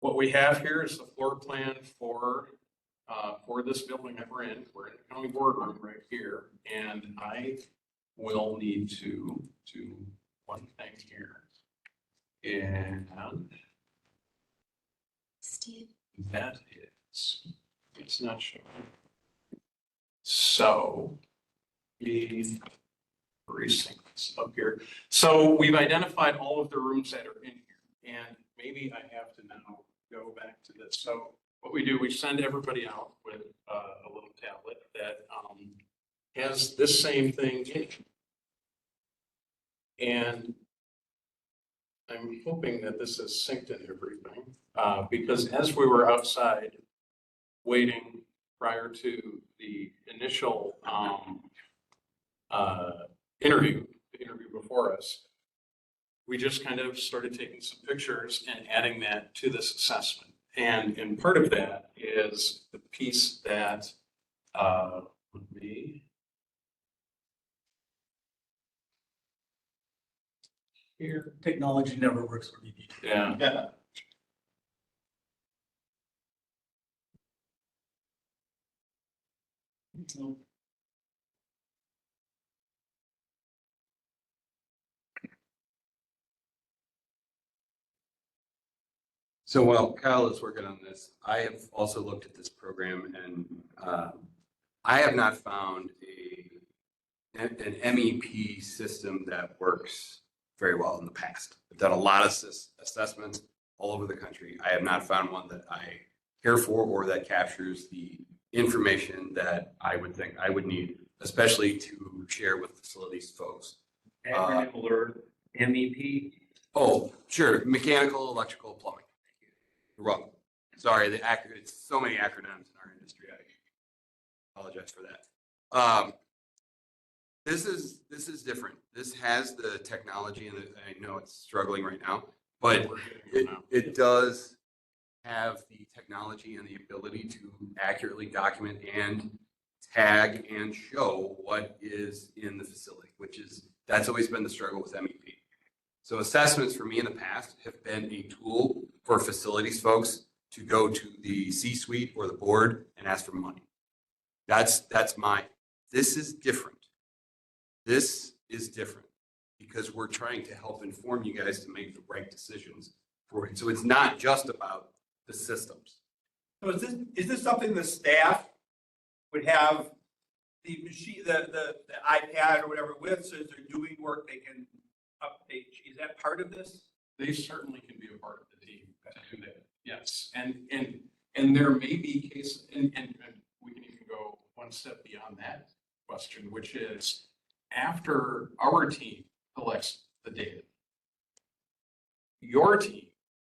what we have here is the floor plan for this building that we're in. We're in the county boardroom right here, and I will need to do one thing here. And Steve. that is, it's not showing. So we erasing this up here. So we've identified all of the rooms that are in here, and maybe I have to now go back to this. So what we do, we send everybody out with a little tablet that has this same thing in it. And I'm hoping that this is synced in everything, because as we were outside waiting prior to the initial interview before us, we just kind of started taking some pictures and adding that to this assessment. And part of that is the piece that would be here. Technology never works for me. Yeah. Yeah. So while Kyle is working on this, I have also looked at this program, and I have not found an MEP system that works very well in the past. I've done a lot of assessments all over the country. I have not found one that I care for or that captures the information that I would think I would need, especially to share with facilities folks. Acronym alert, MEP. Oh, sure. Mechanical, electrical, plumbing. You're welcome. Sorry, it's so many acronyms in our industry. I apologize for that. This is different. This has the technology, and I know it's struggling right now, but it does have the technology and the ability to accurately document and tag and show what is in the facility, that's always been the struggle with MEP. So assessments for me in the past have been a tool for facilities folks to go to the C-suite or the board and ask for money. This is different. This is different because we're trying to help inform you guys to make the right decisions for it. So it's not just about the systems. So is this something the staff would have the machine, the iPad or whatever with, so as they're doing work, they can update? Is that part of this? They certainly can be a part of the team to do that. Yes, and there may be cases, and we can even go one step beyond that question, which is after our team collects the data, your team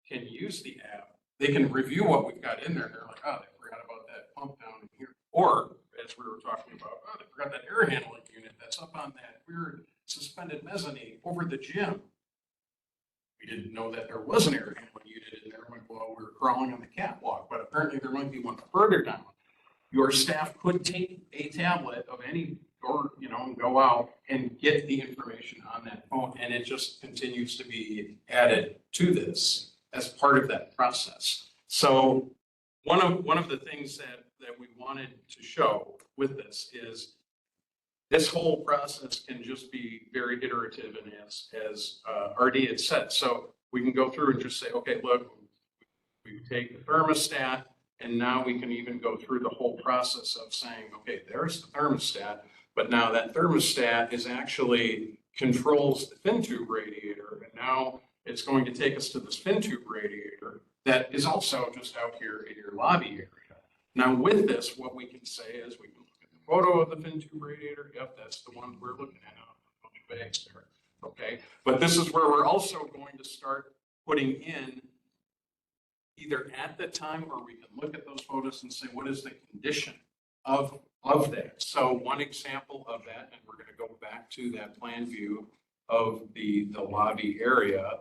can use the app. They can review what we've got in there, and they're like, oh, they forgot about that pump down in here. Or, as we were talking about, oh, they forgot that air handling unit that's up on that weird suspended mezzanine over the gym. We didn't know that there was an air handling unit in there while we were crawling on the catwalk, but apparently there might be one further down. Your staff could take a tablet of any, or, and go out and get the information on that phone, and it just continues to be added to this as part of that process. So one of the things that we wanted to show with this is this whole process can just be very iterative, and as RD had said. So we can go through and just say, okay, look, we take the thermostat And now we can even go through the whole process of saying, okay, there's the thermostat, but now that thermostat is actually controls the fin tube radiator. And now it's going to take us to this fin tube radiator that is also just out here in your lobby area. Now with this, what we can say is we can look at the photo of the fin tube radiator. Yep, that's the one we're looking at now. There. Okay, but this is where we're also going to start putting in either at the time, or we can look at those photos and say, what is the condition of that? So one example of that, and we're going to go back to that plan view of the lobby area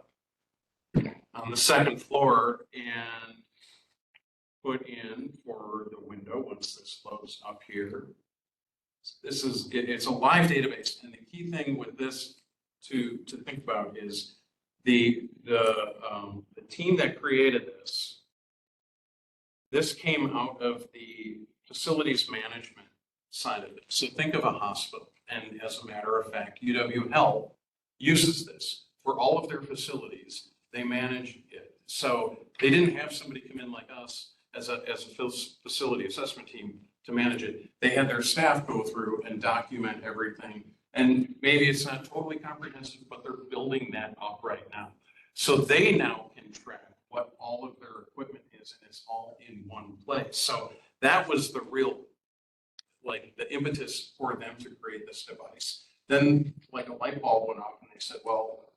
on the second floor and put in for the window once this loads up here. This is, it's a live database. And the key thing with this to think about is the team that created this came out of the facilities management side of it. So think of a hospital, and as a matter of fact, UW Health uses this for all of their facilities. They manage it. So they didn't have somebody come in like us as a facility assessment team to manage it. They had their staff go through and document everything. And maybe it's not totally comprehensive, but they're building that up right now. So they now can track what all of their equipment is, and it's all in one place. So that was the real, like, the impetus for them to create this device. Then, like, a light bulb went off, and they said, well,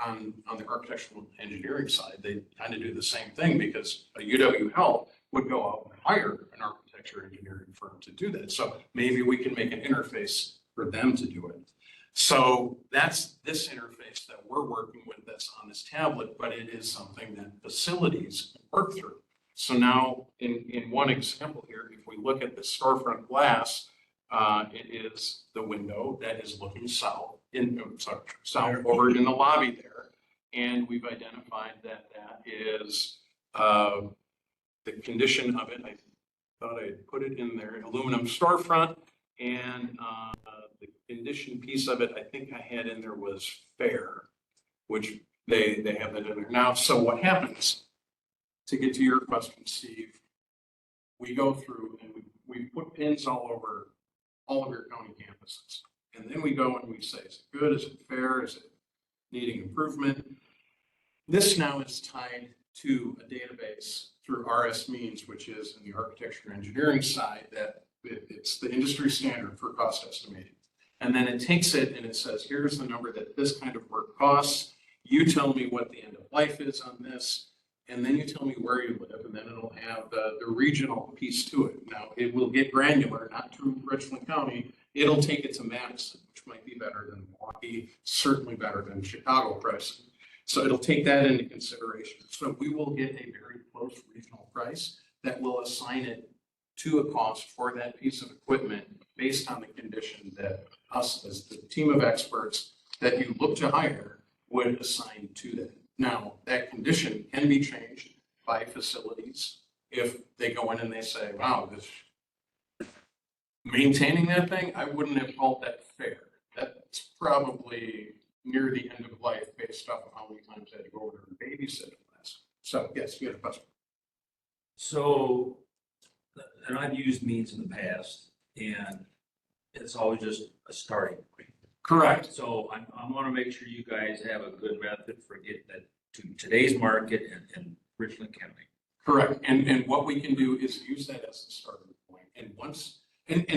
on the architectural engineering side, they kind of do the same thing, because a UW Health would go out and hire an architecture engineering firm to do that. So maybe we can make an interface for them to do it. So that's this interface that we're working with that's on this tablet, but it is something that facilities work through. So now in one example here, if we look at the storefront glass, it is the window that is looking south south over in the lobby there. And we've identified that that is the condition of it. I thought I put it in there, aluminum storefront, and the condition piece of it, I think I had in there was fair, which they have that in there now. So what happens, to get to your question, Steve, we go through and we put pins all over all of your county campuses. And then we go and we say, is it good? Is it fair? Is it needing improvement? This now is tied to a database through RS Means, which is in the architecture engineering side, that it's the industry standard for cost estimating. And then it takes it and it says, here's the number that this kind of work costs. You tell me what the end of life is on this. And then you tell me where you live, and then it'll have the regional piece to it. Now, it will get granular, not to Richland County. It'll take it to Madison, which might be better than Milwaukee, certainly better than Chicago pricing. So it'll take that into consideration. So we will get a very close regional price that will assign it to a cost for that piece of equipment based on the condition that us as the team of experts that you look to hire would assign to that. Now, that condition can be changed by facilities if they go in and they say, wow, this maintaining that thing, I wouldn't have called that fair. That's probably near the end of life based off of how many times I had to go over there and babysit it last. So yes, you have a question. So, and I've used Means in the past, and it's always just a starting point. Correct. So I want to make sure you guys have a good method for getting that to today's market and Richland County. Correct. And what we can do is use that as the starting point. And once, and I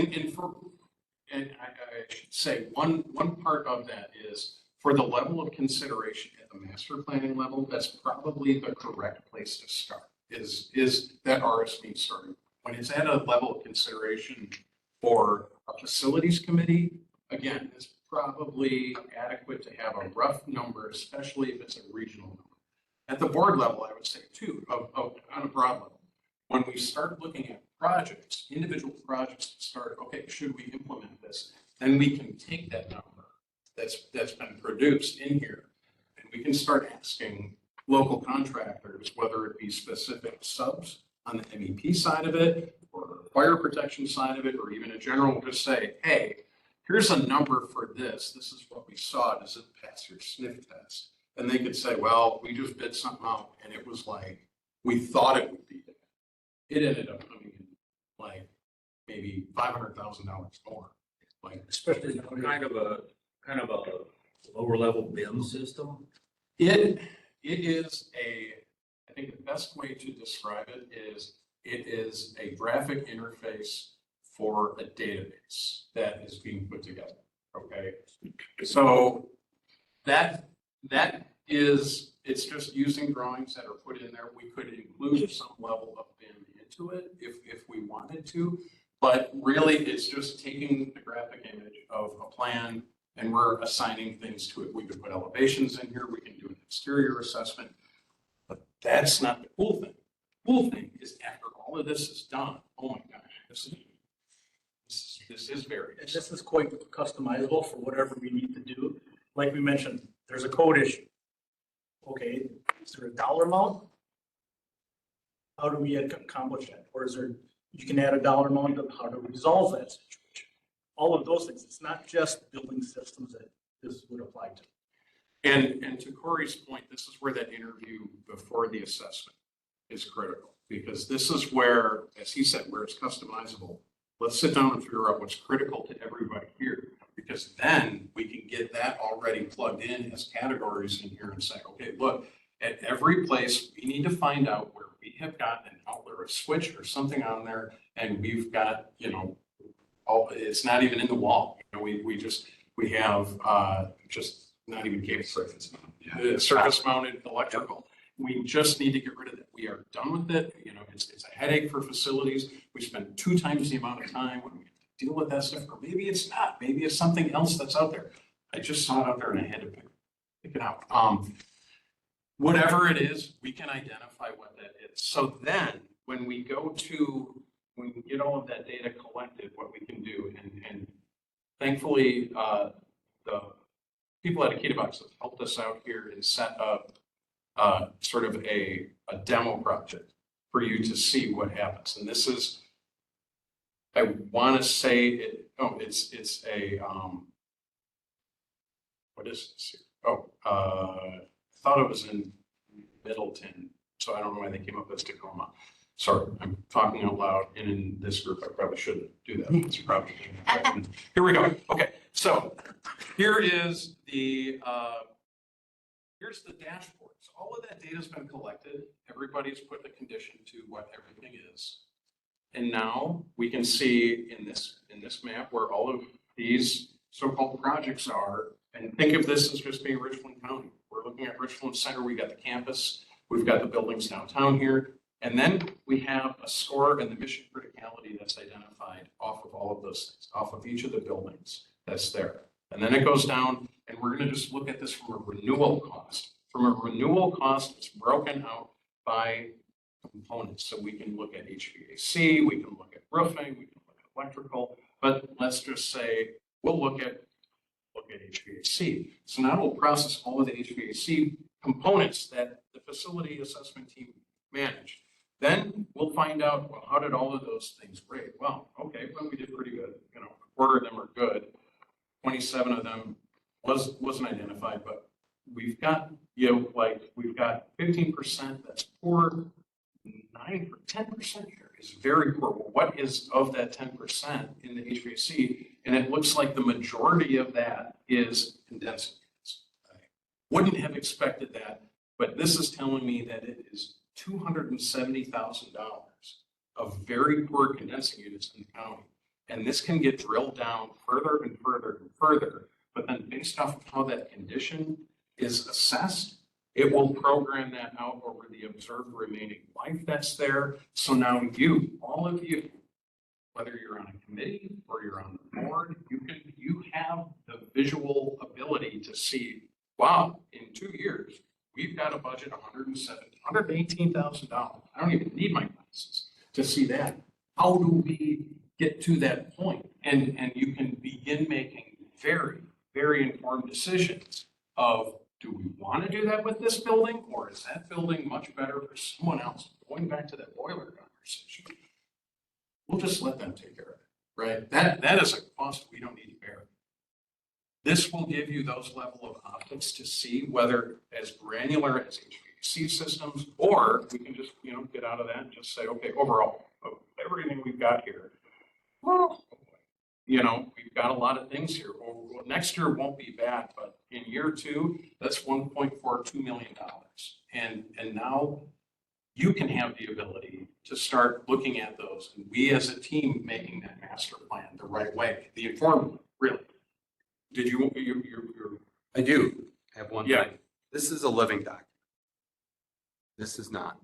should say one part of that is for the level of consideration at the master planning level, that's probably the correct place to start, is that RSV starting. When it's at a level of consideration for a facilities committee, again, it's probably adequate to have a rough number, especially if it's a regional number. At the board level, I would say too, on a broad level, when we start looking at projects, individual projects to start, okay, should we implement this? Then we can take that number that's been produced in here, and we can start asking local contractors, whether it be specific subs on the MEP side of it, or fire protection side of it, or even a general, to say, hey, here's a number for this. This is what we saw. Does it pass your sniff test? And they could say, well, we just bid something out and it was like, we thought it would be that. it ended up coming in like maybe $500,000 more. Like, Especially Kind of a lower level BIM system. it is I think the best way to describe it is a graphic interface for a database that is being put together. Okay. So it's just using drawings that are put in there. We could include some level of BIM into it if we wanted to, but really it's just taking the graphic image of a plan and we're assigning things to it. We could put elevations in here. We can do an exterior assessment, but that's not the cool thing. The cool thing is after all of this is done, oh my gosh, this is very. And this is quite customizable for whatever we need to do. Like we mentioned, there's a code issue. Okay, is there a dollar amount? How do we accomplish that? Or is there, you can add a dollar amount of how to resolve that situation? All of those things. It's not just building systems that this would apply to. And to Corey's point, this is where that interview before the assessment is critical, because this is where, as he said, where it's customizable. Let's sit down and figure out what's critical to everybody here, because then we can get that already plugged in as categories in here and say, okay, look, at every place, we need to find out where we have got an outlet or a switch or something on there, and we've got, it's not even in the wall. We have just not even cable surface mounted electrical. We just need to get rid of that. We are done with it. It's a headache for facilities. We spend 2 times the amount of time when we have to deal with that stuff, or maybe it's not. Maybe it's something else that's out there. I just saw it out there and I had to pick it out. Whatever it is, we can identify what that is. So then when we get all of that data collected, what we can do, and thankfully, the people at Akita Box have helped us out here and set up sort of a demo project for you to see what happens. And this is, I want to say it, it's a, what is this here? I thought it was in Middleton, so I don't know why they came up as Tacoma. Sorry, I'm talking out loud, and in this group, I probably shouldn't do that. It's probably, here we go. Okay, so here is here's the dashboard. So all of that data's been collected. Everybody's put the condition to what everything is. And now we can see in this map where all of these so-called projects are, and think of this as just being Richland County. We're looking at Richland Center. We got the campus. We've got the buildings downtown here. And then we have a score and the mission criticality that's identified off of all of those things, off of each of the buildings that's there. And then it goes down, and we're going to just look at this from a renewal cost. From a renewal cost, it's broken out by components. So we can look at HVAC, we can look at roofing, we can look at electrical, but let's just say we'll look at HVAC. So now we'll process all of the HVAC components that the facility assessment team managed. Then we'll find out, well, how did all of those things rate? Well, okay, well, we did pretty good. A quarter of them are good. 27 of them wasn't identified, but we've got, we've got 15% that's poor, 9 or 10% here is very poor. Well, what is of that 10% in the HVAC? And it looks like the majority of that is condensing units. I wouldn't have expected that, but this is telling me that it is $270,000 of very poor condensing units in the county. And this can get drilled down further and further and further, but then based off of how that condition is assessed, it will program that out over the observed remaining life that's there. So now all of you, whether you're on a committee or you're on the board, you have the visual ability to see, wow, in 2 years, we've got a budget of $118,000. I don't even need my glasses to see that. How do we get to that point? And you can begin making very, very informed decisions of, do we want to do that with this building, or is that building much better for someone else? Going back to that boiler conversation, we'll just let them take care of it, right? That is a cost we don't need to bear. This will give you those level of optics to see whether, as granular as HVAC systems, or we can just, get out of that and just say, okay, overall, of everything we've got here, well, we've got a lot of things here. Well, next year won't be bad, but in year 2, that's $1.42 million. And now you can have the ability to start looking at those. And we as a team making that master plan the right way, the informed one, really. Did you, I do have one Yeah. thing. This is a living document. This is not.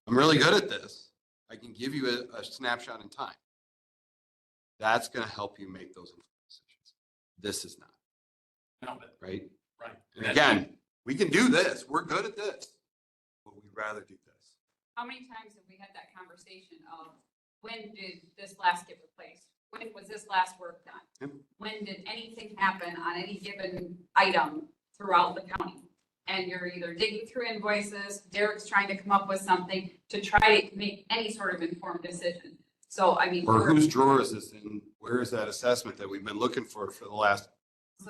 I'm really good at this. I can give you a snapshot in time. That's going to help you make those decisions. This is not. No, Right? right. And again, we can do this. We're good at this. But we'd rather do this. How many times have we had that conversation of when did this last get replaced? When was this last work done? Yep. When did anything happen on any given item throughout the county? And you're either digging through invoices, Derek's trying to come up with something to try to make any sort of informed decision. So, I mean. Or whose drawer is this in? Where is that assessment that we've been looking for the last,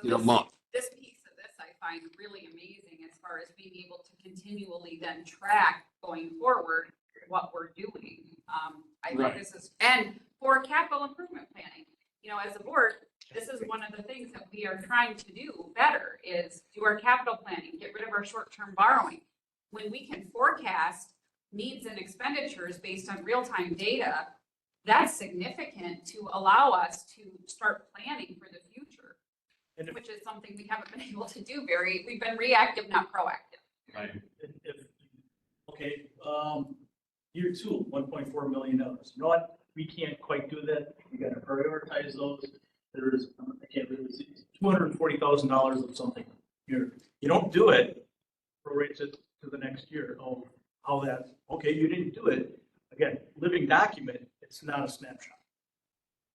month? This piece of this I find really amazing as far as being able to continually then track going forward what we're doing. I think Right. this is, and for capital improvement planning, as a board, this is one of the things that we are trying to do better is do our capital planning, get rid of our short-term borrowing. When we can forecast needs and expenditures based on real-time data, that's significant to allow us to start planning for the future, which is something we haven't been able to do we've been reactive, not proactive. Right. Okay, year 2, $1.4 million. You know what? We can't quite do that. We gotta prioritize those. There's, I can't really see, $240,000 of something here. You don't do it, prorate it to the next year. Oh, how that, okay, you didn't do it. Again, living document, it's not a snapshot.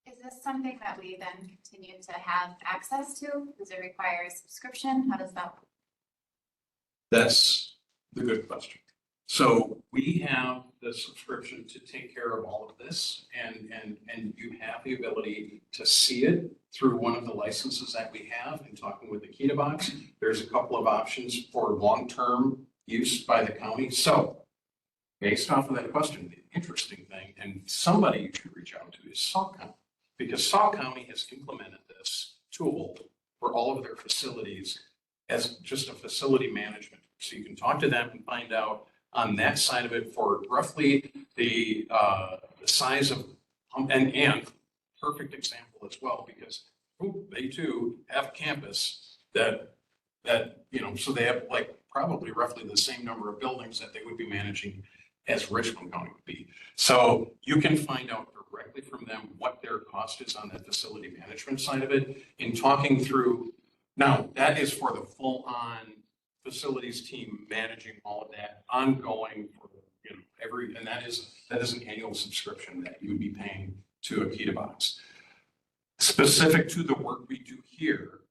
Is this something that we then continue to have access to? Does it require a subscription? How does that work? That's the good question. So we have the subscription to take care of all of this, and you have the ability to see it through one of the licenses that we have. In talking with the Kita Box, there's a couple of options for long-term use by the county. So based off of that question, the interesting thing, and somebody you should reach out to is Sauk County, because Sauk County has implemented this tool for all of their facilities as just a facility management. So you can talk to them and find out on that side of it for roughly the size of, and perfect example as well, because they too have a campus that, so they have like probably roughly the same number of buildings that they would be managing as Richland County would be. So you can find out directly from them what their cost is on that facility management side of it in talking through. Now, that is for the full-on facilities team managing all of that ongoing for, and that is an annual subscription that you would be paying to a Kita Box. Specific to the work we do here,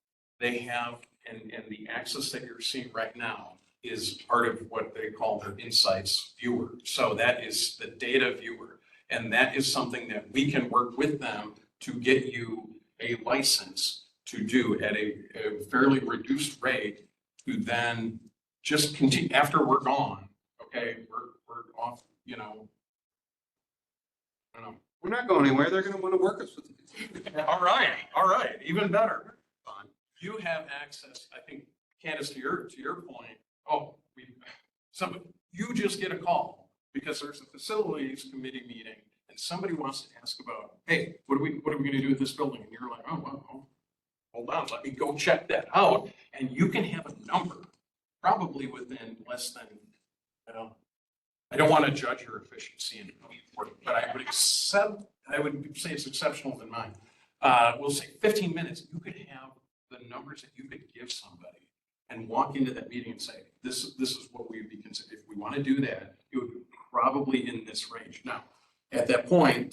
they have, and the access that you're seeing right now is part of what they call their Insights viewer. So that is the data viewer. And that is something that we can work with them to get you a license to do at a fairly reduced rate to then just continue after we're gone. Okay, we're off, I don't know. We're not going anywhere. They're going to want to work us with All right, even better. You have access, I think, Candace, to your point. You just get a call because there's a facilities committee meeting and somebody wants to ask about, hey, what are we going to do with this building? And you're like, oh, hold on, let me go check that out. And you can have a number probably within less than, I don't want to judge your efficiency in but I would say it's exceptional than mine. We'll say 15 minutes, you could have the numbers that you could give somebody and walk into that meeting and say, this is what we would be considered. If we want to do that, it would be probably in this range. Now, at that point,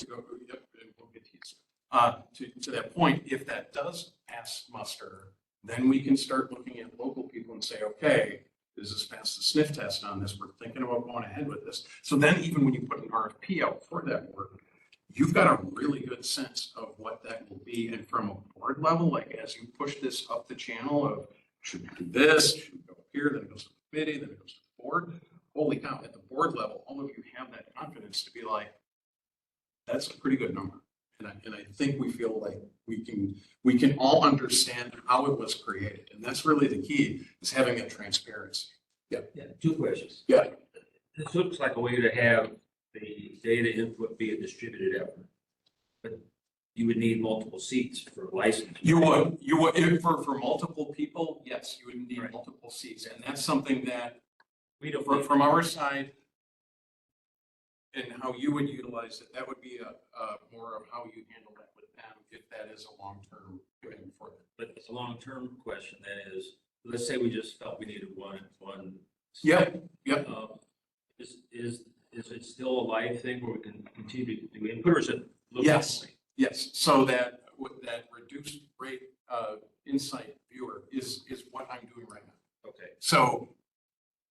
to that point, if that does pass muster, then we can start looking at local people and say, okay, does this pass the sniff test on this? We're thinking about going ahead with this. So then even when you put an RFP out for that work, you've got a really good sense of what that will be. And from a board level, like as you push this up the channel of should we do this, should we go here, then it goes to the committee, then it goes to board, holy cow, at the board level, all of you have that confidence to be like, that's a pretty good number. And I think we feel like we can all understand how it was created. And that's really the key, is having that transparency. Yeah. Yeah, two questions. Yeah. This looks like a way to have the data input be a distributed effort. But you would need multiple seats for licensing. You would, if for multiple people, yes, you would need multiple seats. And that's something that we don't, from our side, and how you would utilize it, that would be more of how you handle that with them, if that is a long-term commitment for them. but it's a long-term question, that is, let's say we just felt we needed one. Yeah, yeah. Is it still a live thing where we can continue to do input, or is it? Yes, yes. So that with that reduced rate insight viewer is what I'm doing right now. Okay. So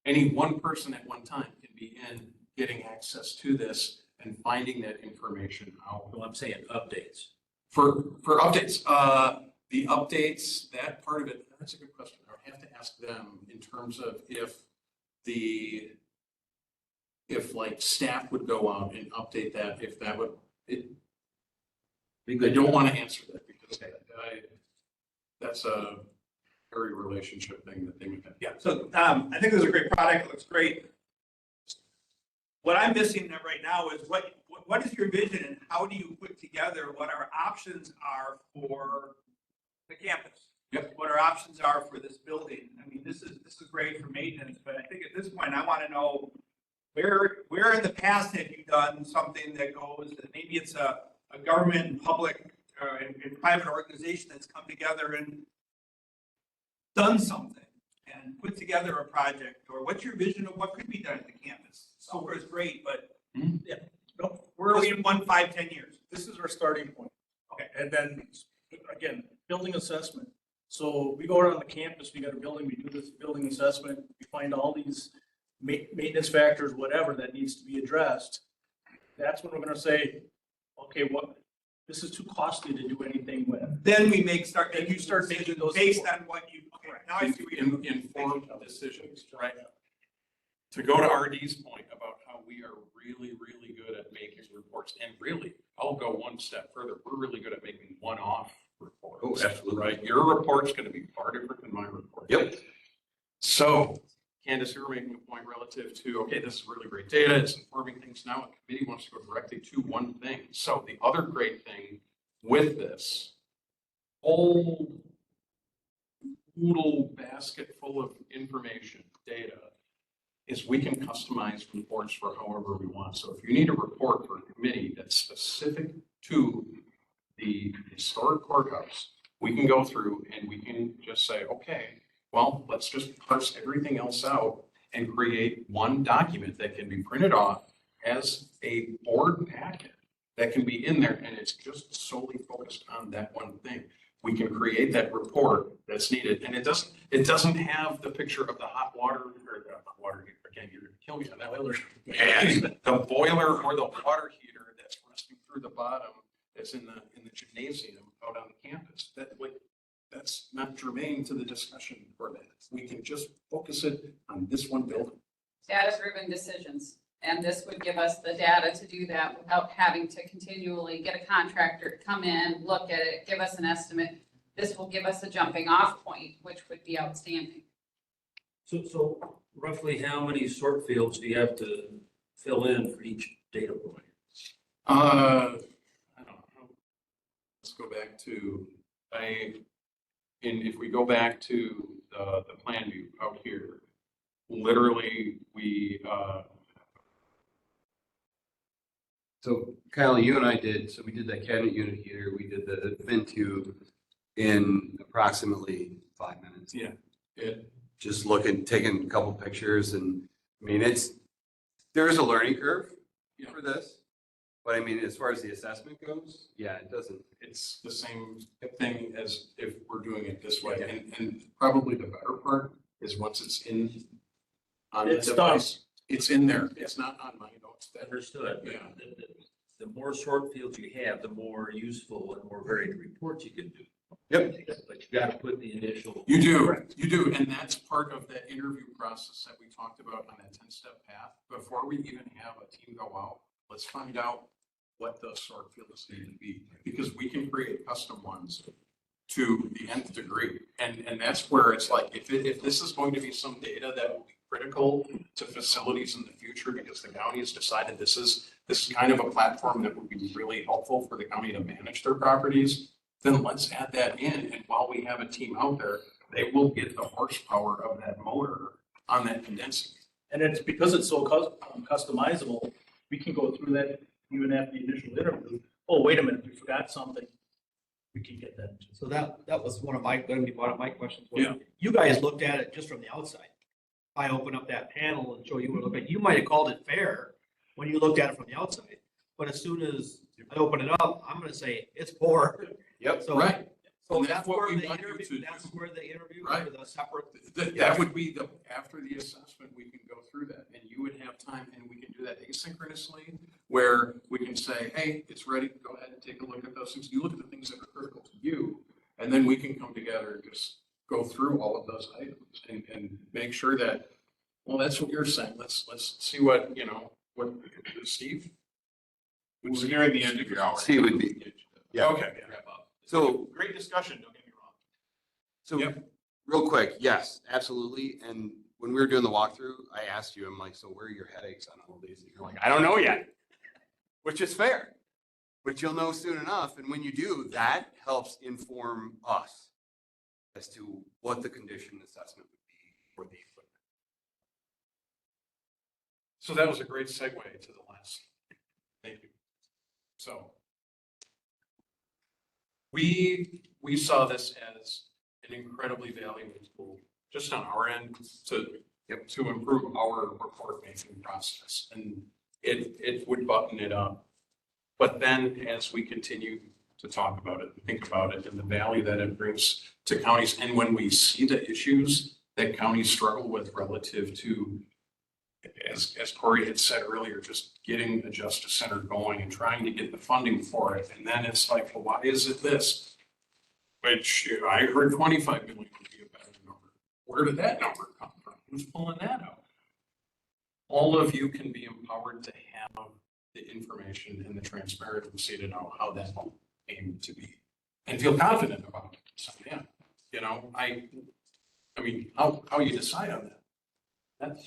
any one person at one time can be in getting access to this and finding that information out. Well, I'm saying updates. For updates, the updates, that part of it, that's a good question. I would have to ask them in terms of if like staff would go out and update that, if that would, I don't want to answer that because that's a very relationship thing that they would have. Yeah, so I think this is a great product. It looks great. What I'm missing right now is what is your vision and how do you put together what our options are for the campus? Yep. What our options are for this building. I mean, this is great for maintenance, but I think at this point, I want to know where in the past have you done something that goes, maybe it's a government and public and private organization that's come together and done something and put together a project, or what's your vision of what could be done at the campus? Software is great, but Yeah, no, where are we in 1, 5, 10 years? this is our starting point. Okay. And then, again, building assessment. So we go around the campus, we got a building, we do this building assessment, we find all these maintenance factors, whatever, that needs to be addressed. That's when we're gonna say, okay, this is too costly to do anything with. Then we start making those based on what you, okay, now I see what you're informed decisions, right? To go to RD's point about how we are really, really good at making reports, and really, I'll go one step further. We're really good at making one-off reports. Oh, absolutely. Right? Your report's going to be far different than my report. Yep. So, Candace, you were making a point relative to, okay, this is really great data. It's informing things now. A committee wants to go directly to one thing. So the other great thing with this whole noodle basket full of information, data, is we can customize reports for however we want. So if you need a report for a committee that's specific to the historic courthouse, we can go through and we can just say, okay, well, let's just parse everything else out and create one document that can be printed off as a board packet that can be in there, and it's just solely focused on that one thing. We can create that report that's needed, and it doesn't have the picture of the hot water or the hot water heater. Again, you're gonna kill me on that boiler. The boiler or the water heater that's rusting through the bottom that's in the gymnasium out on the campus. That's not germane to the discussion for that. We can just focus it on this one building. Data-driven decisions. And this would give us the data to do that without having to continually get a contractor to come in, look at it, give us an estimate. This will give us a jumping off point, which would be outstanding. So roughly how many sort fields do you have to fill in for each data point? I don't know. Let's go back to, if we go back to the plan view out here, literally we, So Kyle, you and I so we did that cabinet unit heater, we did the vent tube in approximately 5 minutes. Yeah. Just taking a couple pictures, and I mean, there's a learning curve for this. But I mean, as far as the assessment goes, yeah, it's the same thing as if we're doing it this way. And probably the better part is once it's on the device, it's in there. It's not on my notes. Understood. Yeah. The more sort fields you have, the more useful and more varied reports you can do. Yep. But you gotta put the initial. You do, and that's part of that interview process that we talked about on that 10-step path. Before we even have a team go out, let's find out what those sort fields need to be, because we can create custom ones to the nth degree. And that's where it's like, if this is going to be some data that will be critical to facilities in the future, because the county has decided this is kind of a platform that would be really helpful for the county to manage their properties, then let's add that in. And while we have a team out there, they will get the horsepower of that motor on that condensing. And it's because it's so customizable, we can go through that even after the initial interview. Oh, wait a minute, we forgot something. We can get that. So that was one of my questions. Yeah. You guys looked at it just from the outside. If I open up that panel and show you what it looked like, you might have called it fair when you looked at it from the outside. But as soon as I open it up, I'm gonna say it's poor. Yep, So, right. So And that's what where we the want you interview, to that's do. where the interview, Right. or the separate. That would be after the assessment, we can go through that, and you would have time, and we can do that asynchronously, where we can say, hey, it's ready, go ahead and take a look at those things. You look at the things that are critical to you, and then we can come together and just go through all of those items and make sure that, well, that's what you're saying. Let's see what Steve? We're nearing the end of your hour. Steve would be, yeah. Okay. So, Great discussion, don't get me wrong. so real quick, yes, absolutely. And when we were doing the walkthrough, I asked you, I'm like, so where are your headaches on all these? And you're like, I don't know yet, which is fair, but you'll know soon enough. And when you do, that helps inform us as to what the condition assessment would be for the equipment. So that was a great segue to the last. Thank you. So we saw this as an incredibly valuable tool, just on our end, to improve our report making process, and it would button it up. But then as we continue to talk about it, and think about it, and the value that it brings to counties, and when we see the issues that counties struggle with relative to, as Corey had said earlier, just getting the Justice Center going and trying to get the funding for it. And then it's like, well, why is it this? Which I heard 25 million would be a better number. Where did that number come from? Who's pulling that out? All of you can be empowered to have the information and the transparency to know how that came to be and feel confident about it. So, yeah, I mean, how you decide on that.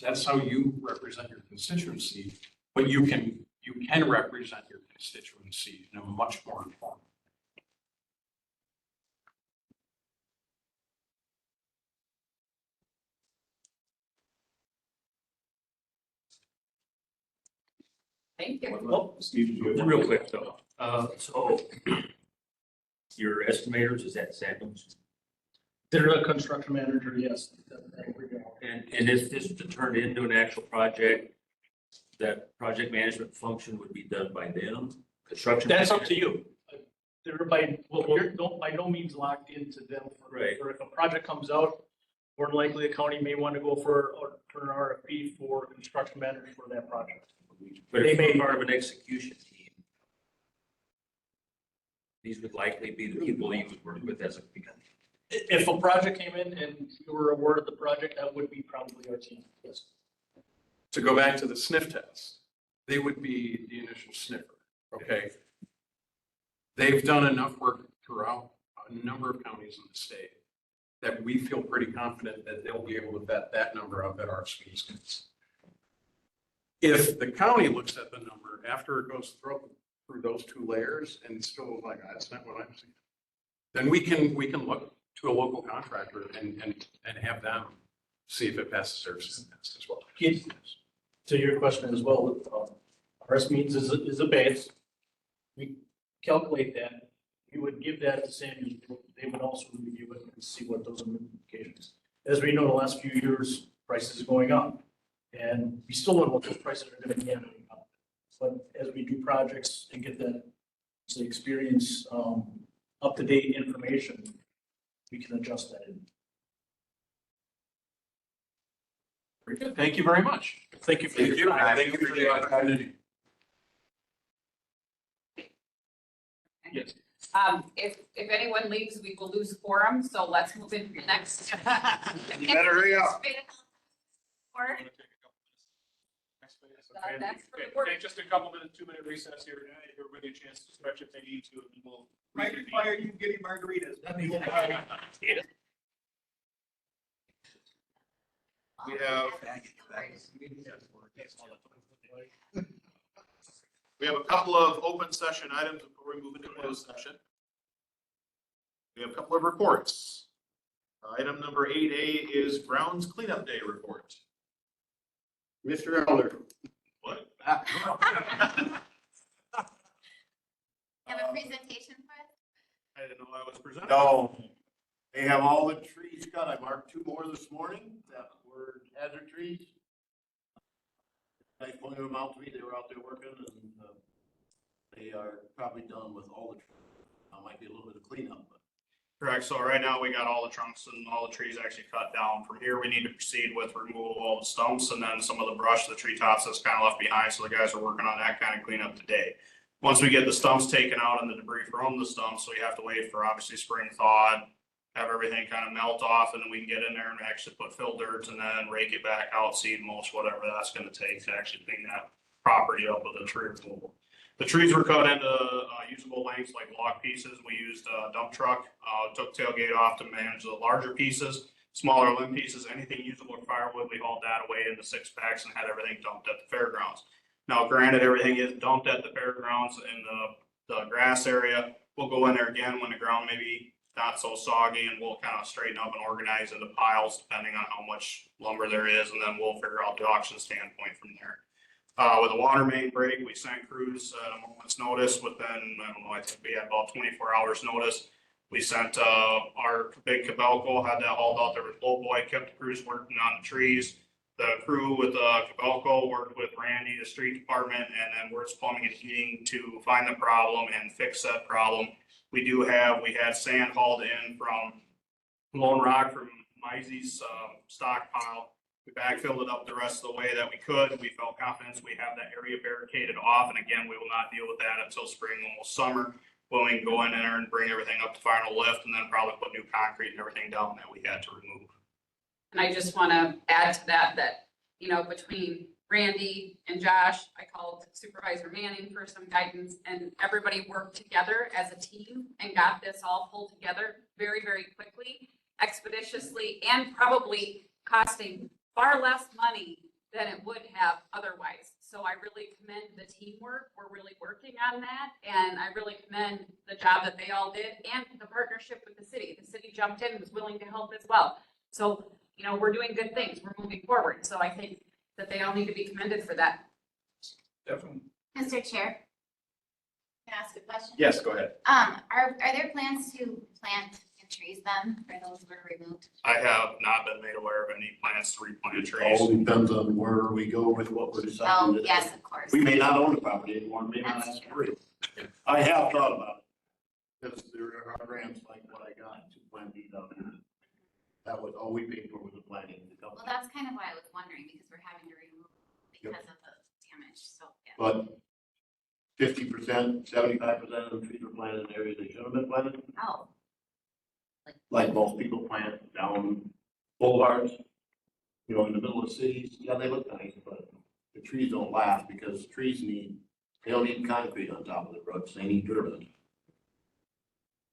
That's how you represent your constituency, but you can represent your constituency in a much more informed. Thank you. Well, real quick though, so your estimators, is that Sackham's? They're a construction manager, yes. And if this to turn into an actual project, that project management function would be done by them? Construction. That's up to you. They're by no means locked into them. Right. Or if a project comes out, more than likely the county may want to go for an RFP for construction managers for that project. But if they're part of an execution team, these would likely be the people you would work with as a beginning. If a project came in and you were awarded the project, that would be probably our team, yes. To go back to the sniff test, they would be the initial sniffer, okay? They've done enough work throughout a number of counties in the state that we feel pretty confident that they'll be able to vet that number up at our speeds. If the county looks at the number after it goes through those two layers and still like, that's not what I'm seeing, then we can look to a local contractor and have them see if it passes their test as well. To your question as well, RS means is a base. We calculate that. We would give that to Sandy. They would also review it and see what those implications. As we know, the last few years, prices are going up. And we still don't know what those prices are going to be. But as we do projects and get that, say, experience, up-to-date information, we can adjust that in. Very good. Thank you very much. Thank you for your time. Thank you for the opportunity. Yes. If anyone leaves, we will lose quorum, so let's move into the next. You better hurry up. Or, that's for the Okay, board. take just a couple minutes, 2-minute recess here, give everybody a chance to stretch if they need to, and then we'll. Might require you getting margaritas. We have, we have a couple of open session items before we move into closed session. We have a couple of reports. Item number 8A is grounds cleanup day report. Mr. Elder. What? You have a presentation for us? I didn't know I was presenting. No, they have all the trees cut. I marked 2 more this morning that were hazard trees. I pointed them out to me. They were out there working, and they are probably done with all the trees. Might be a little bit of cleanup, but. Correct. So right now we got all the trunks and all the trees actually cut down. From here, we need to proceed with removal of all the stumps and then some of the brush, the tree tops that's kind of left behind. So the guys are working on that kind of cleanup today. Once we get the stumps taken out and the debris from the stumps, so we have to wait for obviously spring thaw, have everything kind of melt off, and then we can get in there and actually put fill dirt and then rake it back out, seed mulch, whatever that's going to take to actually clean that property up with the tree removal. The trees were cut into usable lengths like log pieces. We used a dump truck, took tailgate off to manage the larger pieces, smaller limb pieces, anything usable for firewood. We hauled that away into 6-packs and had everything dumped at the fairgrounds. Now, granted, everything is dumped at the fairgrounds in the grass area. We'll go in there again when the ground maybe not so soggy, and we'll kind of straighten up and organize into piles depending on how much lumber there is, and then we'll figure out the auction standpoint from there. With a water main break, we sent crews at a moment's notice within, I don't know, I think we had about 24 hours notice. We sent our big Cabelco, had that hauled out there with low boy, kept the crews working on the trees. The crew with Cabelco worked with Randy, the street department, and then Works Plumbing and Heating to find the problem and fix that problem. We had sand hauled in from Lone Rock from Mizey's stockpile. We backfilled it up the rest of the way that we could. We felt confident we have that area barricaded off. And again, we will not deal with that until spring, almost summer, when we can go in there and bring everything up to final lift and then probably put new concrete and everything down that we had to remove. And I just want to add to that, between Randy and Josh, I called Supervisor Manning for some guidance, and everybody worked together as a team and got this all pulled together very, very quickly, expeditiously, and probably costing far less money than it would have otherwise. So I really commend the teamwork. We're really working on that. And I really commend the job that they all did and the partnership with the city. The city jumped in and was willing to help as well. So, we're doing good things. We're moving forward. So I think that they all need to be commended for that. Definitely. Mr. Chair, can I ask a question? Yes, go ahead. Are there plans to plant trees then, for those were removed? I have not been made aware of any plans to replant trees. All depends on where we go with what we're deciding. Oh, to do. yes, of course. We may not own the property anymore, may not That's have true. three. I have thought about it. Because there are grants like what I got to plant these out here. That was all we paid for was the planting. Well, that's kind of why I was wondering, because we're having to remove because of the damage, so, yeah. But 50%, 75% of the trees were planted in areas they should have been planted. Oh, Like most people plant down boulevards, in the middle of cities. Yeah, they look nice, but the trees don't last because they don't need concrete on top of the roots. They need dirt.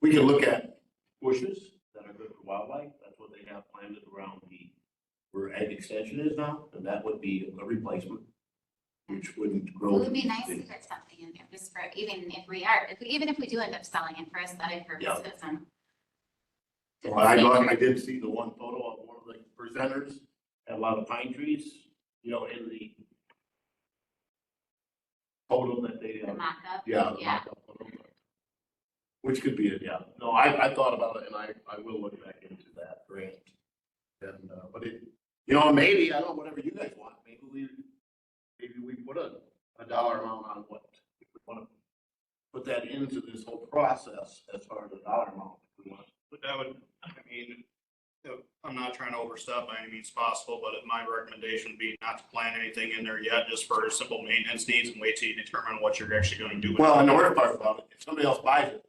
We can look at bushes that are good for wildlife. That's what they have planted around where Ag Extension is now, and that would be a replacement, which wouldn't grow. it would be nice to put something in there, just for, even if we do end up selling it for aesthetic purposes and. Well, I did see the one photo of one of the presenters, had a lot of pine trees, in the photo that they. The mock-up? Yeah. The mock-up photo. Which could be it, yeah. No, I thought about it, and I will look back into that grant. And, but it, maybe, I don't know, whatever you guys want, maybe we put a dollar amount on what, if we want to put that into this whole process as far as the dollar amount, if we want. But I'm not trying to overstep by any means possible, but my recommendation would be not to plant anything in there yet, just for simple maintenance needs, and wait till you determine what you're actually going to do. Well, and the worst part about it, if somebody else buys it,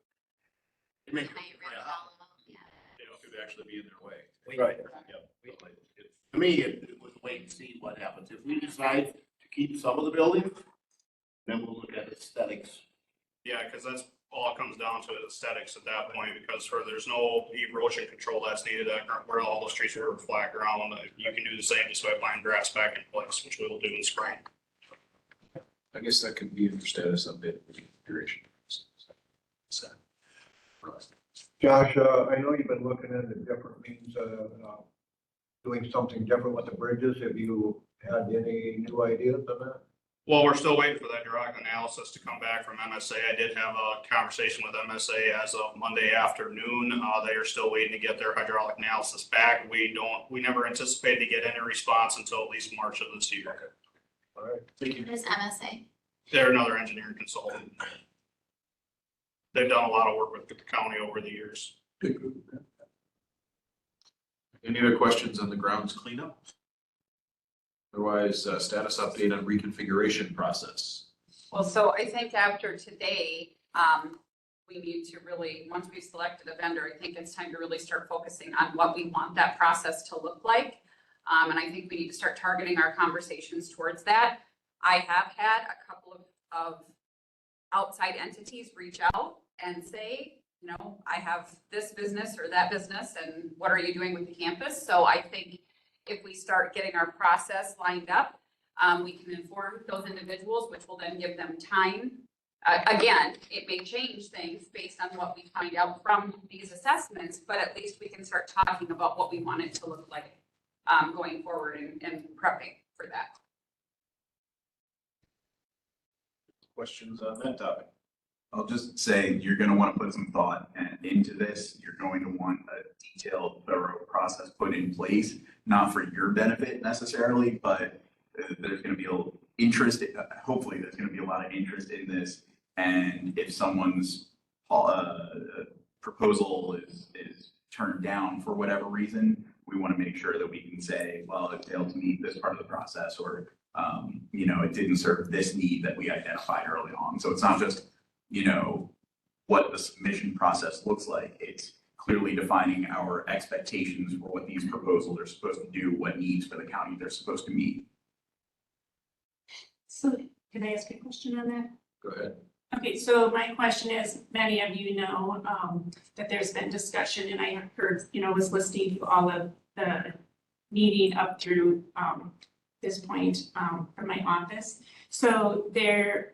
It makes- Might rip it all out, yeah. They don't could actually be in their way. Right. Yep. To me, it was wait and see what happens. If we decide to keep some of the buildings, then we'll look at aesthetics. Yeah, because that's all it comes down to is aesthetics at that point, because there's no erosion control that's needed, where all those trees are flat ground. You can do the same, just by applying grass back in place, which we will do in spring. I guess that could be for status update duration. Josh, I know you've been looking into different means of doing something different with the bridges. Have you had any new ideas on that? Well, we're still waiting for that hydraulic analysis to come back from MSA. I did have a conversation with MSA as of Monday afternoon. They are still waiting to get their hydraulic analysis back. We never anticipated to get any response until at least March of this year. All right. Thank you. What is MSA? They're another engineering consultant. They've done a lot of work with the county over the years. Any other questions on the grounds cleanup? Otherwise, status update on reconfiguration process. Well, so I think after today, we need to really, once we've selected a vendor, I think it's time to really start focusing on what we want that process to look like. And I think we need to start targeting our conversations towards that. I have had a couple of outside entities reach out and say, you know, I have this business or that business, and what are you doing with the campus? So I think if we start getting our process lined up, we can inform those individuals, which will then give them time. Again, it may change things based on what we find out from these assessments, but at least we can start talking about what we want it to look like going forward and prepping for that. Questions on that topic? I'll just say, you're gonna wanna put some thought into this. You're going to want a detailed, thorough process put in place, not for your benefit necessarily, but there's gonna be a interest, hopefully there's gonna be a lot of interest in this. And if someone's proposal is turned down for whatever reason, we wanna make sure that we can say, well, it failed to meet this part of the process, or you know, it didn't serve this need that we identified early on. So it's not just, you know, what the submission process looks like. It's clearly defining our expectations for what these proposals are supposed to do, what needs for the county they're supposed to meet. So can I ask a question on that? Go ahead. Okay, so my question is, many of you know that there's been discussion, and I heard, you know, was listening to all of the meeting up through this point from my office. So there,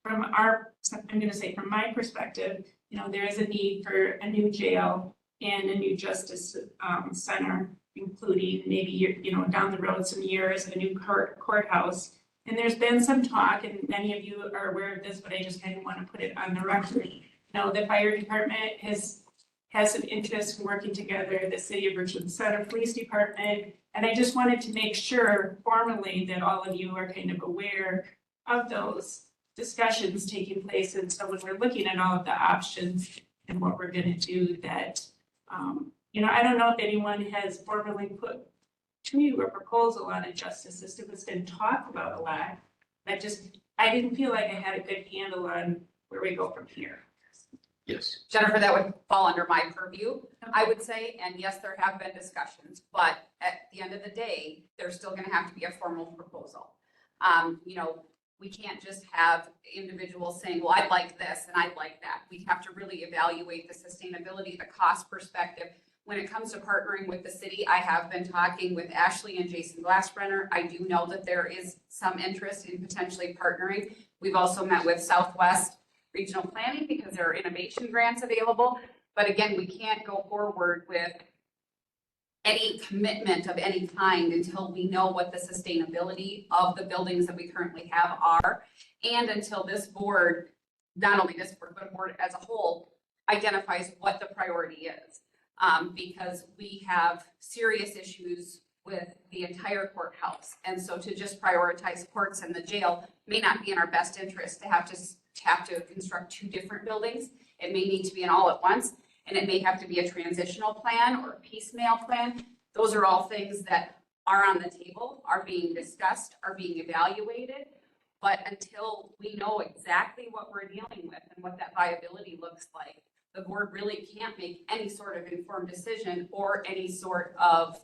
from my perspective, you know, there is a need for a new jail and a new justice center, including maybe, you know, down the road some years, a new courthouse. And there's been some talk, and many of you are aware of this, but I just kind of want to put it on the record. You know, the fire department has some interest in working together, the city of Richland Center Police Department. And I just wanted to make sure formally that all of you are kind of aware of those discussions taking place. And so when we're looking at all of the options and what we're going to do, that, you know, I don't know if anyone has formally put to you a proposal on a justice system. It's been talked about a lot. I didn't feel like I had a good handle on where we go from here. Yes. Jennifer, that would fall under my purview, I would say, and yes, there have been discussions, but at the end of the day, there's still gonna have to be a formal proposal. You know, we can't just have individuals saying, well, I'd like this and I'd like that. We have to really evaluate the sustainability, the cost perspective. When it comes to partnering with the city, I have been talking with Ashley and Jason Glassbrenner. I do know that there is some interest in potentially partnering. We've also met with Southwest Regional Planning because there are innovation grants available. But again, we can't go forward with any commitment of any kind until we know what the sustainability of the buildings that we currently have are. And until this board, not only this board, but board as a whole, identifies what the priority is. Because we have serious issues with the entire courthouse. And so to just prioritize courts and the jail may not be in our best interest to have to construct two different buildings. It may need to be an all at once, and it may have to be a transitional plan or a piecemeal plan. Those are all things that are on the table, are being discussed, are being evaluated. But until we know exactly what we're dealing with and what that viability looks like, the board really can't make any sort of informed decision or any sort of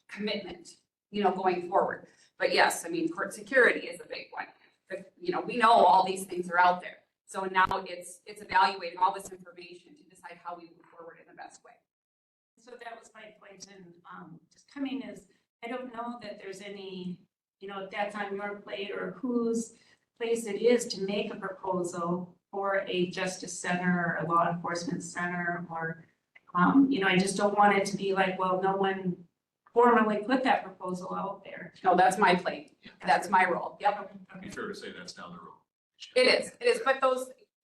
commitment, going forward. But yes, I mean, court security is a big one. But, we know all these things are out there. So now it's evaluating all this information to decide how we move forward in the best way. So that was my point, and just coming is, I don't know that there's any, if that's on your plate or whose place it is to make a proposal for a justice center or a law enforcement center, or, I just don't want it to be like, well, no one formally put that proposal out there. No, that's my plate. That's my role. Yep. Be fair to say that's down the road. It is, but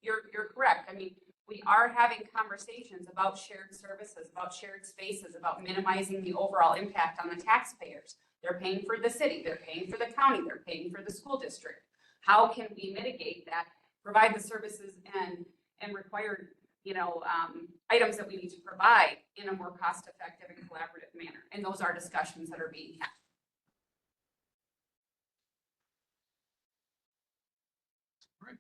you're correct. I mean, we are having conversations about shared services, about shared spaces, about minimizing the overall impact on the taxpayers. They're paying for the city, they're paying for the county, they're paying for the school district. How can we mitigate that, provide the services and required, items that we need to provide in a more cost-effective and collaborative manner? And those are discussions that are being had. Right.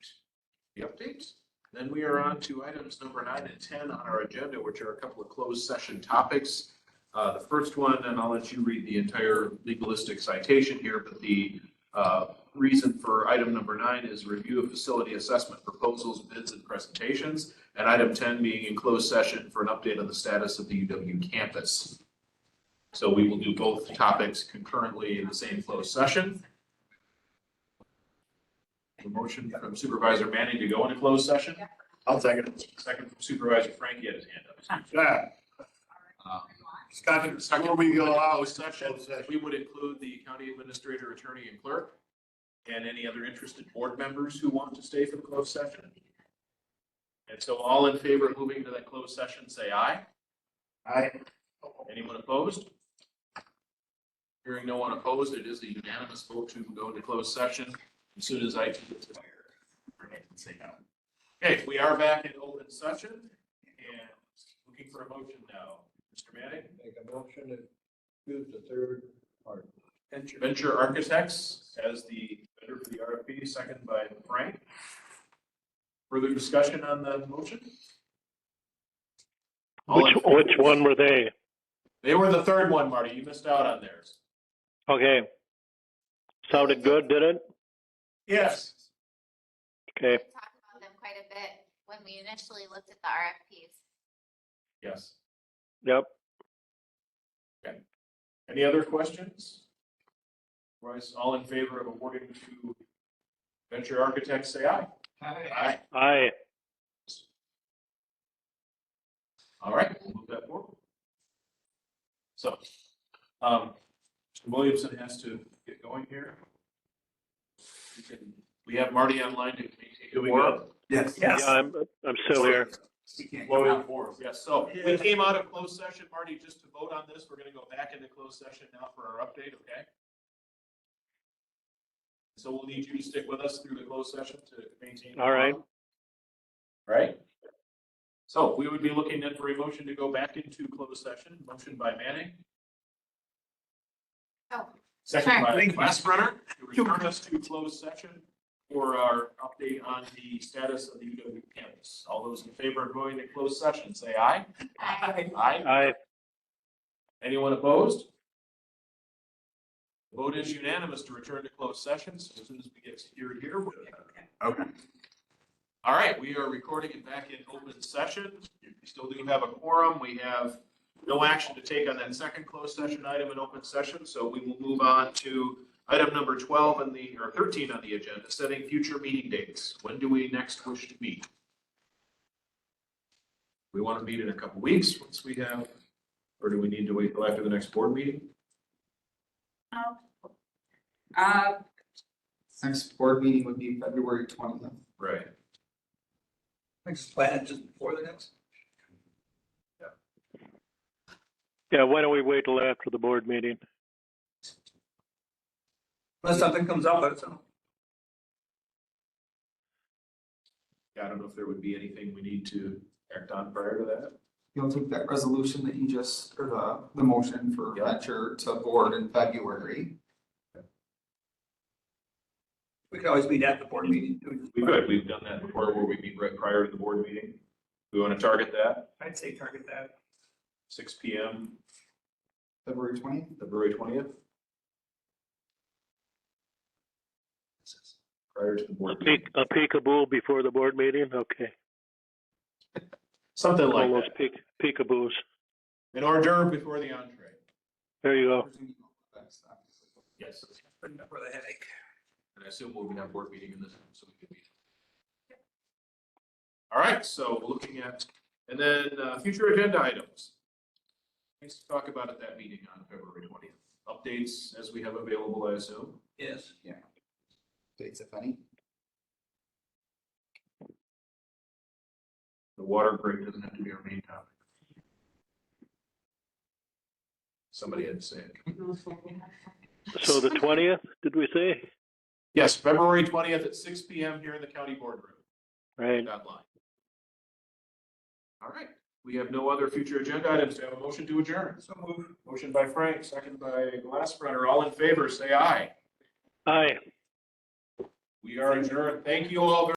The updates. Then we are on to items number 9 and 10 on our agenda, which are a couple of closed session topics. The first one, and I'll let you read the entire legalistic citation here, but the reason for item number 9 is review of facility assessment proposals, bids, and presentations, and item 10 being in closed session for an update on the status of the UW campus. So we will do both topics concurrently in the same closed session. A motion from Supervisor Manning to go into closed session. I'll second it. Second from Supervisor Frankie had his hand up. Yeah. Second, Before we go out, closed session, we would include the county administrator, attorney, and clerk, and any other interested board members who want to stay for the closed session. And so all in favor of moving to that closed session, say aye. Aye. Anyone opposed? Hearing no one opposed, it is a unanimous vote to go into closed session as soon as I say no. Okay, we are back in open session and looking for a motion now. Mr. Manning? Make a motion to choose the third part. Venture Architects as the vendor for the RFP, second by Frank. Further discussion on the motion? Which one were they? They were the third one, Marty. You missed out on theirs. Okay. Sounded good, did it? Yes. Okay. Talked about them quite a bit when we initially looked at the RFPs. Yes. Yep. Okay. Any other questions? Otherwise, all in favor of awarding to Venture Architects, say aye. Aye. Aye. All right, we'll move that forward. So, Mr. Williamson has to get going here. We have Marty online. Do we go? Yes. Yeah, I'm still here. Voting for, yes. So we came out of closed session, Marty, just to vote on this. We're going to go back into closed session now for our update, okay? So we'll need you to stick with us through the closed session to maintain. All right. All right. So we would be looking then for a motion to go back into closed session. Motion by Manning. Oh, Second sure. by Glassbrenner to return us to closed session for our update on the status of the UW campus. All those in favor of going to closed session, say aye. Aye. Aye. Aye. Anyone opposed? The vote is unanimous to return to closed session. So as soon as we get secured here, we'll Okay. all right, we are recording it back in open session. We still do have a quorum. We have no action to take on that second closed session item in open session, so we will move on to item number 12 on the, or 13 on the agenda, setting future meeting dates. When do we next wish to meet? We want to meet in a couple weeks once we have, or do we need to wait till after the next board meeting? Next board meeting would be February 20th. Right. Next plan just before the next. Yeah, why don't we wait till after the board meeting? Unless something comes up, that's all. Yeah, I don't know if there would be anything we need to act on prior to that. You'll take that resolution that you just, or the motion for venture to board in February. We can always meet at the board meeting. We could. We've done that before where we meet right prior to the board meeting. We want to target that, I'd say target that. 6 PM, February 20th? February 20th. Prior to the board meeting. A peekaboo before the board meeting, okay. Something like All those that. peekaboos. An hors d'oeuvre before the entree. There you go. Yes. For the headache. And I assume we'll have board meeting in this, so we can meet. All right, so we're looking at, and then future agenda items. Things to talk about at that meeting on February 20th. Updates as we have available, I assume. Yes. Yeah. Dates if any. The water break doesn't have to be our main topic. Somebody had to say it. So the 20th, did we say? Yes, February 20th at 6 PM here in the county boardroom. Right. That line. All right, we have no other future agenda items. Do I have a motion to adjourn? So move. Motion by Frank, second by Glassbrenner. All in favor, say aye. Aye. We are adjourned. Thank you all very